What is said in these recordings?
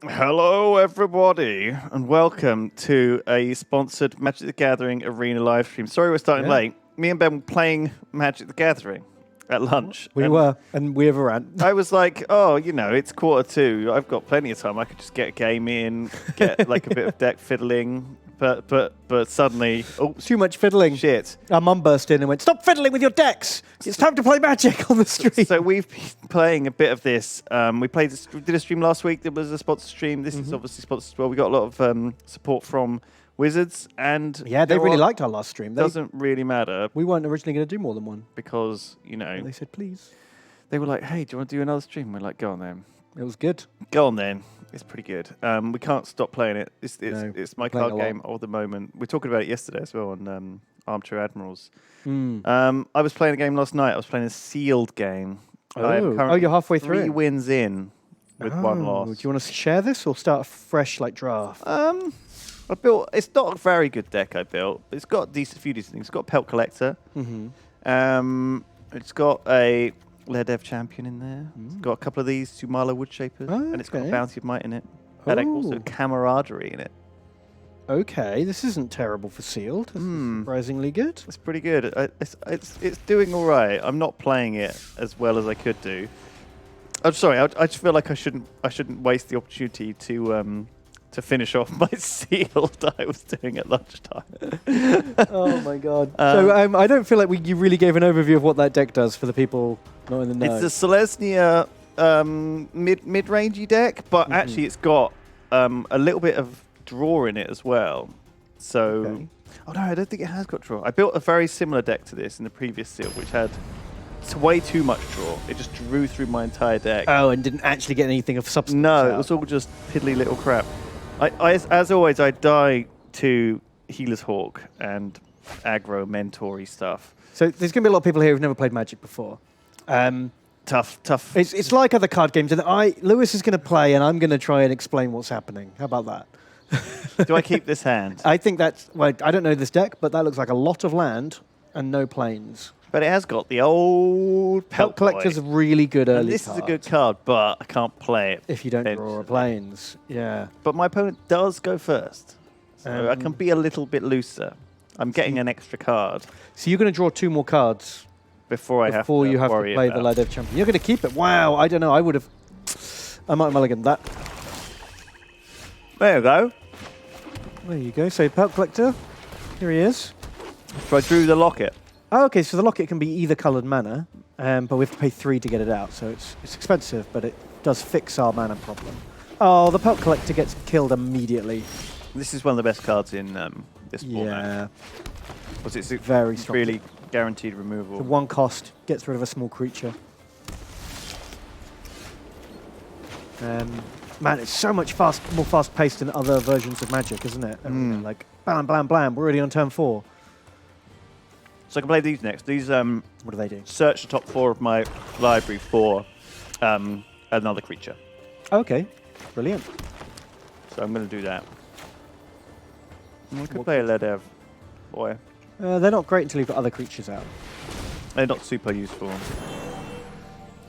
Hello, everybody, and welcome to a sponsored Magic the Gathering Arena live stream. Sorry we're starting late. Me and Ben were playing Magic the Gathering at lunch. We were, and we overran. I was like, oh, it's 2:15. I've got plenty of time. I could just get a game in, get like a bit of deck fiddling. But suddenly, Too much fiddling. Shit. Our mum burst in and went, "Stop fiddling with your decks! It's time to play Magic on the stream." So we've been playing a bit of this. We did a stream last week. There was a sponsored stream. This is obviously sponsored as well. We got a lot of support from Wizards, and Yeah, they really liked our last stream. Doesn't really matter We weren't originally going to do more than one. because They said, please. they were like, "Hey, do you want to do another stream?" We're like, "Go on then, It was good. go on then." It's pretty good. We can't stop playing it. It's my playing card a lot. game of the moment. We were talking about it yesterday as well on Armchair Admirals. Mm. I was playing a game last night. I was playing a sealed game. You're halfway through 3 it? wins in with one loss. Do you want to share this or start a fresh draft? I built. It's not a very good deck I built. But it's got few decent things. It's got Pelt Collector. Mm-hmm. It's got a Ledev Champion in there. It's got a couple of these Sumala Woodshapers, and it's got a okay. Bounty of Might in it. And also Camaraderie in it. Okay, this isn't terrible for sealed. This is surprisingly good. It's pretty good. It's doing all right. I'm not playing it as well as I could do. I'm sorry. I just feel like I shouldn't waste the opportunity to finish off my sealed I was doing at lunchtime. Oh my god. So I don't feel like you really gave an overview of what that deck does for the people not in the know. It's a Selesnya mid-rangey deck, but actually it's got a little bit of draw in it as well. So, oh no, I don't think it has got draw. I built a very similar deck to this in the previous seal, which had way too much draw. It just drew through my entire deck. Oh, and didn't actually get anything of substance. No, it was all just piddly little crap. As always, I die to Healer's Hawk and aggro mentory stuff. So there's going to be a lot of people here who've never played Magic before. Tough. It's like other card games. And Lewis is going to play, and I'm going to try and explain what's happening. How about that? Do I keep this hand? I think that's... Well, I don't know this deck, but that looks like a lot of land and no planes. But it has got the old Pelt Collector's a really good early and this card. is a good card, but I can't play it. If you don't draw a planes. Yeah. But my opponent does go first. So I can be a little bit looser. I'm getting an extra card So you're going to draw 2 more cards before you have to play the Ledev Champion. You're going to keep it. Wow, I don't know. I might have mulliganed that. There you go. There you go. So Pelt Collector, here he is. So I drew the locket. Oh, okay, so the locket can be either coloured mana, but we have to pay 3 to get it out, so it's expensive, but it does fix our mana problem. Oh, the Pelt Collector gets killed immediately. This is one of the best cards in this format. Yeah. Because it's Very strong. really guaranteed removal. The 1 cost gets rid of a small creature. Man, it's so much more fast-paced than other versions of Magic, isn't it? Like, blam, blam, blam, we're already on turn 4. So I can play these next. These What do they do? search the top 4 of my library for another creature. Okay, brilliant. So I'm going to do that. I could play a Ledev. Boy. They're not great until you've got other creatures out. They're not super useful.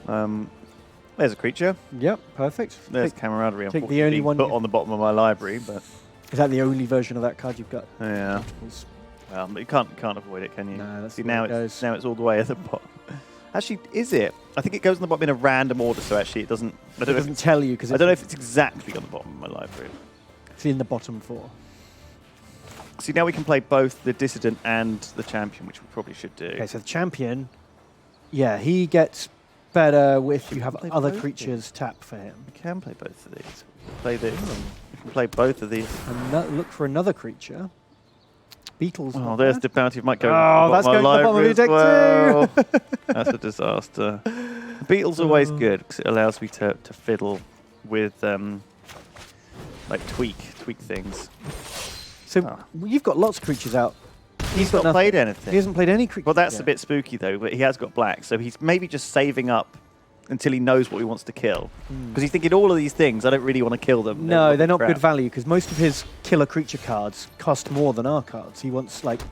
There's a creature. Yep, perfect. There's Camaraderie. take the only one put you- on the bottom of my library, but Is that the only version of that card you've got? yeah. But you can't avoid it, can you? No, that's See, the way now it it's goes. all the way at the bottom. Actually, is it? I think it goes on the bottom in a random order, so actually it doesn't. I It don't know. doesn't tell you because I don't know if it's exactly on the bottom of my library. it's in the bottom 4. See, now we can play both the Dissident and the Champion, which we probably should do. Okay, so the champion, yeah, he gets better if you have play other both creatures tap for him. We can play both of these. We can play this. We can play both of these. And look for another creature. Beetles. Oh, not there's bad. the Bounty of Might go. Oh, that's going to the bottom of your deck too. That's a disaster. Beetle's always good because it allows me to fiddle with like tweak things. So you've got lots of creatures out. He's not played anything. He hasn't played any creatures. Well, that's yet. a bit spooky though. But he has got black, so he's maybe just saving up until he knows what he wants to kill. Because he's thinking all of these things, I don't really want to kill them. No, they're not crap. good value because most of his killer creature cards cost more than our cards. He wants like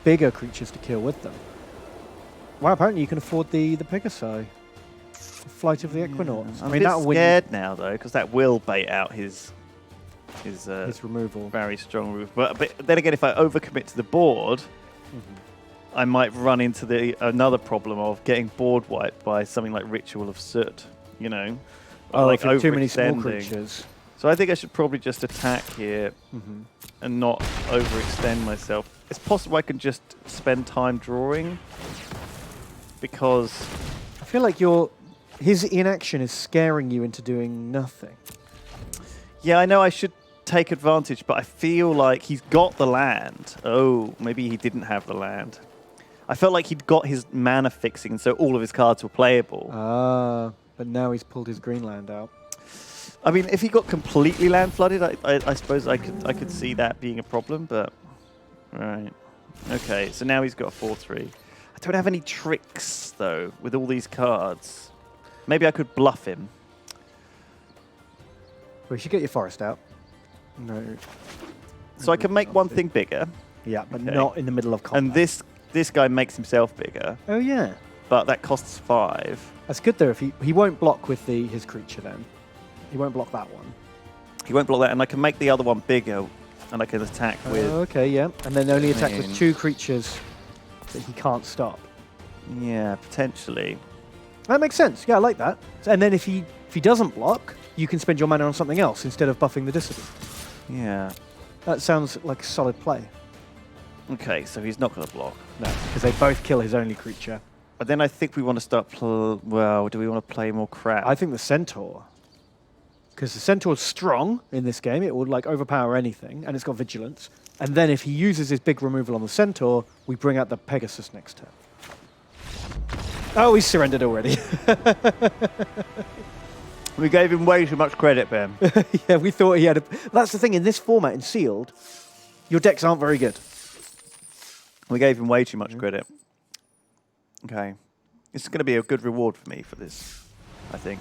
bigger creatures to kill with them. Wow, apparently you can afford the Pegasi. Flight of the Equinauts. I'm a bit scared now, though, because that will bait out his removal. Very strong removal. But then again, if I overcommit to the board, I might run into another problem of getting board wiped by something like Ritual of Soot, you know? Oh, like for too many small creatures. So I think I should probably just attack here and not overextend myself. It's possible I can just spend time drawing because I feel like his inaction is scaring you into doing nothing. Yeah, I know I should take advantage, but I feel like he's got the land. Oh, maybe he didn't have the land. I felt like he'd got his mana fixing, so all of his cards were playable. Ah, but now he's pulled his green land out. I mean, if he got completely land flooded, I suppose I could see that being a problem, but... Right. Okay, so now he's got a 4-3. I don't have any tricks, though, with all these cards. Maybe I could bluff him. Well, you should get your forest out. No. So I can make one thing bigger. Yeah, but not in the middle of combat. And this guy makes himself bigger. Oh, yeah. But that costs 5. That's good, though. If he won't block with his creature, then. He won't block that one. He won't block that, and I can make the other one bigger, and I can attack with... Okay, yeah. And then only attack with 2 creatures that he can't stop. Yeah, potentially. That makes sense. Yeah, I like that. And then if he doesn't block, you can spend your mana on something else instead of buffing the Dissident. Yeah. That sounds like a solid play. Okay, so he's not going to block. No, because they both kill his only creature. But then I think we want to start... Well, do we want to play more crap? I think the Centaur. Because the Centaur's strong in this game. It would like overpower anything, and it's got Vigilance. And then if he uses his big removal on the Centaur, we bring out the Pegasus next turn. Oh, he's surrendered already. We gave him way too much credit, Ben. Yeah, we thought he had a... That's the thing, in this format, in Sealed, your decks aren't very good. We gave him way too much credit. Okay. This is going to be a good reward for me for this, I think.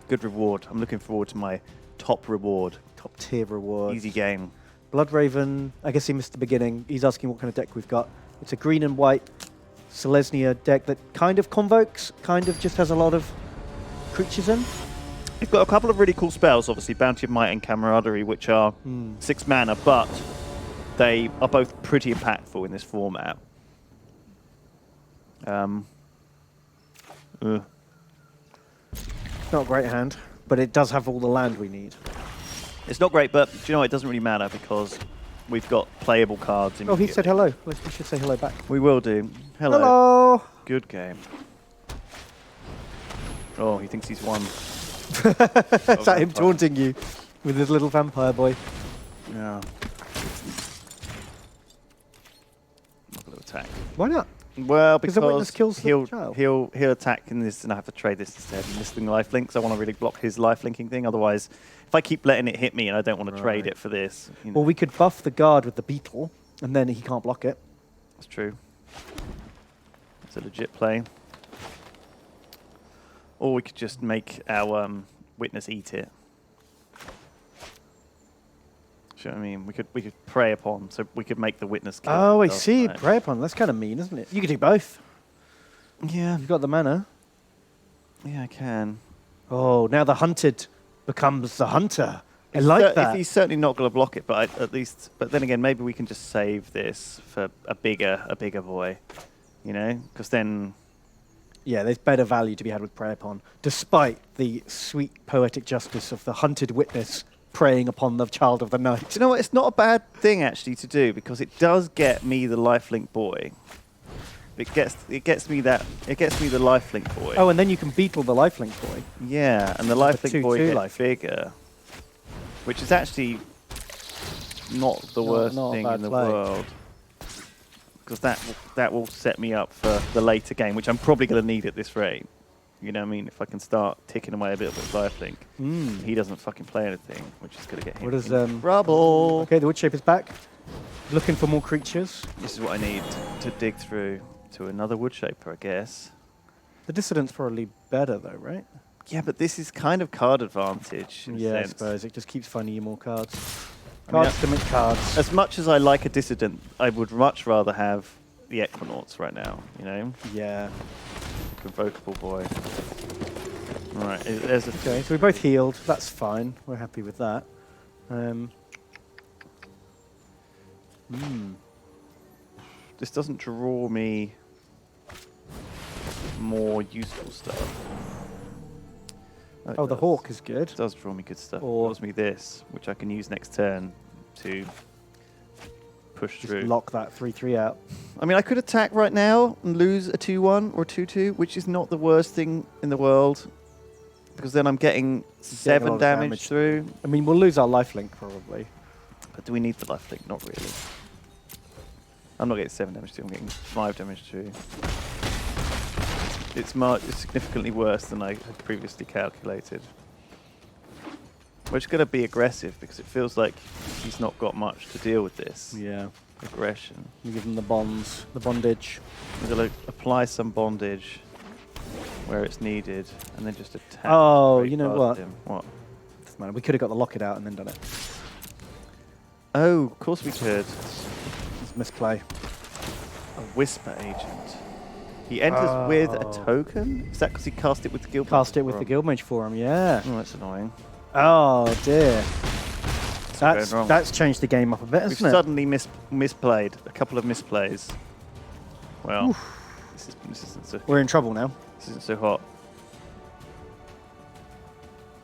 Good reward. I'm looking forward to my top reward. Top tier reward. Easy game. Bloodraven, I guess he missed the beginning. He's asking what kind of deck we've got. It's a green and white Selesnya deck that kind of convokes, kind of just has a lot of creatures in. You've got a couple of really cool spells, obviously, Bounty of Might and Camaraderie, which are 6 mana, but they are both pretty impactful in this format. It's not a great hand, but it does have all the land we need. It's not great, but do you know what? It doesn't really matter because we've got playable cards. Oh, he said hello. We should say hello back. We will do. Hello. Hello. Good game. Oh, he thinks he's won. Is that him taunting you with his little vampire boy? Yeah. Not going to attack. Why not? Well, because the witness kills the child. He'll attack in this, and I have to trade this instead. And this thing lifelink, so I want to really block his lifelinking thing. Otherwise, if I keep letting it hit me, and I don't want to trade it for this. You know. Well, we could buff the guard with the beetle, and then he can't block it. That's true. It's a legit play. Or we could just make our witness eat it. Do you know what I mean? We could prey upon, so we could make the witness kill. Oh, I see. Right? Prey upon. That's kind of mean, isn't it? You could do both. Yeah. You've got the mana. Yeah, I can. Oh, now the hunted becomes the hunter. I like that. If he's certainly not going to block it, but at least. But then again, maybe we can just save this for a bigger boy. You know, because then. Yeah, there's better value to be had with prey upon, despite the sweet poetic justice of the hunted witness preying upon the child of the night. Do you know what? It's not a bad thing actually to do because it does get me the lifelink boy. It gets me the lifelink boy. Oh, and then you can beetle the lifelink boy. Yeah, and the lifelink boy gets life bigger, which is actually not the worst thing in the world. Because that will set me up for the later game, which I'm probably going to need at this rate. You know what I mean? If I can start ticking away a bit with lifelink, he doesn't fucking play anything, which is going to get him in trouble. Okay, the wood shape is back. Looking for more creatures. This is what I need to dig through to another wood shaper, I guess. The Dissident's probably better, though, right? Yeah, but this is kind of card advantage. Yeah, I suppose. It just keeps finding you more cards. Cards to make cards. As much as I like a Dissident, I would much rather have the Equinauts right now, you know? Yeah. Convocable boy. Right, there's a... Okay, so we both healed. That's fine. We're happy with that. This doesn't draw me more useful stuff. Oh, the hawk is good. It does draw me good stuff. Or- It draws me this, which I can use next turn to push Just through. lock that 3/3 out. I mean, I could attack right now and lose a 2-1 or 2-2, which is not the worst thing in the world, because then I'm getting a 7 lot of damage damage. through. I mean, we'll lose our lifelink probably. But do we need the lifelink? Not really. I'm not getting 7 damage through, I'm getting 5 damage through. It's significantly worse than I had previously calculated. We're just going to be aggressive because it feels like he's not got much to deal with this. Yeah. Aggression. We give them the bonds, the bondage. We're going to apply some bondage where it's needed and then just attack. Oh, straight you know past what? him. What? Doesn't matter. We could have got the locket out and then done it. Oh, of course we could. It's misplay. A Whisper Agent. He enters with a token? Is that because he cast it with the Guild Cast it with the Guildmage Forum, yeah. Oh, that's annoying. Oh dear. going wrong. That's changed the game up a bit, We've hasn't it? suddenly misplayed. A couple of misplays. Well, We're in trouble now. this isn't so hot.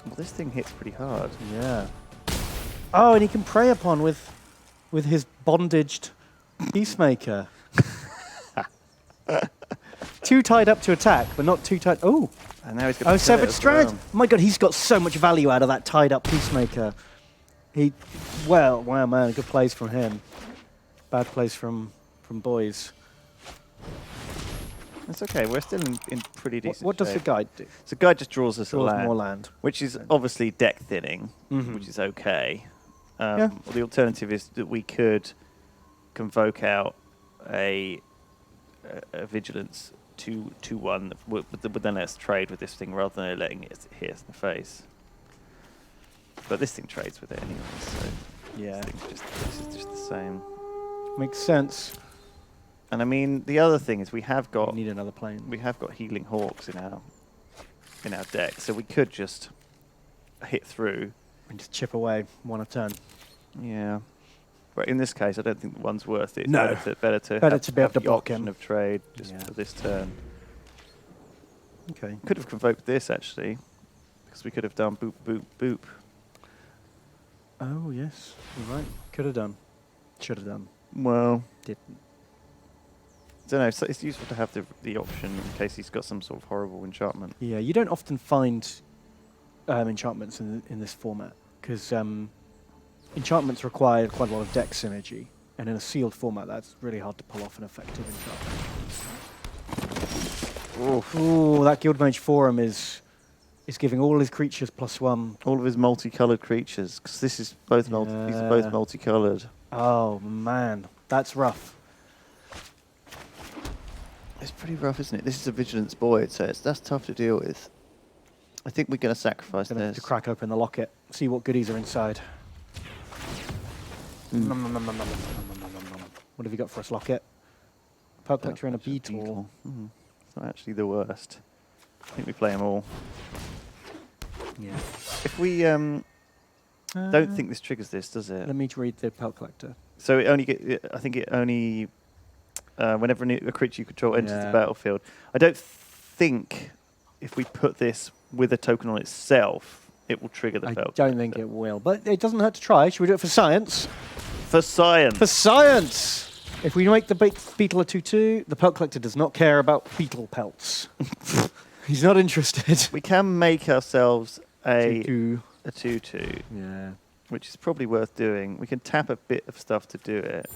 Well, this thing hits pretty hard. Yeah. Oh, and he can prey upon with his bondaged peacemaker. Too tied up to attack, but not too tied. Oh, And now he's got Severed Strands. My God, he's got so much value out of that tied up peacemaker. Wow, man, good plays from him. Bad plays from boys. It's okay. We're still in pretty decent What does the shape. guide do? So guide just draws us a Draws land, more land. which is obviously deck thinning, Mhm. which is okay. Yeah. The alternative is that we could convoke out a vigilance 2-1 would then let us trade with this thing rather than letting it hit us in the face. But this thing trades with it anyway, so Yeah, this is just the same. makes sense. And I mean, the other thing is we have got We need another plane. healing hawks in our deck, so we could just hit through. And just chip away one a turn. Yeah, but in this case, I don't think one's worth it. No. Better to Better have, to be able have to the block option him. of trade just Yeah. for this turn. Okay. Could have convoked this actually, because we could have done boop boop boop. Oh yes, you're right. Could have done. Should have done. Well, Didn't. I don't know. So it's useful to have the option in case he's got some sort of horrible enchantment. Yeah, you don't often find enchantments in this format because enchantments require quite a lot of deck synergy, and in a sealed format, that's really hard to pull off an effective enchantment. Oof. Ooh, that Guildmage Forum is giving all his creatures +1. All of his multicolored creatures, because this is both these are both Yeah. multicolored. Oh man, that's rough. It's pretty rough, isn't it? This is a vigilance void, so that's tough to deal with. I think we're going to sacrifice Gonna have this. to crack open the locket, see what goodies are inside. Mm. Nom, nom, nom, nom, nom, nom, nom, nom, nom, nom. What have you got for us, locket? Pearl Collector and a beetle. Mm. It's not actually the worst. I think we play them all. Yeah. If we don't think this triggers this, does it? Let me read the Pearl Collector. So it only I think it only whenever a creature you control enters the Yeah. battlefield. I don't think if we put this with a token on itself, it will trigger the I Pearl don't think it will, but it doesn't hurt to try. Should we do it for science? For science. For science! If we make the beetle a 2/2, the Pearl Collector does not care about beetle pelts. He's not interested. We can make ourselves a 2/2. 2/2, Yeah. which is probably worth doing. We can tap a bit of stuff to do it.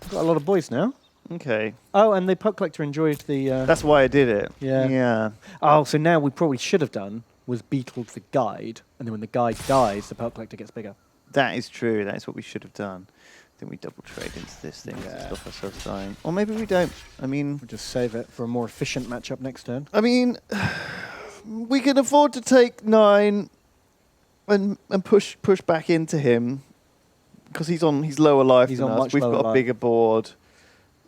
Got a lot of boys now. Okay. Oh, and the Pearl Collector enjoyed the... That's why I did it. Yeah. Yeah. Oh, so now we probably should have done was beetle the guide, and then when the guide dies, the Pearl Collector gets bigger. That is true. That is what we should have done. I think we double trade into this thing to Yeah. stop ourselves dying. Or maybe we don't. I mean, We'll just save it for a more efficient matchup next turn. We can afford to take 9 and push back into him Because he's lower life He's than on us. much We've lower got a life. bigger board.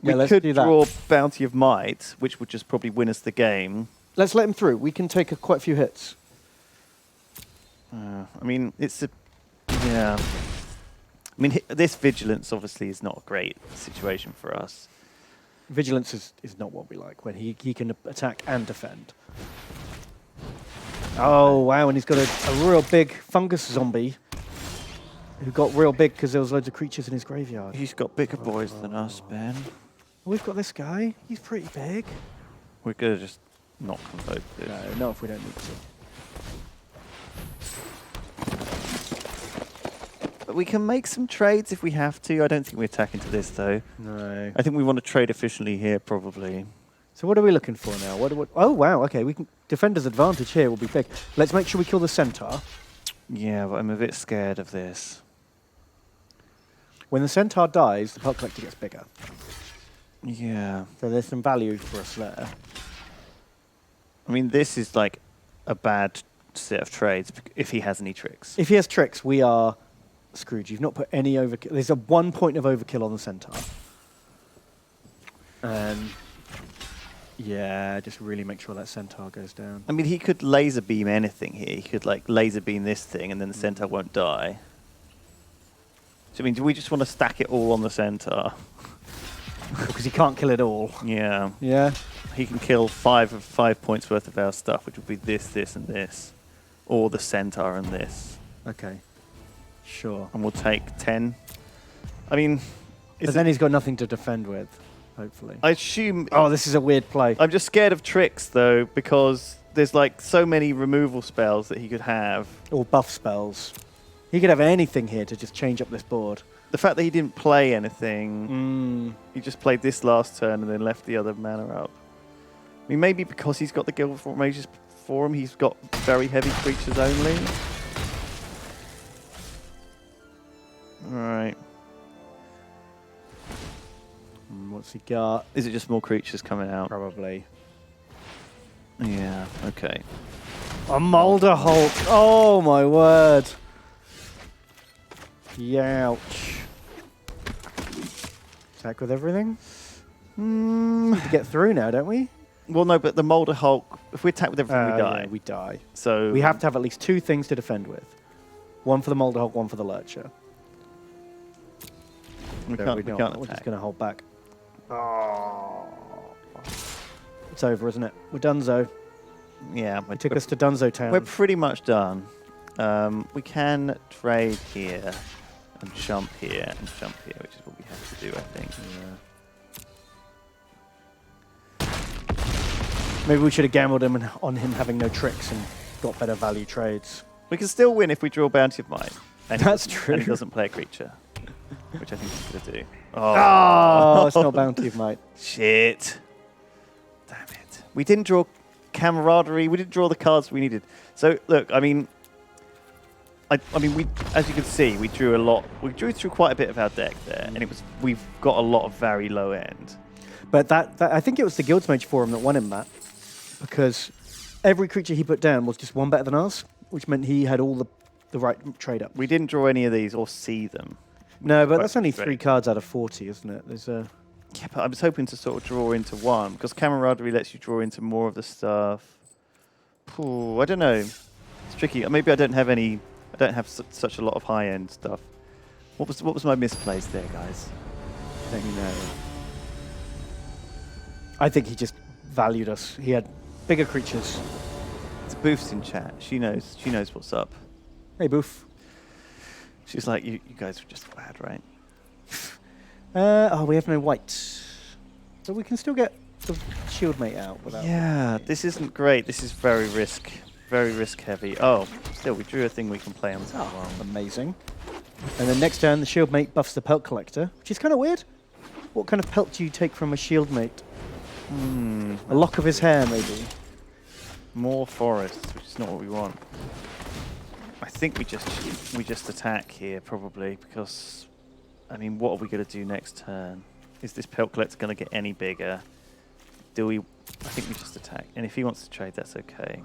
Yeah, We let's could do that. draw Bounty of Might, which would just probably win us the game. Let's let him through. We can take quite a few hits. I mean, it's a... Yeah. I mean, this Vigilance obviously is not a great situation for us. Vigilance is not what we like, when he can attack and defend. Oh, wow, and he's got a real big fungus zombie who got real big because there was loads of creatures in his graveyard. He's got bigger boys than us, Ben. We've got this guy. He's pretty big. We're going to just not convoke this. No, not if we don't need to. But we can make some trades if we have to. I don't think we attack into this, though. No. I think we want to trade efficiently here, probably. So what are we looking for now? Oh, wow, okay. We can defender's advantage here will be big. Let's make sure we kill the centaur. Yeah, but I'm a bit scared of this. When the centaur dies, the pelt collector gets bigger. Yeah. So there's some value for us there. I mean, this is like a bad set of trades if he has any tricks. If he has tricks, we are screwed. You've not put any overkill. There's a 1 point of overkill on the centaur. Yeah, just really make sure that centaur goes down. I mean, he could laser beam anything here. He could like laser beam this thing, and then the centaur won't die. So I mean, do we just want to stack it all on the centaur? Because he can't kill it all. Yeah. Yeah. He can kill 5 points worth of our stuff, which would be this, this, and this, or the centaur and this. Okay. Sure. And we'll take 10. I mean, But then he's got nothing to defend with, hopefully. I assume. Oh, this is a weird play. I'm just scared of tricks though, because there's like so many removal spells that he could have. Or buff spells. He could have anything here to just change up this board. The fact that he didn't play anything, he just played this last turn and then left the other mana up. I mean, maybe because he's got the Guild of Mages for him, he's got very heavy creatures only. Alright. What's he got? Is it just more creatures coming out? Probably. Yeah, okay. A Molder Hulk. Oh, my word. Youch. Attack with everything? We get through now, don't we? Well, no, but the Molder Hulk, if we attack with everything, we die. Yeah, we die. So We have to have at least 2 things to defend with. One for the Molder Hulk, one for the Lurcher. we No, can't, we we don't. can't We're just attack. going to hold back. It's over, isn't it? We're donezo. Yeah, It took us to Dunzo Town. we're pretty much done. We can trade here and jump here and jump here, which is what we have to do, I think. Maybe we should have gambled on him having no tricks and got better value trades. We can still win if we draw Bounty of Might. And That's he, true. And he doesn't play a creature, which I think he's going to do. Oh, it's not Bounty of Might. Shit. Damn it. We didn't draw Camaraderie. We didn't draw the cards we needed. So, look, I mean, we, as you can see, we drew a lot. We drew through quite a bit of our deck there, and we've got a lot of very low end. But that I think it was the Guildsmage Forum that won him that, because every creature he put down was just one better than us, which meant he had all the right trade up. We didn't draw any of these or see them. No, but Quite that's only 3 great. cards out of 40, isn't it? There's a Yeah, but I was hoping to sort of draw into one, because Camaraderie lets you draw into more of the stuff. Ooh, I don't know. It's tricky. Maybe I don't have any. I don't have such a lot of high end stuff. What was my misplace there, guys? let me know. I think he just valued us. He had bigger creatures. It's Boof's in chat. She knows. She knows what's up. Hey, Boof. She's like, you guys were just bad, right? Oh, we have no white. So we can still get the shield mate out without... Yeah, this isn't great. This is very risk heavy. Oh, still, we drew a thing we can play on the top. Oh, amazing. And then next turn, the shield mate buffs the pelt collector, which is kind of weird. What kind of pelt do you take from a shield mate? A lock of his hair, maybe. More forests, which is not what we want. I think we just attack here probably, because I mean, what are we going to do next turn? Is this pelt collector going to get any bigger? Do we? I think we just attack, and if he wants to trade, that's okay.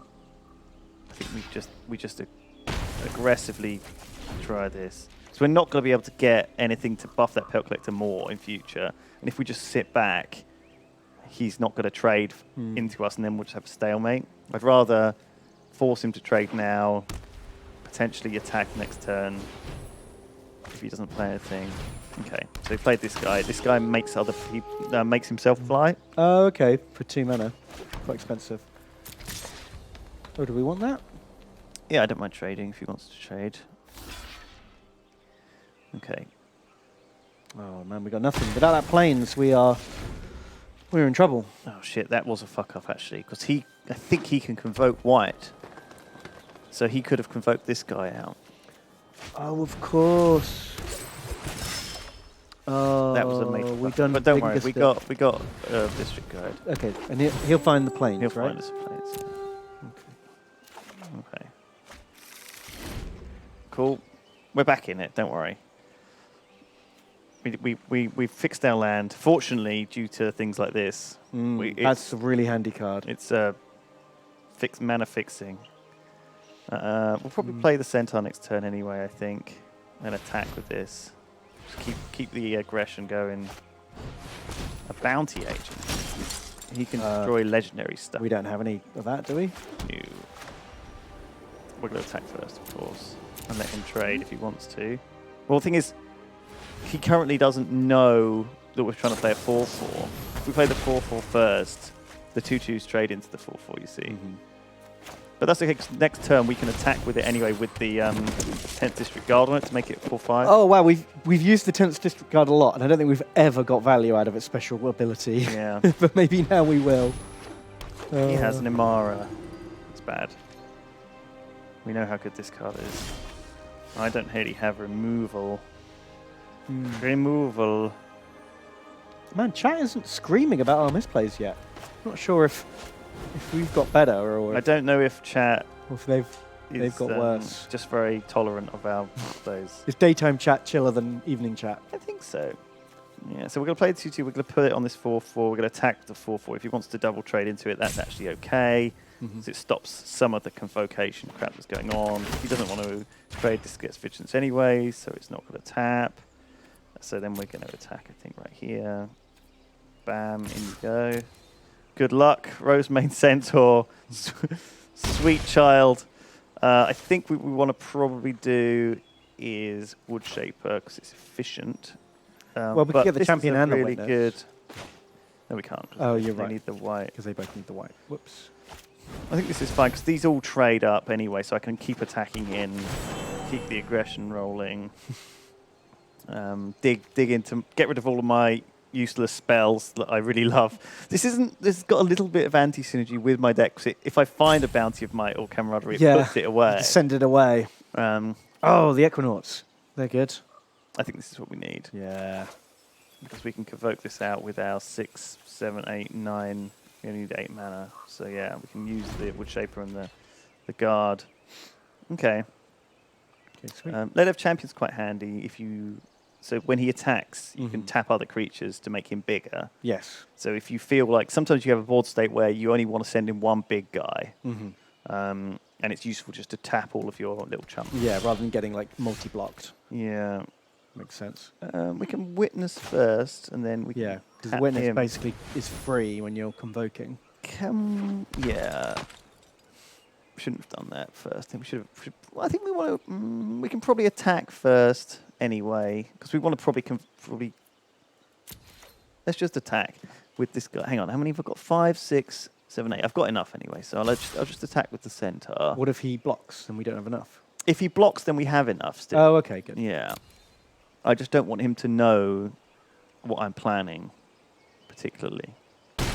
I think we just aggressively try this. So we're not going to be able to get anything to buff that Pelt Collector more in future. And if we just sit back, he's not going to trade into us, and then we'll just have a stalemate. I'd rather force him to trade now, potentially attack next turn if he doesn't play anything. Okay, so he played this guy. This guy makes other people makes himself fly. Oh, okay. For 2 mana. Quite expensive. Oh, do we want that? Yeah, I don't mind trading if he wants to trade. Okay. Oh man, we got nothing. Without that planes, we're in trouble. Oh shit, that was a fuck up actually, because I think he can convoke white. So he could have convoked this guy out. Oh, of course. Oh, That was a major we fuck done. up. But don't worry, we biggest got district guide. Okay, and he'll find the planes, He'll right? find us a place. Okay. Cool. We're back in it. Don't worry. We fixed our land. Fortunately, due to things like this, That's a really handy card. it's mana fixing. We'll probably play the Centaur next turn anyway, I think, and attack with this. Just keep the aggression going. A bounty agent. He can destroy legendary stuff. We don't have any of that, do we? No. We're going to attack first, of course, and let him trade if he wants to. Well, the thing is, he currently doesn't know that we're trying to play a 4-4. If we play the 4-4 first, the 2/2s trade into the 4-4, you see. But that's okay, 'cause next turn we can attack with it anyway with the 10th District Guard on it to make it 4-5. Oh wow, we've used the 10th District Guard a lot, and I don't think we've ever got value out of its special ability. Yeah. But maybe now we will. He has an Imara. It's bad. We know how good this card is. I don't really have removal. Removal. Man, chat isn't screaming about our misplays yet. Not sure if we've got better or I don't know if chat if they've got worse. Just very tolerant of our those. Is daytime chat chiller than evening chat? I think so. Yeah, so we're going to play the 2/2. We're going to put it on this 4/4. We're going to attack the 4/4. If he wants to double trade into it, that's actually okay. So it stops some of the convocation crap that's going on. If he doesn't want to trade, this gets vigilance anyway, so it's not going to tap. So then we're going to attack, I think, right here. Bam, in you go. Good luck, Rosemane Centaur. Sweet child. I think what we want to probably do is Wood Shaper because it's efficient. Well, we can get the champion and the really witness. good. No, we can't. Oh, you're They right. need the white. Because they both need the white. Whoops. I think this is fine because these all trade up anyway, so I can keep attacking in, keep the aggression rolling, dig into, get rid of all of my useless spells that I really love. This has got a little bit of anti-synergy with my deck. So if I find a Bounty of Might or Camaraderie, it puts it away. Send it away. Oh, the Equinaughts. They're good. I think this is what we need. Yeah. Because we can convoke this out with our 6, 7, 8, 9. We only need 8 mana. So yeah, we can use the Wood Shaper and the Guard. Okay. Sweet. Let of Champion's quite handy if you... So when he attacks, you can tap other creatures to make him bigger. Yes. So if you feel like... Sometimes you have a board state where you only want to send in one big guy. And it's useful just to tap all of your little chumps. Yeah, rather than getting like multi-blocked. Yeah. Makes sense. We can Witness first, and then we can because tap Witness him. basically is free when you're convoking. Yeah. Shouldn't have done that first. I think we should have... I think we want to... we can probably attack first anyway, because we want to probably... Let's just attack with this guy. Hang on, how many have I got? 5, 6, 7, 8. I've got enough anyway, so I'll just attack with the Centaur. What if he blocks and we don't have enough? If he blocks, then we have enough still. Oh, okay, good. Yeah. I just don't want him to know what I'm planning, particularly. All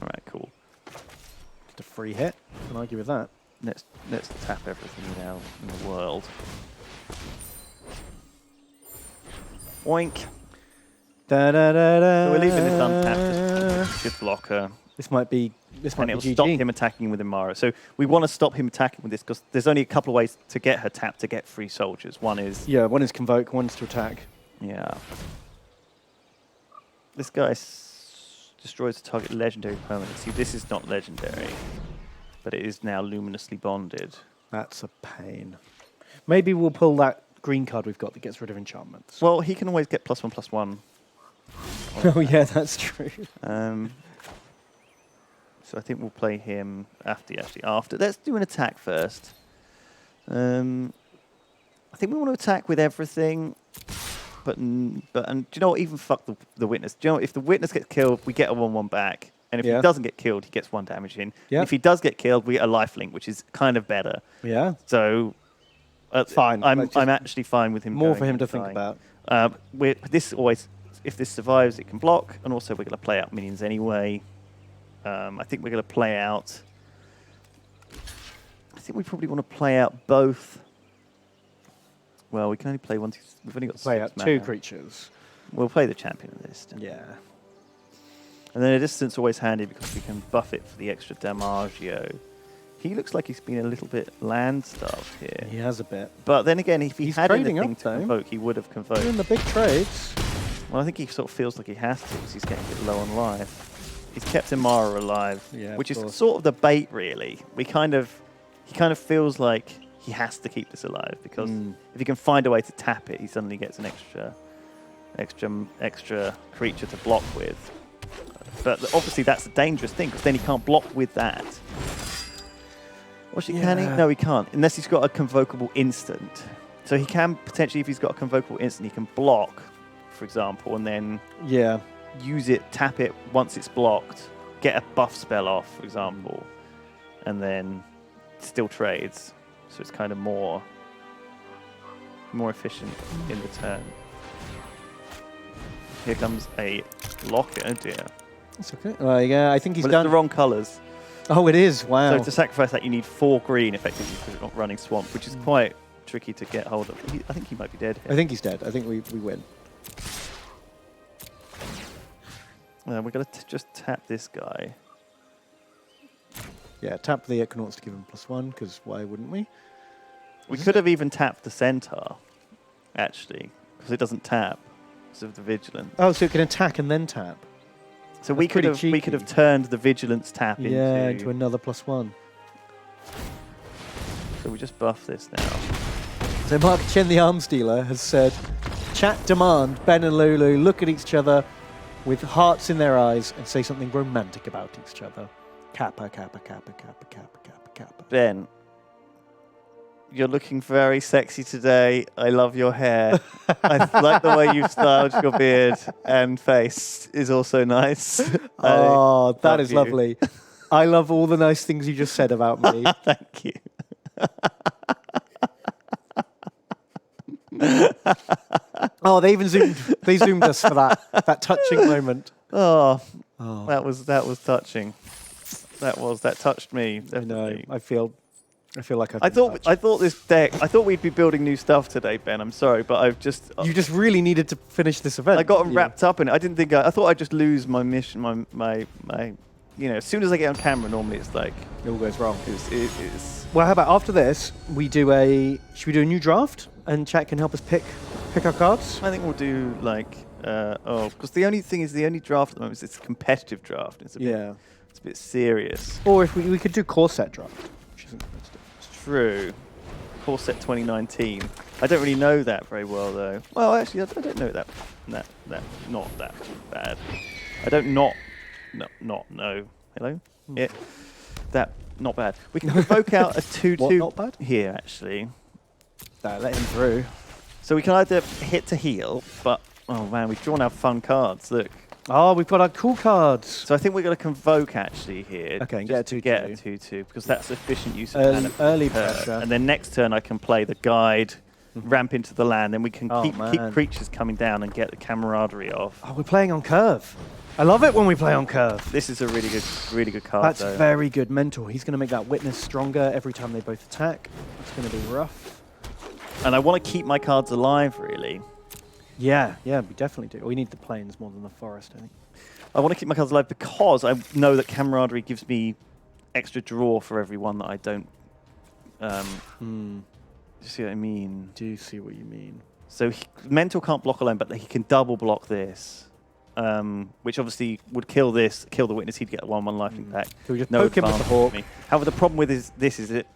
right, cool. Just a free hit. Can't argue with that. Let's tap everything now in the world. Oink. Da, da, da, da, So we're leaving this untapped, just blocker. This might be And it'll GG. stop him attacking with Imara. So we want to stop him attacking with this because there's only a couple of ways to get her tapped to get free soldiers. One is... Yeah, one is convoke, one's to attack. Yeah. This guy destroys the target legendary permanent. See, this is not legendary, but it is now luminously bonded. That's a pain. Maybe we'll pull that green card we've got that gets rid of enchantments. Well, he can always get +1/+1. Oh yeah, that's true. So I think we'll play him after. Let's do an attack first. I think we want to attack with everything, but do you know what? Even fuck the witness. Do you know what? If the witness gets killed, we get a 1/1 back, and if he doesn't get killed, he gets 1 damage in. Yeah. And if he does get killed, we get a lifelink, which is kind of better. Yeah. So fine. I'm actually fine with him. More for him to think about. If this survives, it can block, and also we're going to play out minions anyway. I think we're going to play out. I think we probably want to play out both. Well, we can only play one. We've only got play 6 out 2 mana. creatures. We'll play the champion of this. Yeah. And then a distance always handy because we can buff it for the extra damaggio. He looks like he's been a little bit land-starved here. He has a bit. But then again, if he He's had trading anything up, to though. convoke, he would have convoked. Doing the big trades. Well, I think he sort of feels like he has to because he's getting a bit low on life. He's kept Imara alive, Yeah, which of is course. sort of the bait, really. He kind of feels like he has to keep this alive because if he can find a way to tap it, he suddenly gets an extra creature to block with. But obviously that's a dangerous thing because then he can't block with that. Can he? No, he can't unless he's got a convocable instant. So he can potentially, if he's got a convocable instant, he can block, for example, and then use it, tap it once it's blocked, get a buff spell off, for example, and then still trades. So it's kind of more efficient in the turn. Here comes a locket. Oh dear. That's okay. Yeah, I think he's Well, done. it's the wrong colours. Oh, it is. Wow. So to sacrifice that, you need 4 green, effectively, because you're not running swamp, which is quite tricky to get hold of. I think he might be dead here. I think he's dead. I think we win. We're going to just tap this guy. Yeah, tap the Equinauts to give him +1, because why wouldn't we? We could have even tapped the Centaur, actually, because it doesn't tap because of the Vigilance. Oh, so it can attack and then tap. So That's we could pretty have cheeky. turned the Vigilance tap into another +1. So we just buff this now. So Mark Chen, the arms dealer, has said, chat demand, Ben and Lulu look at each other with hearts in their eyes and say something romantic about each other. Kappa, kappa, kappa, kappa, kappa, kappa, kappa. Ben, you're looking very sexy today. I love your hair. I like the way you've styled your beard and face is also nice. Oh, that is you. lovely. I love all the nice things you just said about me. Thank you. Oh, they zoomed us for that touching moment. Oh, that was touching. That touched me. I know. Definitely. I feel like I thought this deck. I thought we'd be building new stuff today, Ben. I'm sorry, but I've just. You just really needed to finish this event. I got didn't you? wrapped up in it. I didn't think. I thought I'd just lose my mission. My. You know, as soon as I get on camera, normally it's like It all goes wrong. it's Well, how about after this, should we do a new draft and chat can help us pick our cards? I think we'll do like because the only draft at the moment is it's a competitive draft. It's a bit serious. Or if we could do core set draft, which isn't competitive. It's true. Core set 2019. I don't really know that very well though. Well, actually, I don't know that not that bad. I don't know. Hello. Yeah. That not bad. We can provoke out a 2/2 What, not bad? here actually. Let him through. So we can either hit to heal, but oh man, we've drawn out fun cards. Look. Oh, we've got our cool cards. So I think we're going to convoke actually here. Okay, and just get a to get a 2/2 because that's efficient use of mana. Early per turn. pressure. And then next turn I can play the guide, ramp into the land, then we can Oh, keep man. creatures coming down and get the camaraderie off. Oh, we're playing on curve. I love it when we play on curve. This is a really good card. That's though. very good mentor. He's going to make that witness stronger every time they both attack. It's going to be rough. And I want to keep my cards alive, really. Yeah, we definitely do. We need the plains more than the forest, I think. I want to keep my cards alive because I know that camaraderie gives me extra draw for every one that I don't. You see what I mean? Do see what you mean. So mental can't block alone, but he can double block this. Which obviously would kill the witness. He'd get a 1/1 lifelink back. So we just poke him with the advantage hawk. for me. However, the problem with this is that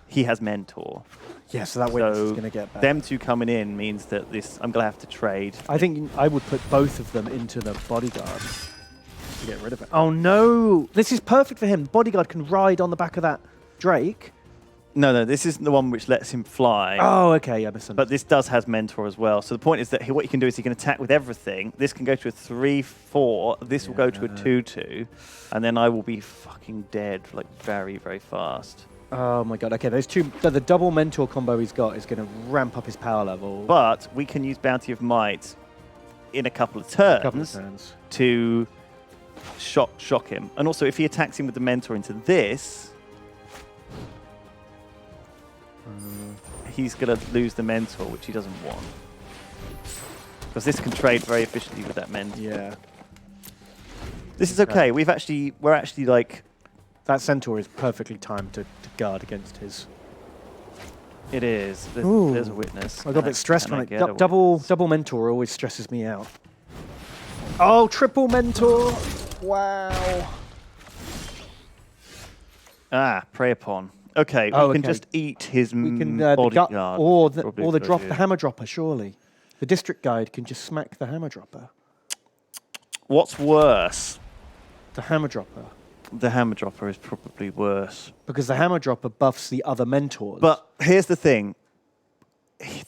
he has Mentor. Yeah, so that witness is So going to get back. them two coming in means that I'm going to have to trade. I think I would put both of them into the bodyguard to get rid of it. Oh no! This is perfect for him. Bodyguard can ride on the back of that Drake. No, this isn't the one which lets him fly. Oh, okay, yeah, misunderstood. But this does has Mentor as well. So the point is that what he can do is he can attack with everything. This can go to a 3/4. This will go to a 2/2. And then I will be fucking dead like very, very fast. Oh my god, okay, those two, the double Mentor combo he's got is going to ramp up his power level. But we can use Bounty of Might in a couple of turns, to shock him. And also, if he attacks him with the Mentor into this, he's going to lose the Mentor, which he doesn't want. Because this can trade very efficiently with that Mentor. Yeah. This is okay. We're actually like... That Centaur is perfectly timed to guard against his... It is. There's a witness. I got a bit stressed when double Mentor always stresses me out. Oh, triple Mentor! Wow. Ah, prey upon. Okay, we can just eat his bodyguard. Or the hammer dropper, surely. The district guide can just smack the hammer dropper. What's worse? The hammer dropper. The hammer dropper is probably worse. Because the hammer dropper buffs the other Mentors. But here's the thing.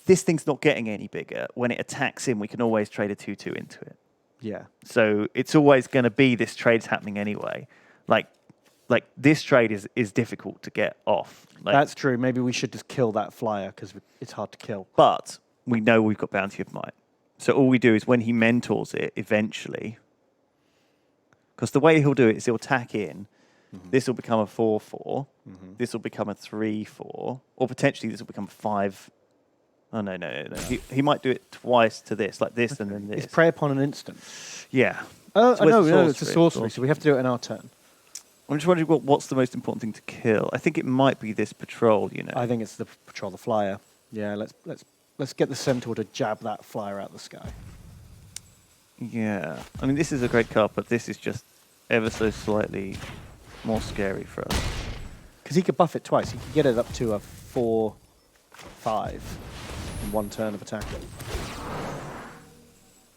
This thing's not getting any bigger. When it attacks him, we can always trade a 2/2 into it. Yeah. So it's always going to be this trade's happening anyway. Like this trade is difficult to get off. That's true. Maybe we should just kill that flyer because it's hard to kill. But we know we've got Bounty of Might. So all we do is when he mentors it eventually... Because the way he'll do it is he'll attack in. This will become a 4/4. This will become a 3/4. Or potentially this will become 5. Oh, no. He might do it twice to this, like this and then this. It's prey upon an instant. Yeah. No, it's a sorcery, so we have to do it in our turn. I'm just wondering what's the most important thing to kill. I think it might be this patrol, you know. I think it's the patrol, the flyer. Yeah, let's get the Centaur to jab that flyer out of the sky. Yeah. I mean, this is a great card, but this is just ever so slightly more scary for us. Because he could buff it twice. He could get it up to a 4/5 in one turn of attack.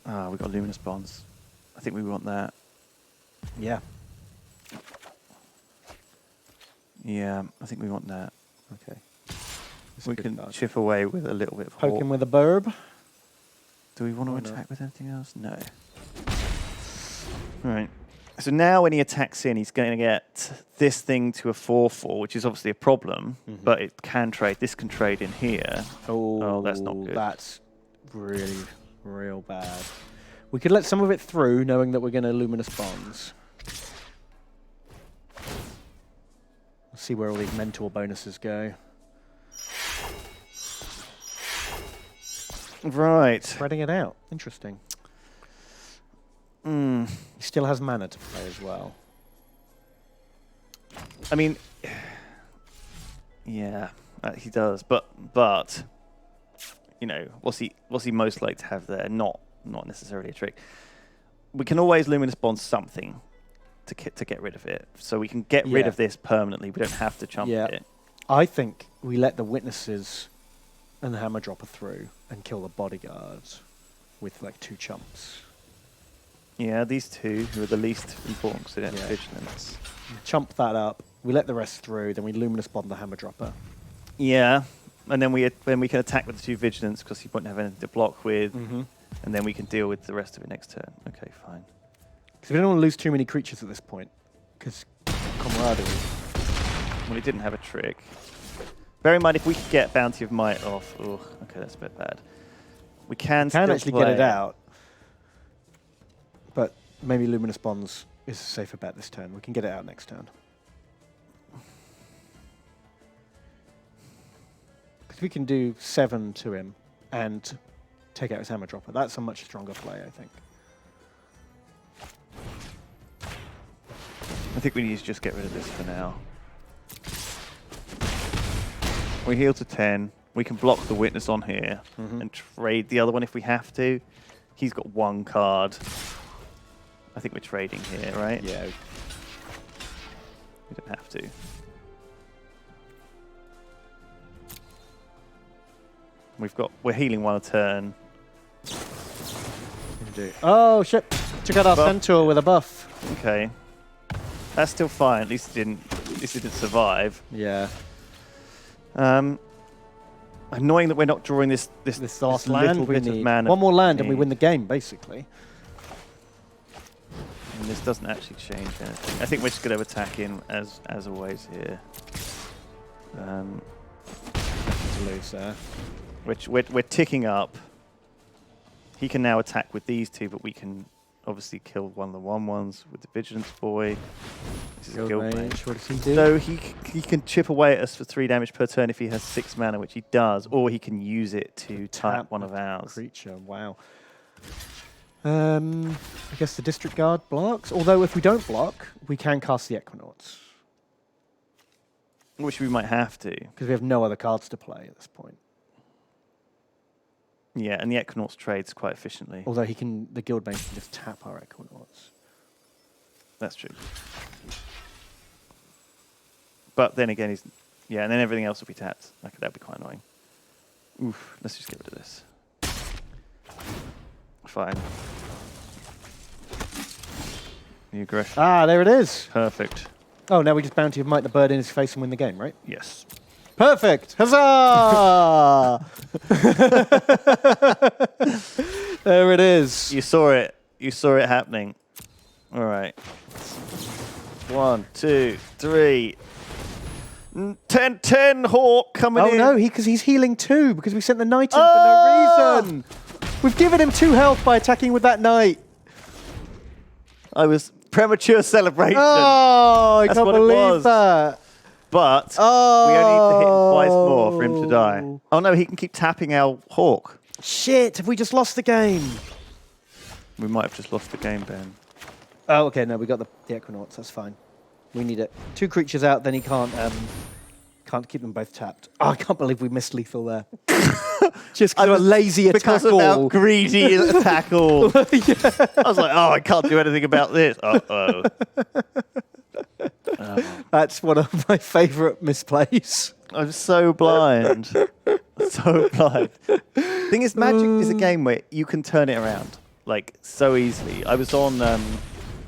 Ah, we've got Luminous Bonds. I think we want that. Yeah. Yeah, I think we want that. Okay. We can chip away with a little bit of Poke him with a burb. Do we want to attack with anything else? No. Right. So now when he attacks in, he's going to get this thing to a 4/4, which is obviously a problem, but it can trade. This can trade in here. Oh, that's not good. That's really, real bad. We could let some of it through, knowing that we're going to Luminous Bonds. Let's see where all these Mentor bonuses go. Right. Spreading it out. Interesting. He still has mana to play as well. I mean, yeah, he does. But you know, what's he most like to have there? Not necessarily a trick. We can always Luminous Bond something to get rid of it. So we can get rid of this permanently. We don't have to chump it. I think we let the witnesses and the hammer dropper through and kill the bodyguards with like 2 chumps. Yeah, these two who are the least important because they don't have vigilance. Chump that up. We let the rest through. Then we Luminous Bond the hammer dropper. Yeah, and then we can attack with the 2 vigilance because he won't have anything to block with, and then we can deal with the rest of it next turn. Okay, fine. Because we don't want to lose too many creatures at this point. Because camaraderie. Well, he didn't have a trick. Bear in mind, if we could get Bounty of Might off... Oh, okay, that's a bit bad. We can still actually get it out. But maybe Luminous Bonds is a safer bet this turn. We can get it out next turn. Because we can do 7 to him and take out his hammer dropper. That's a much stronger play, I think. I think we need to just get rid of this for now. We heal to 10. We can block the witness on here and trade the other one if we have to. He's got 1 card. I think we're trading here, right? Yeah. We don't have to. We're healing 1 a turn. Oh shit! Took out our Buff. centaur with a buff. Okay. That's still fine. At least it didn't survive. Yeah. Annoying that we're not drawing this last land little we bit of need. mana. One more land and we win the game, basically. And this doesn't actually change anything. I think we're just going to attack in as always here. To lose there. We're ticking up. He can now attack with these 2, but we can obviously kill one of the 1/1s with the Vigilance Boy. This is a Guild Mage. What does he do? So he can chip away at us for 3 damage per turn if he has 6 mana, which he does, or he can use it to tap one of ours. Creature, wow. I guess the District Guard blocks. Although if we don't block, we can cast the Equinauts. Which we might have to. Because we have no other cards to play at this point. Yeah, and the Equinauts trades quite efficiently. Although the Guild Mage can just tap our Equinauts. That's true. But then again, and then everything else will be tapped. Okay, that'd be quite annoying. Oof, let's just get rid of this. Fine. New aggression. Ah, there it is. Perfect. Oh, now we just bounty of Might the Bird in his face and win the game, right? Yes. Perfect! Huzzah! There it is. You saw it. You saw it happening. All right. 1, 2, 3. 10 Hawk coming in. Oh no, because he's healing 2 because we sent the knight in for no reason. We've given him 2 health by attacking with that knight. I was premature celebration. Oh, I That's can't what it believe was. that. But we only need to hit him twice more for him to die. Oh no, he can keep tapping our Hawk. Shit, have we just lost the game? We might have just lost the game, Ben. Oh, okay, no, we got the Equinauts, that's fine. We need it. 2 creatures out, then he can't keep them both tapped. Oh, I can't believe we missed lethal there. Just because of a lazy attack Because of our greedy attack all. Yeah. I was like, oh, I can't do anything about this. Uh-oh. That's one of my favourite misplays. I'm so blind. So blind. Thing is, Magic is a game where you can turn it around, like, so easily. I was on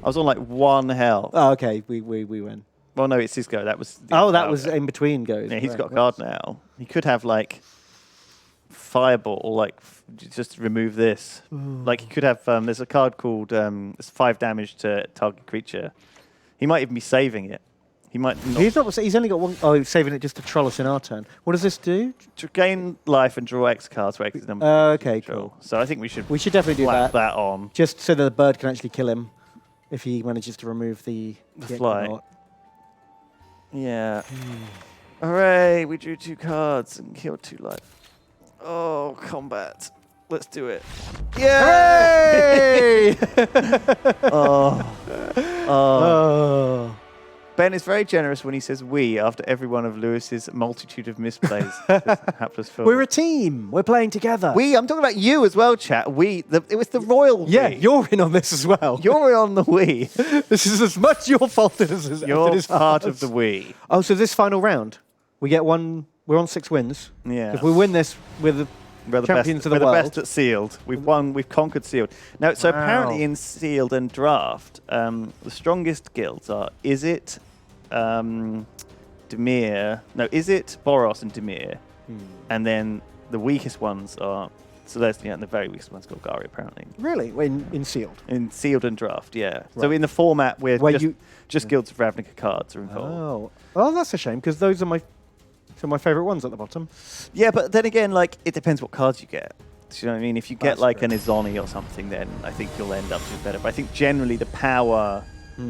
like 1 health. Oh, okay, we win. Well, no, it's his go. That was. That was in between goes. Yeah, he's right, got a card now. He could have like Fireball, like just remove this. Like he could have. There's a card called it's 5 damage to target creature. He might even be saving it. He might not. He's only got 1. Oh, he's saving it just to troll us in our turn. What does this do? To gain life and draw X cards for X number. Okay, control. cool. So I think we should. We should definitely do slap that. that on. Just so that the bird can actually kill him if he manages to remove the fly. Equinox. Yeah. Hooray! We drew 2 cards and killed 2 life. Oh, combat. Let's do it. Yay! Oh. Ben is very generous when he says we after every one of Lewis's multitude of misplays. Hapless Phil. We're a team. We're playing together. I'm talking about you as well, chat. It was the royal Yeah, we. you're in on this as well. You're on the we. This is as much your fault as it You're is part ours. of the we. Oh, so this final round, we get 1. We're on 6 wins. Yeah. If we win this, we're the champions of the world. We're the best at Sealed. We've won. We've conquered Sealed. Now, so apparently in Sealed and Draft, the strongest guilds are Izzet, Dimir. No, Izzet, Boros, and Dimir. And then the weakest ones are Celestia, and the very weakest one's Golgari, apparently. Really? In Sealed? In Sealed and Draft, yeah. Right. So in the format where Where just Guilds of Ravnica cards are involved. Oh, that's a shame, because those are my favourite ones at the bottom. Yeah, but then again, like, it depends what cards you get. Do you know what I mean? If you get That's like true. an Izoni or something, then I think you'll end up doing better. But I think generally the power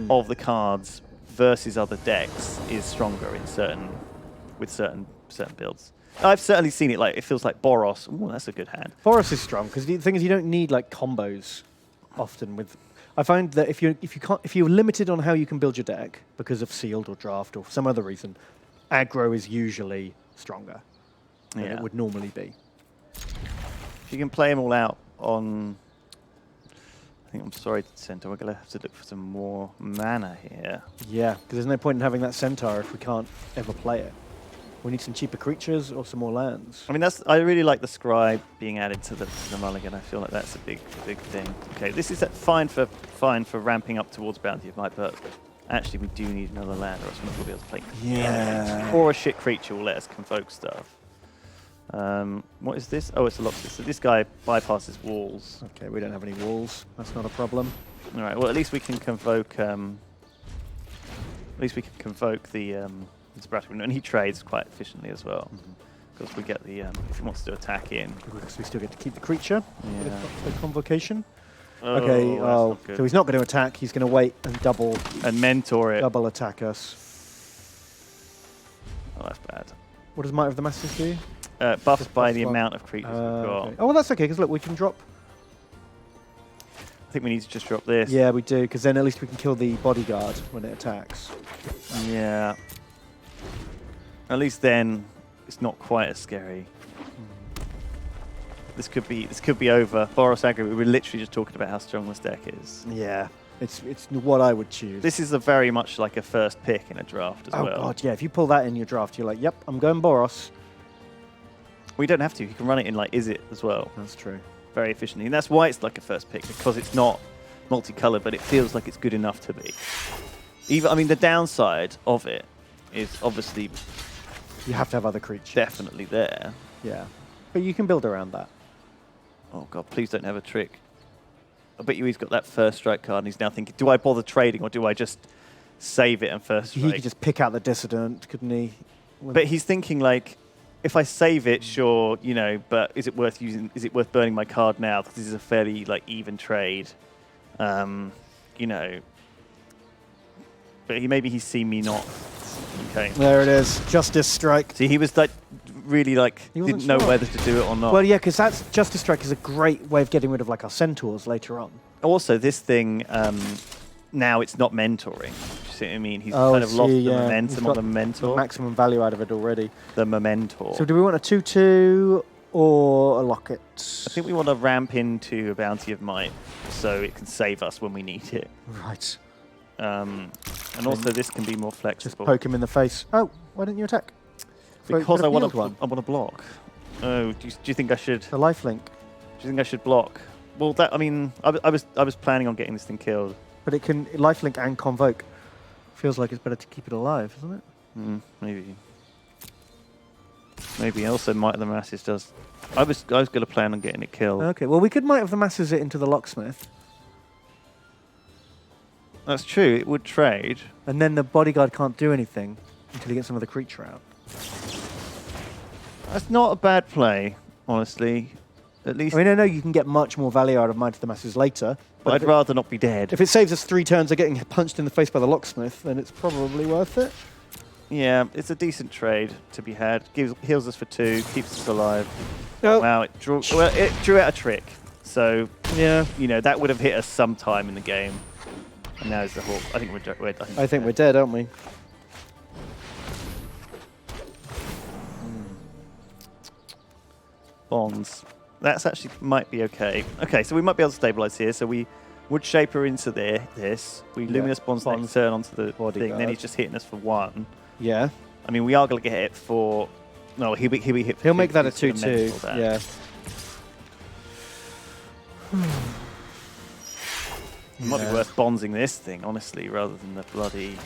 of the cards versus other decks is stronger in certain builds. I've certainly seen it. Like, it feels like Boros. Ooh, that's a good hand. Boros is strong because the thing is you don't need like combos often with. I find that if you're limited on how you can build your deck because of Sealed or Draft or for some other reason, aggro is usually stronger than it would normally be. If you can play them all out on, I think I'm sorry, Centaur, we're gonna have to look for some more mana here. Yeah, because there's no point in having that Centaur if we can't ever play it. We need some cheaper creatures or some more lands. I mean, I really like the scribe being added to the mulligan. I feel like that's a big thing. Okay, this is fine for ramping up towards Bounty of Might, but actually we do need another land, or else we're not going to be able to play. Yeah. Or a shit creature will let us convoke stuff. What is this? Oh, it's a locksmith. So this guy bypasses walls. Okay, we don't have any walls. That's not a problem. All right. Well, at least we can convoke. At least we can convoke the Battleboy, and he trades quite efficiently as well, because we get the if he wants to attack in. Because we still get to keep the creature. Yeah. The convocation. Oh, Okay. that's Oh, not good. so he's not going to attack. He's going to wait and double mentor it. attack us. Oh, that's bad. What does Might of the Masses do? Buffed by the +1. amount of creatures we've got. Okay. Oh, well, that's okay, because look, we can drop. I think we need to just drop this. Yeah, we do, because then at least we can kill the bodyguard when it attacks. Yeah. At least then it's not quite as scary. This could be over. Boros Aggro, we were literally just talking about how strong this deck is. Yeah, it's what I would choose. This is very much like a first pick in a draft as well. Oh god, yeah. If you pull that in your draft, you're like, yep, I'm going Boros. We don't have to. You can run it in like Is It as well. That's true. Very efficiently. And that's why it's like a first pick, because it's not multicolored, but it feels like it's good enough to be. I mean, the downside of it is obviously You have to have other creatures. definitely there. Yeah. But you can build around that. Oh god, please don't have a trick. I bet you he's got that first strike card and he's now thinking, do I bother trading or do I just save it and first strike? He could just pick out the dissident, couldn't he? But he's thinking like, if I save it, sure, you know, but is it worth burning my card now? Because this is a fairly like even trade. You know. But maybe he's seen me not. Okay. There it is. Justice Strike. See, he was like really like He wasn't didn't know sure. whether to do it or not. Well, yeah, because that's Justice Strike is a great way of getting rid of like our centaurs later on. Also, this thing now it's not mentoring. You see what I mean? He's Oh, kind I of lost see, the yeah. momentum He's on got the mentor. Maximum value out of it already. The Mementor. So do we want a 2/2 or a Locket? I think we want to ramp into a Bounty of Might so it can save us when we need it. Right. And also this can be more Just flexible. poke him in the face. Oh, why didn't you attack? Because I want one. to block. Oh, do you think I should? A lifelink. Do you think I should block? Well, that I mean, I was planning on getting this thing killed. But it can lifelink and convoke. Feels like it's better to keep it alive, doesn't it? Maybe. Maybe also Might of the Masses does. I was going to plan on getting it killed. Okay, well we could Might of the Masses it into the locksmith. That's true. It would trade. And then the bodyguard can't do anything until he gets another creature out. That's not a bad play, honestly. At least. I mean, I know you can get much more value out of Might of the Masses later. But I'd rather not be dead. If it saves us 3 turns of getting punched in the face by the locksmith, then it's probably worth it. Yeah, it's a decent trade to be had. Heals us for 2, keeps us alive. Oh. Wow, it drew out a trick. So, Yeah. you know, that would have hit us sometime in the game. And now is the Hawk. I think we're I think we're dead, aren't we? Bonds. That's actually might be okay. Okay, so we might be able to stabilize here. So we would shape her into this. We Yeah. Luminous Bonds next turn onto the thing. Bodyguard. Then he's just hitting us for 1. Yeah. I mean, we are going to get hit for... No, he'll be hit for He'll 2, make that a he's gonna 2/2. mentor that. Yeah. It might be worth bondsing this thing, honestly, rather than the bloody...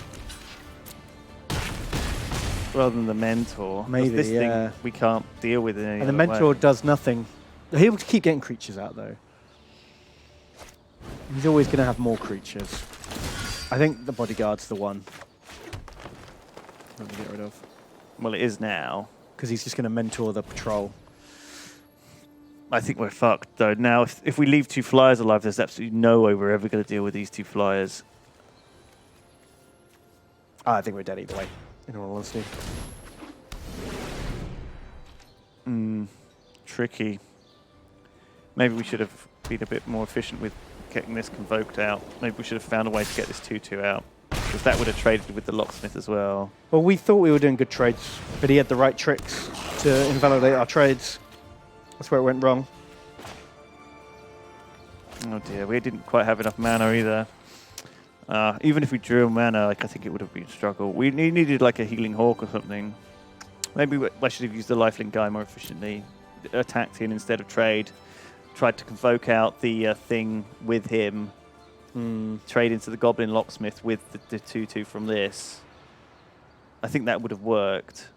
Rather than the mentor. 'Cause Maybe, this yeah. thing we can't deal with in any And the other mentor way. does nothing. He'll keep getting creatures out, though. He's always going to have more creatures. I think the bodyguard's the one. To get rid of. Well, it is now. Because he's just going to mentor the patrol. I think we're fucked, though. Now, if we leave 2 flyers alive, there's absolutely no way we're ever going to deal with these 2 flyers. I think we're dead either way, in all honesty. Tricky. Maybe we should have been a bit more efficient with getting this convoked out. Maybe we should have found a way to get this 2/2 out. Because that would have traded with the locksmith as well. Well, we thought we were doing good trades, but he had the right tricks to invalidate our trades. That's where it went wrong. Oh dear, we didn't quite have enough mana either. Even if we drew mana, like, I think it would have been a struggle. We needed like a healing hawk or something. Maybe I should have used the lifelink guy more efficiently. Attacked in instead of trade. Tried to convoke out the thing with him. Trade into the Goblin Locksmith with the 2/2 from this. I think that would have worked.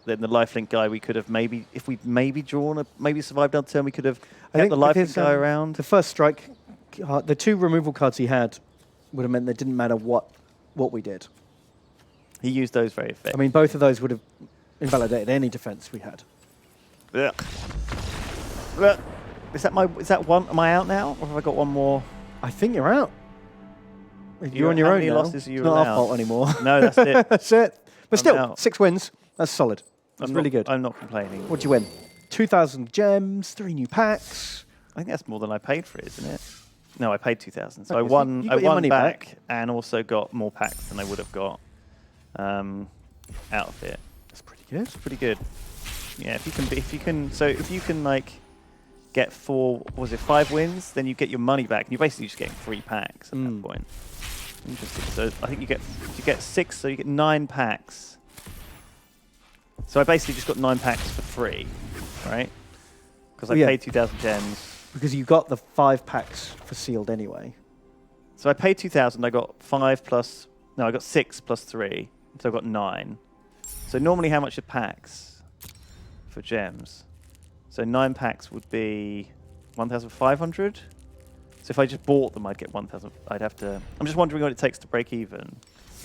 Then the lifelink guy, we could have maybe, if we'd maybe drawn, maybe survived our turn, we could have kept the lifelink guy around. The first strike, the 2 removal cards he had would have meant that it didn't matter what we did. He used those very effectively. I mean, both of those would have invalidated any defense we had. Ugh. Is that one? Am I out now, or have I got one more? I think you're out. You're on your own now. Losses It's not our fault anymore. No, that's it. That's it. But I'm still, out. 6 wins. That's solid. That's really good. I'm not complaining. What'd you win? 2,000 gems, 3 new packs. I think that's more than I paid for it, isn't it? No, I paid 2,000. So Okay, I won. you I got your won money back and also got more packs than I would have got out of it. That's pretty good. It's pretty good. Yeah, if you can like get 5 wins, then you get your money back, and you're basically just getting 3 packs at that point. Interesting. So I think you get 6, so you get 9 packs. So I basically just got 9 packs for free, right? Because I paid 2,000 gems. Because you got the 5 packs for sealed anyway. So I paid 2,000. I got 5 plus. No, I got 6 plus 3. So I got 9. So normally, how much are packs for gems? So 9 packs would be 1,500. So if I just bought them, I'd get 1,000. I'd have to. I'm just wondering what it takes to break even.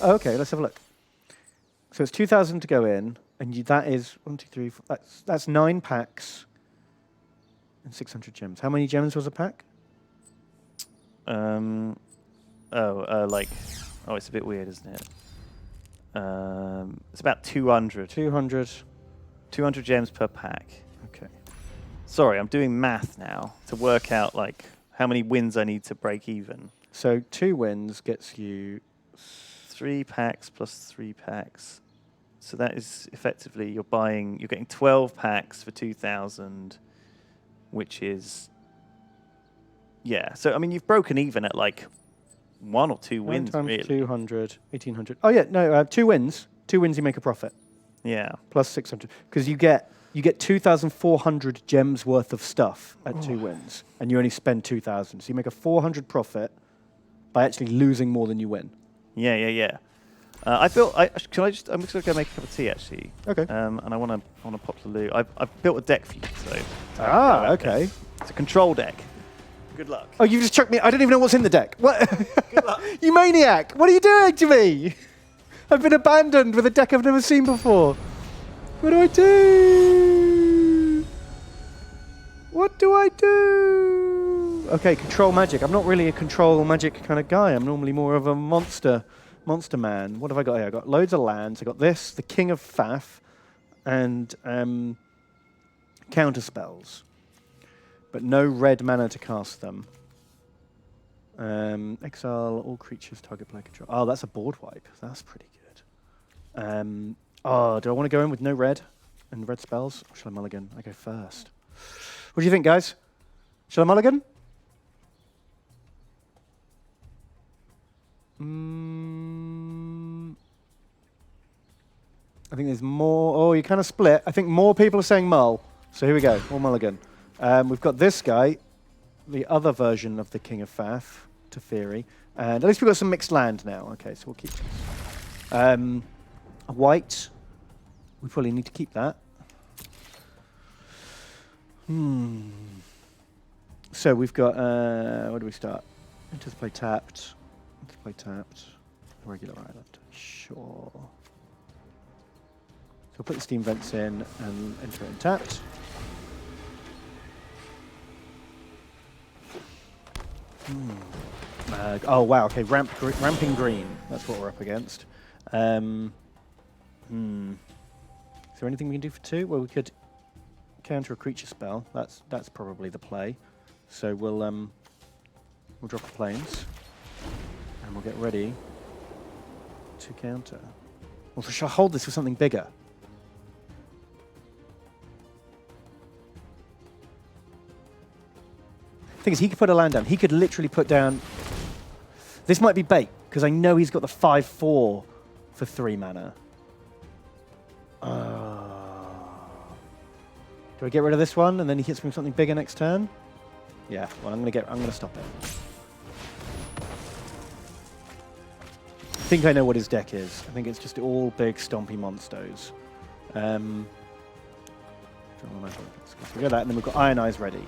Oh, okay, let's have a look. So it's 2,000 to go in, and that is 1, 2, 3, 4. That's 9 packs and 600 gems. How many gems was a pack? It's a bit weird, isn't it? It's about 200. 200 gems per pack. Okay. Sorry, I'm doing math now to work out like how many wins I need to break even. So 2 wins gets you 3 packs plus 3 packs. So that is effectively you're getting 12 packs for 2,000, which is, yeah. So, I mean, you've broken even at like 1 or 2 wins, really. 200, 1,800. Oh, yeah, no, 2 wins. 2 wins, you make a profit. Yeah. Plus 600. Because you get 2,400 gems worth of stuff at 2 wins, and you only spend 2,000. So you make a 400 profit by actually losing more than you win. Yeah. I'm just going to go make a cup of tea, actually. Okay. And I want to pop the loot. I've built a deck for you, so. Okay. It's a control deck. Good luck. Oh, you just chucked me. I don't even know what's in the deck. What? Good luck. You maniac. What are you doing to me? I've been abandoned with a deck I've never seen before. What do I do? What do I do? Okay, control magic. I'm not really a control magic kind of guy. I'm normally more of a monster man. What have I got here? I've got loads of lands. I've got this, the King of Faff, and counter spells. But no red mana to cast them. Exile all creatures target player control. Oh, that's a board wipe. That's pretty good. Do I want to go in with no red and red spells? Or shall I mulligan? I go first. What do you think, guys? Shall I mulligan? I think there's more. Oh, you kind of split. I think more people are saying mull. So here we go. More mulligan. We've got this guy, the other version of the King of Faff, Teferi. And at least we've got some mixed land now. Okay, so we'll keep this. A white. We probably need to keep that. So we've got, where do we start? Enter the play tapped. Enter the play tapped. Regular island. Sure. So we'll put the steam vents in and enter it in tapped. Oh, wow. Okay, ramping green. That's what we're up against. Is there anything we can do for 2? Well, we could counter a creature spell. That's probably the play. So we'll drop the planes, and we'll get ready to counter. Well, shall I hold this for something bigger? Thing is, he could put a land down. He could literally put down. This might be bait because I know he's got the 5/4 for 3 mana. Do I get rid of this one and then he hits me with something bigger next turn? Yeah. Well, I'm gonna stop it. I think I know what his deck is. I think it's just all big stompy monsters. So we got that, and then we've got Iron Eyes ready.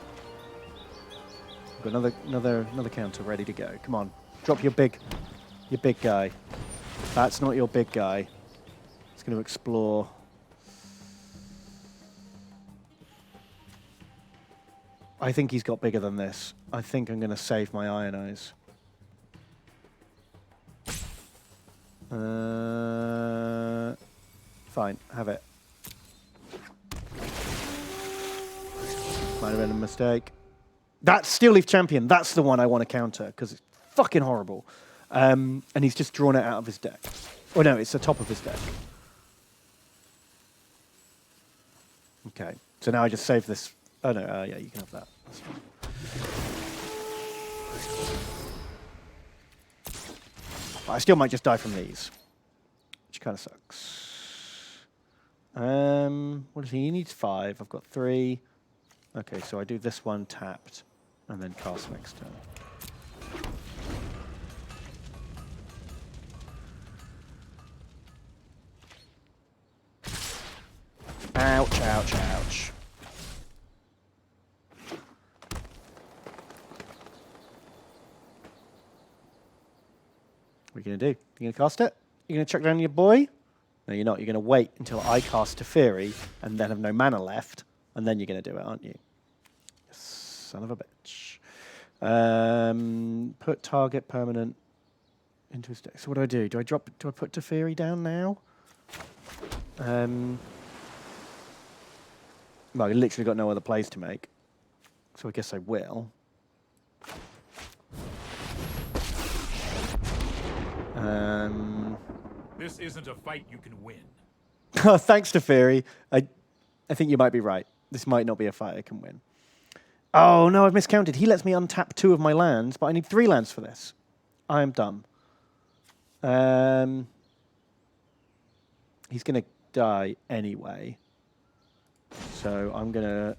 We've got another counter ready to go. Come on, drop your big guy. That's not your big guy. It's going to explore. I think he's got bigger than this. I think I'm going to save my Iron Eyes. Fine, have it. Might have been a mistake. That's Steel Leaf Champion. That's the one I want to counter because it's fucking horrible. And he's just drawn it out of his deck. Oh no, it's the top of his deck. Okay, so now I just save this. Oh no, yeah, you can have that. That's fine. I still might just die from these, which kind of sucks. What does he? He needs 5. I've got 3. Okay, so I do this one tapped, and then cast next turn. Ouch, ouch, ouch. What are you going to do? You going to cast it? You going to chuck down your boy? No, you're not. You're going to wait until I cast Teferi and then have no mana left, and then you're going to do it, aren't you? Son of a bitch. Put target permanent into his deck. So what do? Do I put Teferi down now? Well, I literally got no other plays to make, so I guess I will. This isn't a fight you can win. Thanks to Fury. I think you might be right. This might not be a fight I can win. Oh no, I've miscounted. He lets me untap 2 of my lands, but I need 3 lands for this. I am dumb. He's going to die anyway. So I'm going to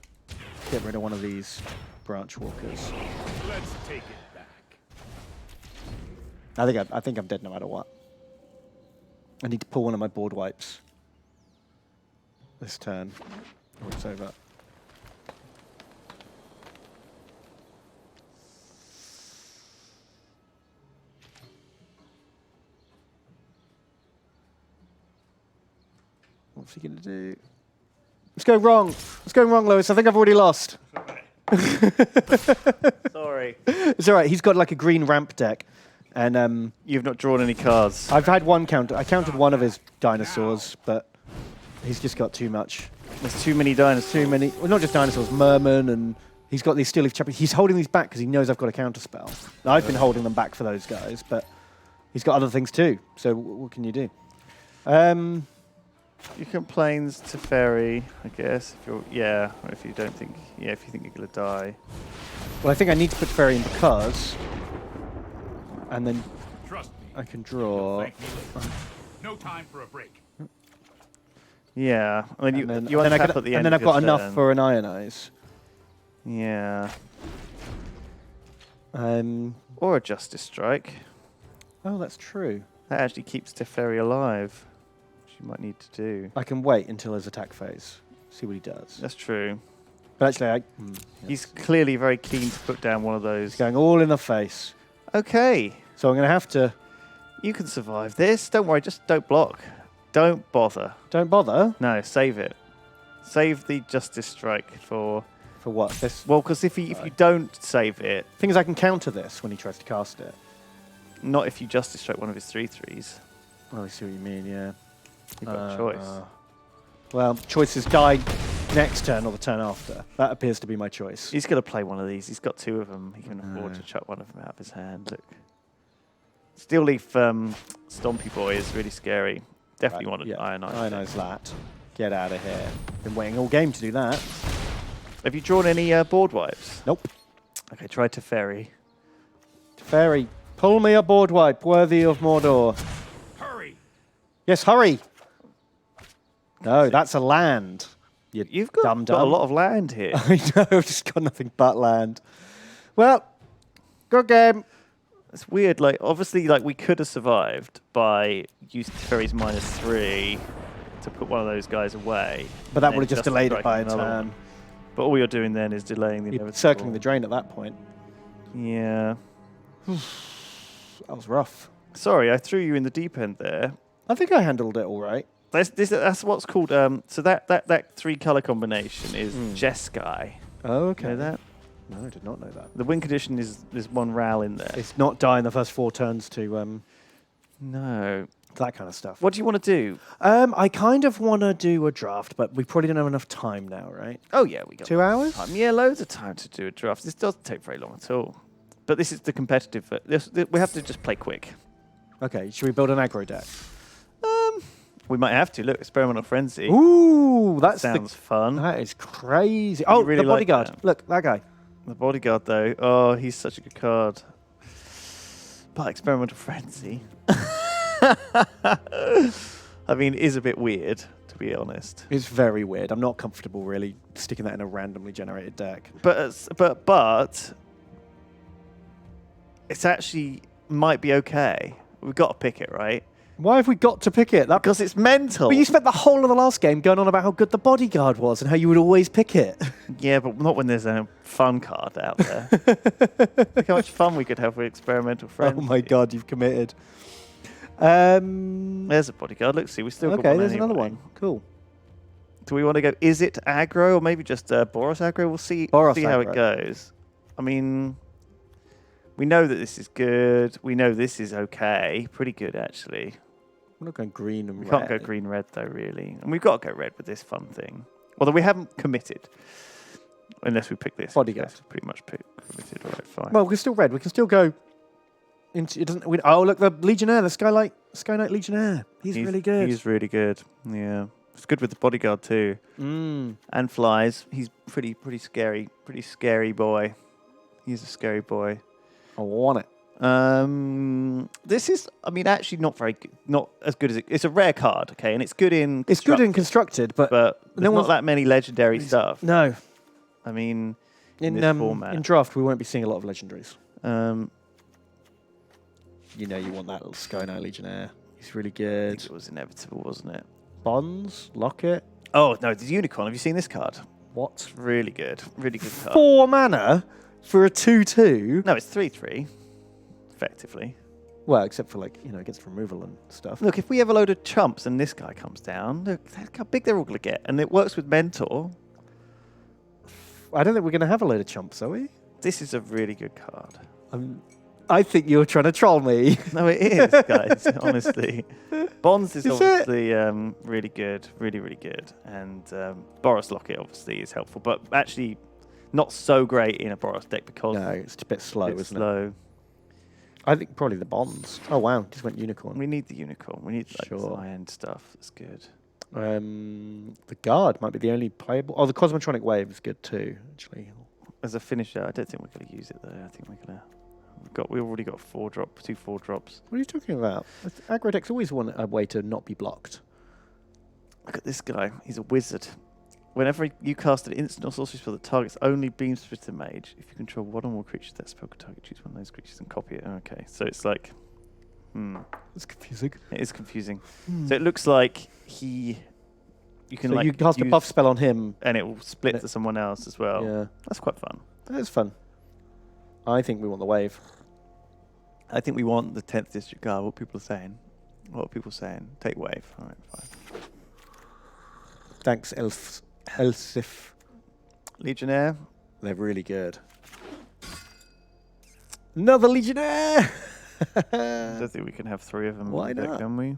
get rid of one of these branch walkers. Let's take it back. I think I'm dead no matter what. I need to pull one of my board wipes this turn, or it's over. What's he going to do? What's going wrong? What's going wrong, Lewis? I think I've already lost. Sorry. It's all right. He's got like a green ramp deck. And you've not drawn any cards. I've had one counter. I counted one of his dinosaurs, but he's just got too much. There's too many dinosaurs. Too many. Well, not just dinosaurs, Merman, and he's got these Steel Leaf Champions. He's holding these back because he knows I've got a counter spell. Now, I've been holding them back for those guys, but he's got other things too. So what can you do? You can planes Teferi, I guess. If you're, yeah, or if you don't think, yeah, if you think you're gonna die. Well, I think I need to put Teferi in because, and then Trust me. I can draw. No time for a break. Yeah, I mean, you then untap at the end. And then I've of your got enough turn. for an Iron Eyes. Yeah. Or a Justice Strike. Oh, that's true. That actually keeps Teferi alive, which you might need to do. I can wait until his attack phase. See what he does. That's true. But actually, He's clearly very keen to put down one of those. He's going all in the face. Okay. So I'm going to have to... You can survive this. Don't worry, just don't block. Don't bother. Don't bother? No, save it. Save the Justice Strike for... For what? This. Well, because if you don't save it... Thing is, I can counter this when he tries to cast it. Not if you Justice Strike one of his 3/3s. Oh, I see what you mean, yeah. You've got a choice. Well, choice is die next turn or the turn after. That appears to be my choice. He's going to play one of these. He's got 2 of them. He can afford to chuck one of them out of his hand. Look. Steel Leaf Stompy Boy is really scary. Definitely want an Iron Eyes. Iron Eyes that. Get out of here. Been waiting all game to do that. Have you drawn any board wipes? Nope. Okay, try Teferi. Teferi, pull me a board wipe worthy of Mordor. Hurry! Yes, hurry! No, that's a land. You've got a dum-dum. lot of land here. I know, I've just got nothing but land. Well, good game. It's weird. Like, obviously, like we could have survived by using Ferry's -3 to put one of those guys away. But that and would have then just delayed it by a another turn. one. But all you're doing then is delaying the You're inevitable. circling the drain at that point. Yeah. That was rough. Sorry, I threw you in the deep end there. I think I handled it all right. That's what's called. So that 3-color combination is Jeskai. Oh, You okay. know that? No, I did not know that. The win condition is there's 1 RAL in there. It's not die in the first 4 turns to No. that kind of stuff. What do you want to do? I kind of want to do a draft, but we probably don't have enough time now, right? Oh yeah, we got 2 hours? time. Yeah, loads of time to do a draft. This doesn't take very long at all. But this is the competitive. We have to just play quick. Okay, should we build an aggro deck? We might have to. Look, Experimental Frenzy. Ooh, that's Sounds fun. that is crazy. Oh, really the like bodyguard. that. Look, that guy. The Bodyguard, though. Oh, he's such a good card. But Experimental Frenzy. I mean, it is a bit weird, to be honest. It's very weird. I'm not comfortable really sticking that in a randomly generated deck. But it's actually might be okay. We've got to pick it, right? Why have we got to pick it? Because it's mental. But you spent the whole of the last game going on about how good the bodyguard was and how you would always pick it. Yeah, but not when there's a fun card out there. Look how much fun we could have with Experimental Frenzy. Oh my god, you've committed. There's a Bodyguard. Let's see, we still got Okay, one there's another anyway. one. Cool. Do we want to go? Is it aggro or maybe just Boros aggro? We'll see. Boros see how it aggro. goes. I mean, we know that this is good. We know this is okay. Pretty good actually. We're not going green and We red. can't go green red though, really, and we've got to go red with this fun thing. Although we haven't committed, unless we pick this. Bodyguard. Yes, pretty much committed. All right, fine. Well, we're still red. We can still go into. It doesn't. Oh, look, the Legionnaire, the Sky Knight Legionnaire. He's really good. He's really good. Yeah, it's good with the Bodyguard too, and flies. He's pretty scary. Pretty scary boy. He's a scary boy. I want it. This is, I mean, actually not very good, not as good as it's a rare card, okay, and it's good in. It's good in constructed, but there's not that many legendary stuff. no. I mean, In this format. in draft, we won't be seeing a lot of legendaries. Um, You know, you want that little Sky Knight Legionnaire. He's really I good. think it was inevitable, wasn't it? Bonds, Locket. Oh no, the Unicorn. Have you seen this card? What? Really good card. 4 mana for a 2/2. No, it's 3/3, effectively. Well, except for against removal and stuff. Look, if we have a load of chumps and this guy comes down, look how big they're all going to get, and it works with Mentor. I don't think we're going to have a load of chumps, are we? This is a really good card. I think you're trying to troll me. No, it is, guys. Honestly, Bonds is Is obviously really good, really good, and Boros Locket obviously is helpful, but actually not so great in a Boros deck because No, it's a bit slow, it's isn't it? slow. I think probably the Bonds. Oh, wow. Just went Unicorn. We need the Unicorn. We need Sure. high-end stuff. That's good. The Guard might be the only playable. Oh, the Cosmotronic Wave is good too, actually. As a finisher, I don't think we're going to use it though. I think we're going to. We've already got 2 4-drops. What are you talking about? Aggro decks always want a way to not be blocked. Look at this guy. He's a wizard. Whenever you cast an instant or sorcery spell that targets only Beam Splitter Mage, if you control one or more creatures that spell can target, choose one of those creatures and copy it. Okay, so it's like, That's confusing. it is confusing. So it looks like you can So you cast a buff spell on him. and it will split to someone else as well. Yeah, That's quite fun. that is fun. I think we want the wave. I think we want the 10th District Guard. What people are saying. Take wave. All right, fine. Thanks, Elsif. Legionnaire. They're really good. Another Legionnaire! I don't think we can have 3 of them. Why in the deck, not? can we?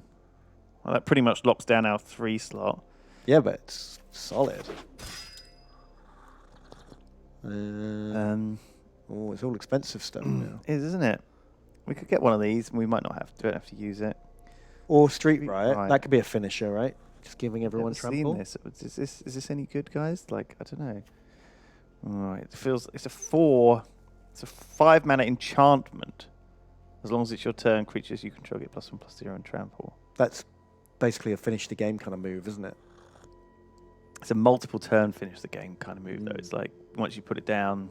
Well, that pretty much locks down our 3 slot. Yeah, but it's solid. Oh, it's all expensive stuff now. It is, isn't it? We could get one of these, and we might not don't have to use it. Or Street Riot. Riot. That could be a finisher, right? Just giving everyone Never seen trample. this. Is this any good, guys? Like, I don't know. All right, it's a 4. It's a 5 mana enchantment. As long as it's your turn, creatures you control get +1/+0 and trample. That's basically a finish the game kind of move, isn't it? It's a multiple turn finish the game kind of move, though. It's like once you put it down,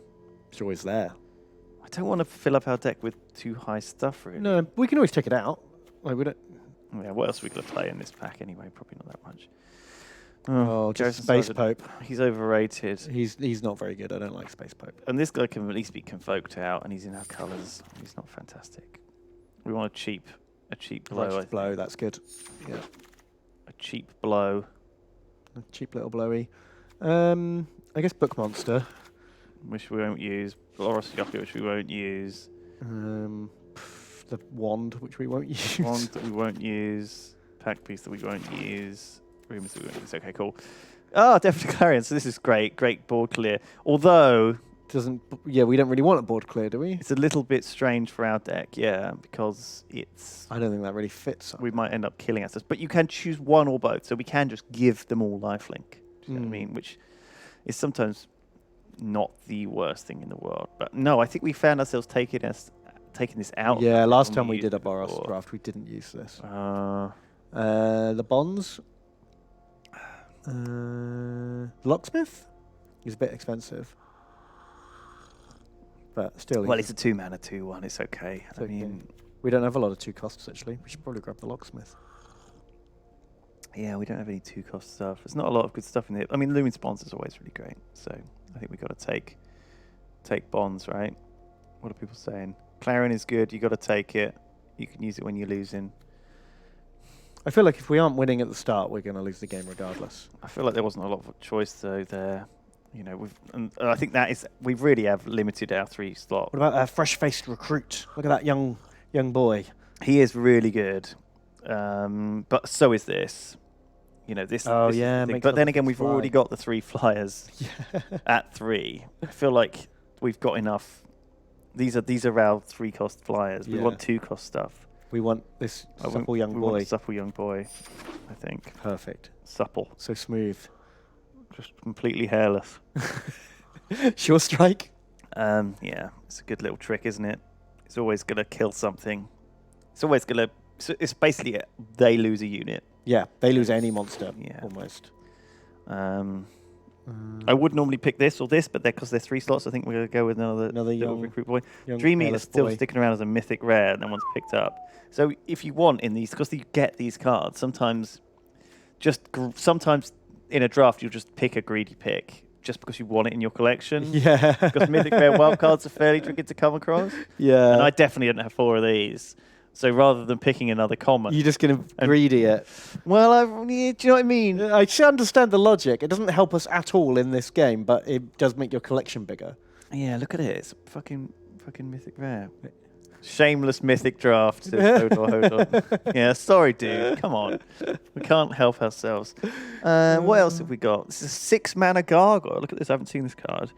It's always there. I don't want to fill up our deck with too high stuff, really. No, we can always take it out. Like, we don't... Yeah, what else are we going to play in this pack anyway? Probably not that much. Oh, just Garrison Space Sergeant. Pope. He's overrated. He's not very good. I don't like Space Pope. And this guy can at least be convoked out, and he's in our colours. He's not fantastic. We want a cheap blow. I Righteous think. blow, that's good. Yeah. A cheap blow. A cheap little blowy. I guess Book Monster. Which we won't use. Loris Yoku, which we won't use. The Wand, which we won't use. Wand that we won't use. Pack piece that we won't use. Rumors that we won't use. Okay, cool. Oh, definitely Clarion. So this is great. Great board clear. Although... Yeah, we don't really want a board clear, do we? It's a little bit strange for our deck, yeah, because it's... I don't think that really fits. We might end up killing ourselves. But you can choose one or both, so we can just give them all lifelink. Do you know what I mean? Which is sometimes not the worst thing in the world. But no, I think we found ourselves taking this out. Yeah, last time we used did a it Boros before. draft, we didn't use this. Uh, The Bonds. Locksmith is a bit expensive. But still... well, it's a 2-mana 2-1. It's okay. It's I okay. mean, we don't have a lot of 2 costs, actually. We should probably grab the Locksmith. yeah, we don't have any 2-cost stuff. There's not a lot of good stuff in there. I mean, Lumen Spawns is always really great. So I think we've got to take Bonds, right? What are people saying? Clarion is good. You got to take it. You can use it when you're losing. I feel like if we aren't winning at the start, we're going to lose the game regardless. I feel like there wasn't a lot of choice though there. You know, I think we really have limited our 3 slot. What about a fresh-faced recruit? Look at that young boy. He is really good, but so is this. You know, this. Oh, this is the yeah, thing. makes But then other again, things we've already fly. got the 3 flyers at 3. I feel like we've got enough. These are our 3-cost flyers. We Yeah. want 2-cost stuff. We want this supple young We want boy. a supple young boy. I think Perfect. supple, So smooth. just completely hairless. Sure strike. Yeah, it's a good little trick, isn't it? It's always gonna kill something. It's always gonna. It's basically they lose a unit. Yeah, they lose any monster, Yeah. almost. I would normally pick this or this, but because they're 3 slots, I think we're gonna go with another little young recruit boy. young Dreamy is hairless still boy. sticking around as a mythic rare, no one's picked up. So if you want in these, because you get these cards, sometimes in a draft you'll just pick a greedy pick just because you want it in your collection. Yeah. Because mythic rare wild cards are fairly tricky to come across. Yeah. And I definitely didn't have 4 of these. So rather than picking another common, You're just going to greedy it. well, do you know what I mean? I should understand the logic. It doesn't help us at all in this game, but it does make your collection bigger. Yeah, look at it. It's a fucking mythic rare. Shameless mythic draft. Says Hodor. Yeah, sorry, dude. Come on. We can't help ourselves. What else have we got? This is a 6-mana gargoyle. Look at this. I haven't seen this card.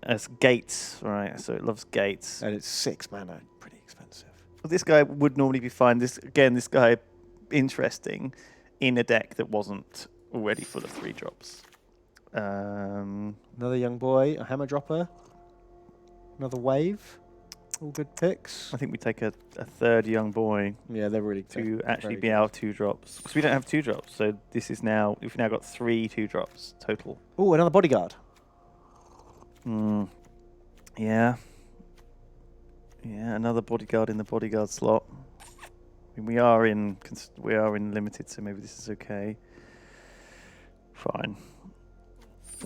It's gates. Right, so it loves gates. And it's 6 mana. Pretty expensive. This guy would normally be fine. This guy, interesting in a deck that wasn't already full of 3-drops. Another young boy, a hammer dropper. Another wave. All good picks. I think we take a 3rd young boy Yeah, they're really to they're actually very be good. our 2-drops. Because we don't have 2-drops, so this is now, we've now got 3 2-drops total. Oh, another bodyguard. Yeah. Yeah, another bodyguard in the bodyguard slot. I mean, we are in limited, so maybe this is okay. Fine.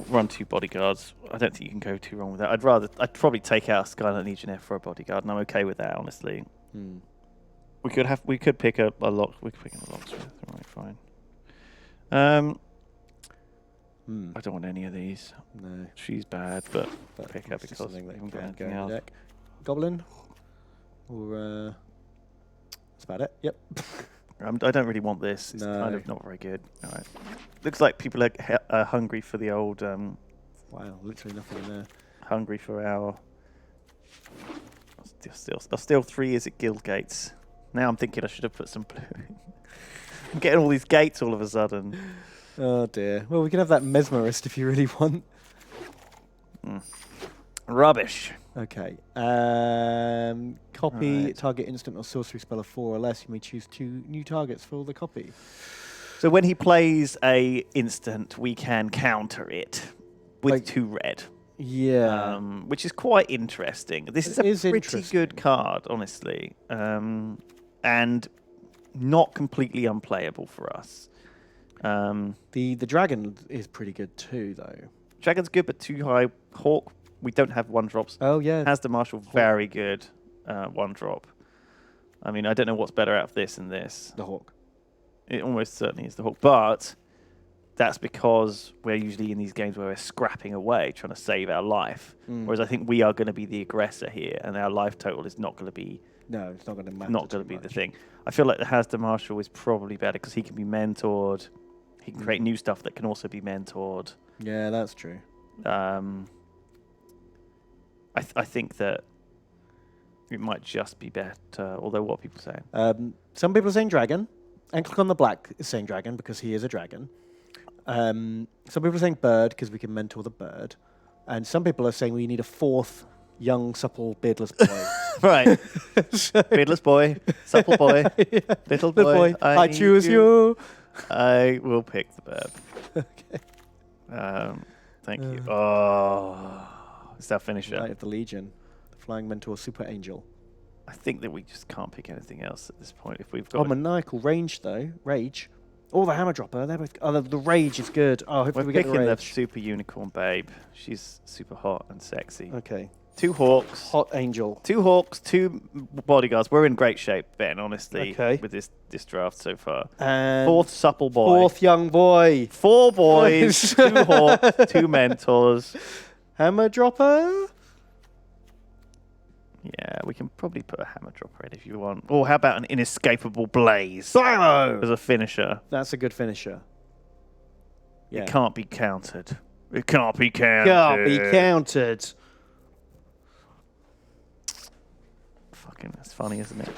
Run 2 bodyguards. I don't think you can go too wrong with that. I'd probably take out Skyline Legionnaire for a bodyguard, and I'm okay with that, honestly. We could pick up a lock. We could pick up a locksmith. All right, fine. I don't want any of these. No. She's bad, but pick up it's just because we something that haven't got can anything go in else. the deck. Goblin. Or that's about it. Yep. I don't really want this. It's kind No. of not very good. All right. Looks like people are hungry for the old. Wow, literally nothing in there. Hungry for our. Still 3 is at Guild Gates. Now I'm thinking I should have put some blue in. I'm getting all these gates all of a sudden. Oh dear. Well, we can have that mesmerist if you really want. Rubbish. Okay. Copy Right. target instant or sorcery spell of 4 or less. You may choose 2 new targets for the copy. So when he plays a instant, we can counter it with Like- 2 red. Yeah. Which is quite interesting. This is It a is pretty interesting. good card, honestly, and not completely unplayable for us. The dragon is pretty good too, though. Dragon's good, but too high. Hawk, we don't have 1-drops. Oh yeah. Has the Marshal very good 1-drop. I mean, I don't know what's better out of this and this. The hawk. It almost certainly is the Hawk, but that's because we're usually in these games where we're scrapping away, trying to save our life. Whereas I think we are going to be the aggressor here, and our life total is not going to be No, it's not going to matter. not going to be the thing. I feel like the Hasda Marshal is probably better because he can be mentored. He can create new stuff that can also be mentored. Yeah, that's true. I think that it might just be better. Although, what are people saying? Some people are saying dragon, and click on the black is saying dragon because he is a dragon. Some people are saying bird because we can mentor the bird, and some people are saying we need a 4th young, supple, beardless boy. Right. Beardless boy, supple boy, little boy. I choose you. I will pick the bird. Okay. Thank you. Oh, it's our finisher. Knight of the Legion, the flying mentor, super angel. I think that we just can't pick anything else at this point. If we've got, Oh, maniacal range though, rage. Oh, the hammer dropper. They're both. Oh, the rage is good. Oh, hopefully we're we get picking the the rage. super unicorn babe. She's super hot and sexy. Okay. 2 hawks. Hot angel. 2 hawks, 2 bodyguards. We're in great shape, Ben, honestly, Okay. with this draft so far. And 4th supple boy. 4th young boy. 4 boys, 2 hawks, 2 mentors. Hammer dropper. Yeah, we can probably put a hammer dropper in if you want. Or how about an inescapable blaze Blammo! as a finisher? That's a good finisher. Yeah. It can't be countered. It can't be countered. Can't be countered. Fucking, that's funny, isn't it?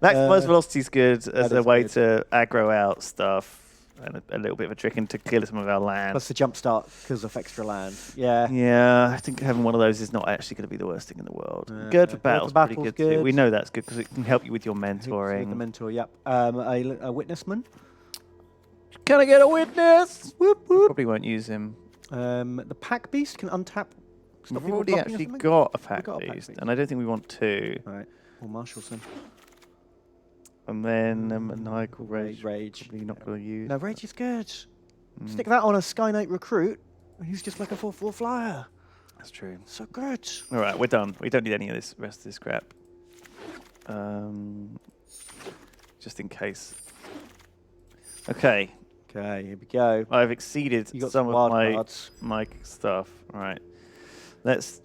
Maximize velocity's good as that a is way good. to aggro out stuff and a little bit of a trick and to kill some of our land. Plus the jump start because of extra land. Yeah. Yeah, I think having one of those is not actually going to be the worst thing in the world. Yeah, Good for good for battle's pretty battle's good, too. good. We know that's good because it can help you with your With mentoring. the mentor, yep. A witnessman. Can I get a witness? Whoop, whoop. Probably won't use him. The pack beast can untap. Stop We've people already blocking or actually something? got a We've pack got a pack beast, beast. and I don't think we want 2. All right. Well, Marshalson. And then maniacal rage. Rage. Probably not going to use. No, rage is good. Stick that on a Sky Knight recruit, and he's just like a 4/4 flyer. That's true. So good. All right, we're done. We don't need any of this rest of this crap. Just in case. Okay, Okay, here we go. I've exceeded You got some some of wild my cards. stuff. All right, let's.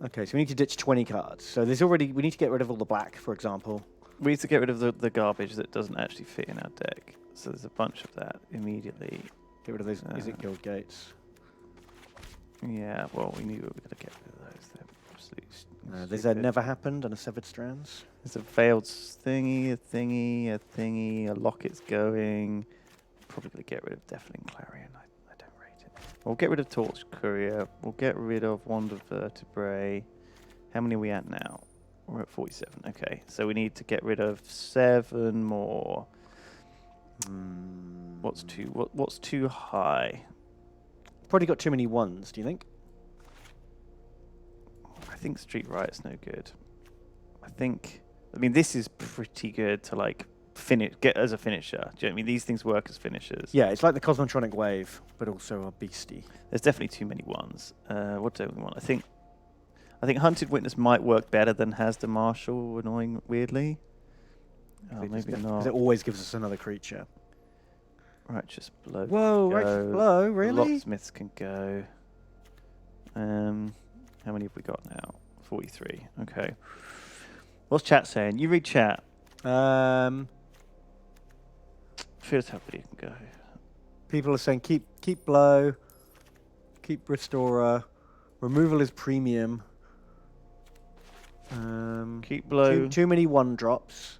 Okay, so we need to ditch 20 cards. So there's already, we need to get rid of all the black, for example. We need to get rid of the garbage that doesn't actually fit in our deck. So there's a bunch of that immediately. Get rid of those guild gates. Yeah, well, we knew we were going to get rid of those. They're absolutely There's a stupid. never happened and a severed strands. There's a failed thingy, a thingy, a thingy, a locket's going. Probably going to get rid of Deafling Clarion. I don't rate it. We'll get rid of Torch Courier. We'll get rid of Wand of Vertebrae. How many are we at now? We're at 47. Okay, so we need to get rid of 7 more. What's too high? Probably got too many ones, do you think? I think Street Riot's no good. I mean, this is pretty good to like get as a finisher. Do you know what I mean? These things work as finishers. Yeah, it's like the Cosmotronic Wave, but also a beastie. There's definitely too many ones. What do we want? I think Hunted Witness might work better than Hasda Marshal, annoying weirdly. Oh, maybe not. Because it always gives us another creature. Righteous Blow. Whoa, can Righteous go. Blow, really? Locksmiths can go. How many have we got now? 43. Okay. What's chat saying? You read chat. First everybody can go. People are saying keep Blow, keep Restorer, removal is premium. Keep Blow. Too many 1-drops.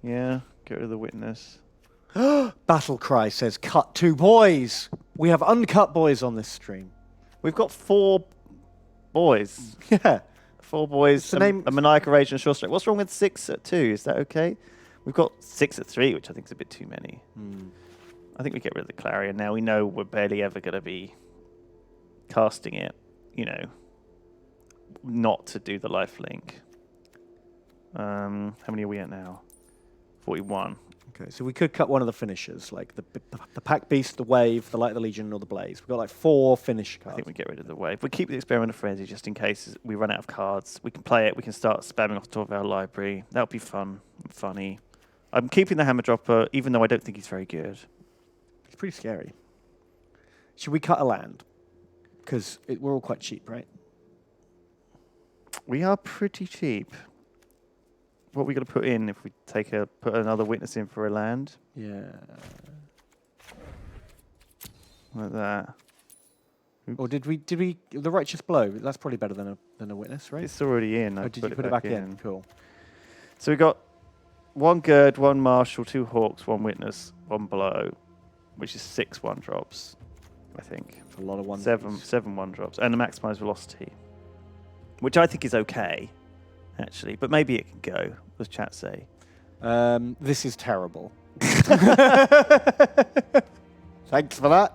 Yeah. Get rid of the Witness. Battle Cry says cut 2 boys. We have uncut boys on this stream. We've got 4 boys. Yeah. 4 boys. The name- A Maniacal Rage and a Short Strike. What's wrong with 6 at 2? Is that okay? We've got 6 at 3, which I think is a bit too many. I think we get rid of the Clarion. Now we know we're barely ever going to be casting it, you know, not to do the lifelink. How many are we at now? 41. Okay, so we could cut one of the finishers, like the Pack Beast, the Wave, the Light of the Legion, or the Blaze. We've got like 4 finish cards. I think we get rid of the Wave. We keep the Experiment of Frenzy just in case we run out of cards. We can play it. We can start spamming off the top of our library. That'll be fun and funny. I'm keeping the Hammer Dropper, even though I don't think he's very good. It's pretty scary. Should we cut a land? Because we're all quite cheap, right? We are pretty cheap. What are we going to put in if we put another witness in for a land? Yeah. Like that. Oops. Or did we the Righteous Blow? That's probably better than a witness, right? It's already in. Oh, did you put it back in? Cool. So we got 1 Gird, 1 Marshal, 2 Hawks, 1 Witness, 1 Blow, which is 6 1-drops, I think. It's a lot of ones. 7 1-drops, and a Maximized Velocity, which I think is okay, actually, but maybe it can go. What does chat say? This is terrible. Thanks for that.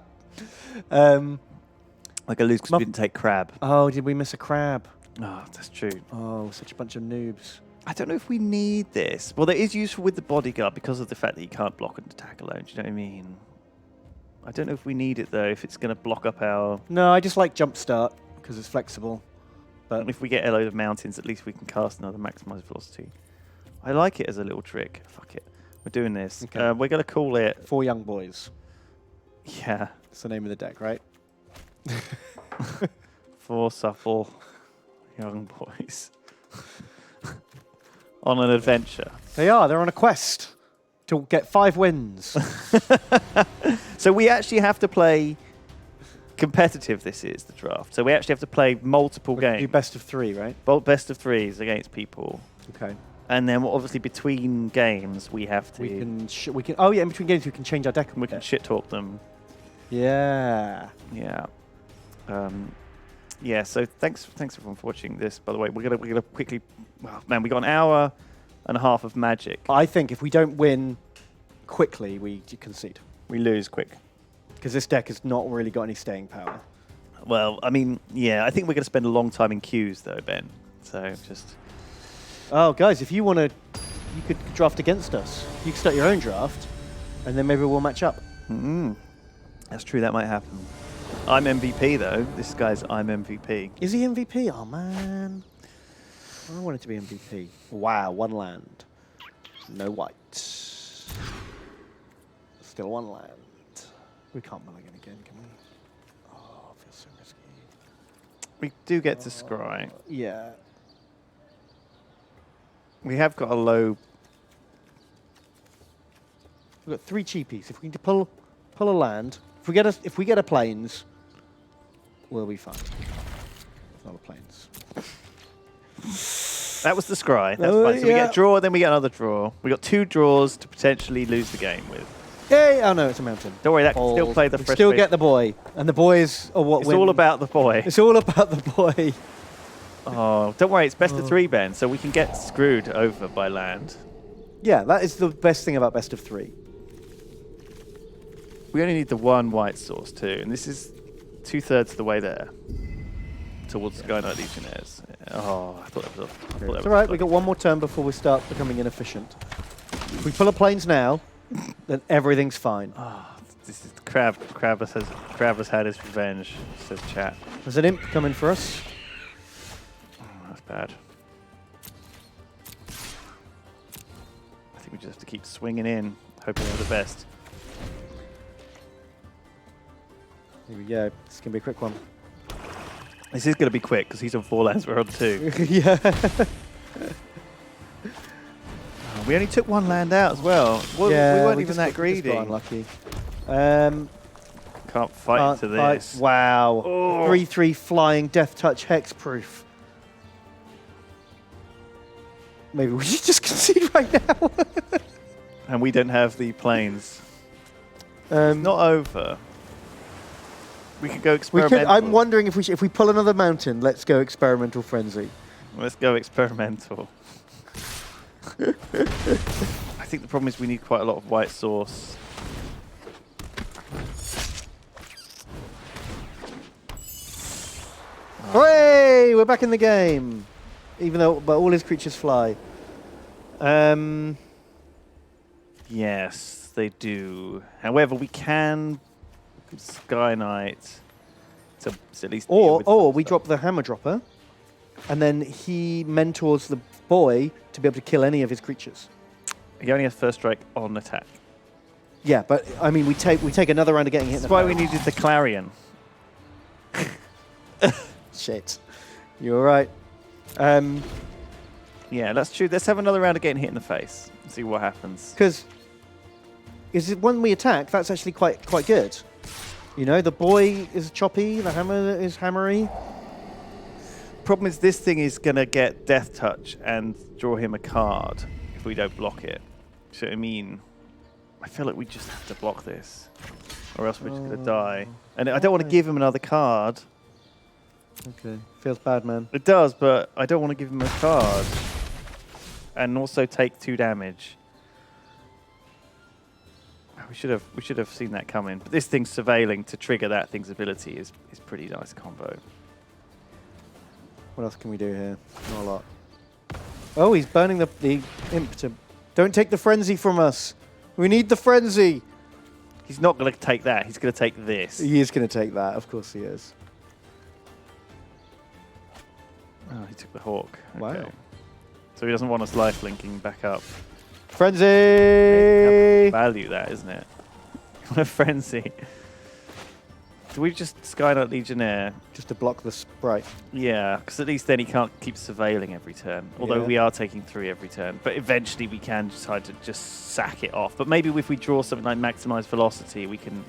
Like I lose because we didn't take Crab. Oh, did we miss a crab? Oh, that's true. Oh, such a bunch of noobs. I don't know if we need this. Well, it is useful with the Bodyguard because of the fact that you can't block and attack alone. Do you know what I mean? I don't know if we need it, though, if it's going to block up our... No, I just like Jump Start because it's flexible. But if we get a load of mountains, at least we can cast another Maximized Velocity. I like it as a little trick. Fuck it. We're doing this. Okay. We're going to call it... 4 Young Boys. Yeah. That's the name of the deck, right? 4 supple young boys. On an adventure. They are. They're on a quest to get 5 wins. So we actually have to play competitive. This is the draft. So we actually have to play multiple games. Do best of 3, right? Both best of 3s against people. Okay. And then obviously between games we have to. We can. Oh yeah, in between games we can change our deck. We can shit talk them. Yeah. Yeah. Yeah. So thanks everyone for watching this. By the way, we're gonna quickly. Oh, man, we got an hour and a half of Magic. I think if we don't win quickly, we concede. We lose quick. Because this deck has not really got any staying power. Well, I mean, yeah, I think we're going to spend a long time in queues, though, Ben. So just... Oh, guys, if you want to, you could draft against us. You can start your own draft, and then maybe we'll match up. That's true, that might happen. I'm MVP, though. This guy's I'm MVP. Is he MVP? Oh, man. I wanted to be MVP. Wow, 1 land. No white. Still 1 land. We can't mulligan again, can we? Oh, feels so risky. We do get to scry. Yeah. We have got a low... We've got 3 cheapies. If we can pull a land, if we get a plains, we'll be fine. Not a plains. That was the scry. That's fine. So we get a draw, then we get another draw. We got 2 draws to potentially lose the game with. Yay! Oh no, it's a mountain. Don't worry, that can still play the we frustration. still get the boy, and the boys are what It's win. all about the boy. It's all about the boy. Oh, don't worry, it's best of 3, Ben, so we can get screwed over by land. Yeah, that is the best thing about best of 3. We only need the 1 white source too, and this is 2/3 of the way there towards the Sky Knight Legionnaires. Oh, I thought that was It's all right. We got 1 more turn before we start becoming inefficient. If we pull a plains now, then everything's fine. Oh, this is Crab has had his revenge, says chat. There's an imp coming for us. Oh, that's bad. I think we just have to keep swinging in, hoping for the best. Here we go. This is going to be a quick one. This is going to be quick because he's on 4 lands, we're on 2. Yeah. Oh, we only took 1 land out as well. We weren't even that greedy. Just got unlucky. Can't fight into this. Wow. Oh. 3/3 flying death touch hexproof. Maybe we should just concede right now. And we don't have the planes. Not over. We could go experimental. I'm wondering if we pull another mountain, let's go experimental frenzy. Let's go experimental. I think the problem is we need quite a lot of white sauce. Hooray! We're back in the game. Even though, but all his creatures fly. Yes, they do. However, we can Sky Knight to at least. Or we drop the hammer dropper, and then he mentors the boy to be able to kill any of his creatures. He only has first strike on attack. Yeah, but I mean, we take another round of getting hit. That's why we needed the Clarion. Shit, you're right. Yeah, let's have another round of getting hit in the face and see what happens. Because when we attack, that's actually quite good. You know, the boy is choppy, the hammer is hammery. Problem is, this thing is gonna get Death Touch and draw him a card if we don't block it. So I mean, I feel like we just have to block this, or else we're just gonna die. And I don't want to give him another card. Okay, feels bad, man. It does, but I don't want to give him a card, and also take 2 damage. We should have seen that coming. But this thing's surveilling to trigger that thing's ability is pretty nice combo. What else can we do here? Not a lot. Oh, he's burning the imp to... Don't take the frenzy from us. We need the frenzy. He's not going to take that. He's going to take this. He is going to take that. Of course he is. Oh, he took the hawk. Wow. Okay. So he doesn't want us life linking back up. Frenzy! Value that, isn't it? What a frenzy. Do we just Skyknight Legionnaire? Just to block the sprite. Yeah, because at least then he can't keep surveilling every turn. Although we are taking 3 every turn. But eventually we can decide to just sack it off. But maybe if we draw something like Maximize Velocity, we can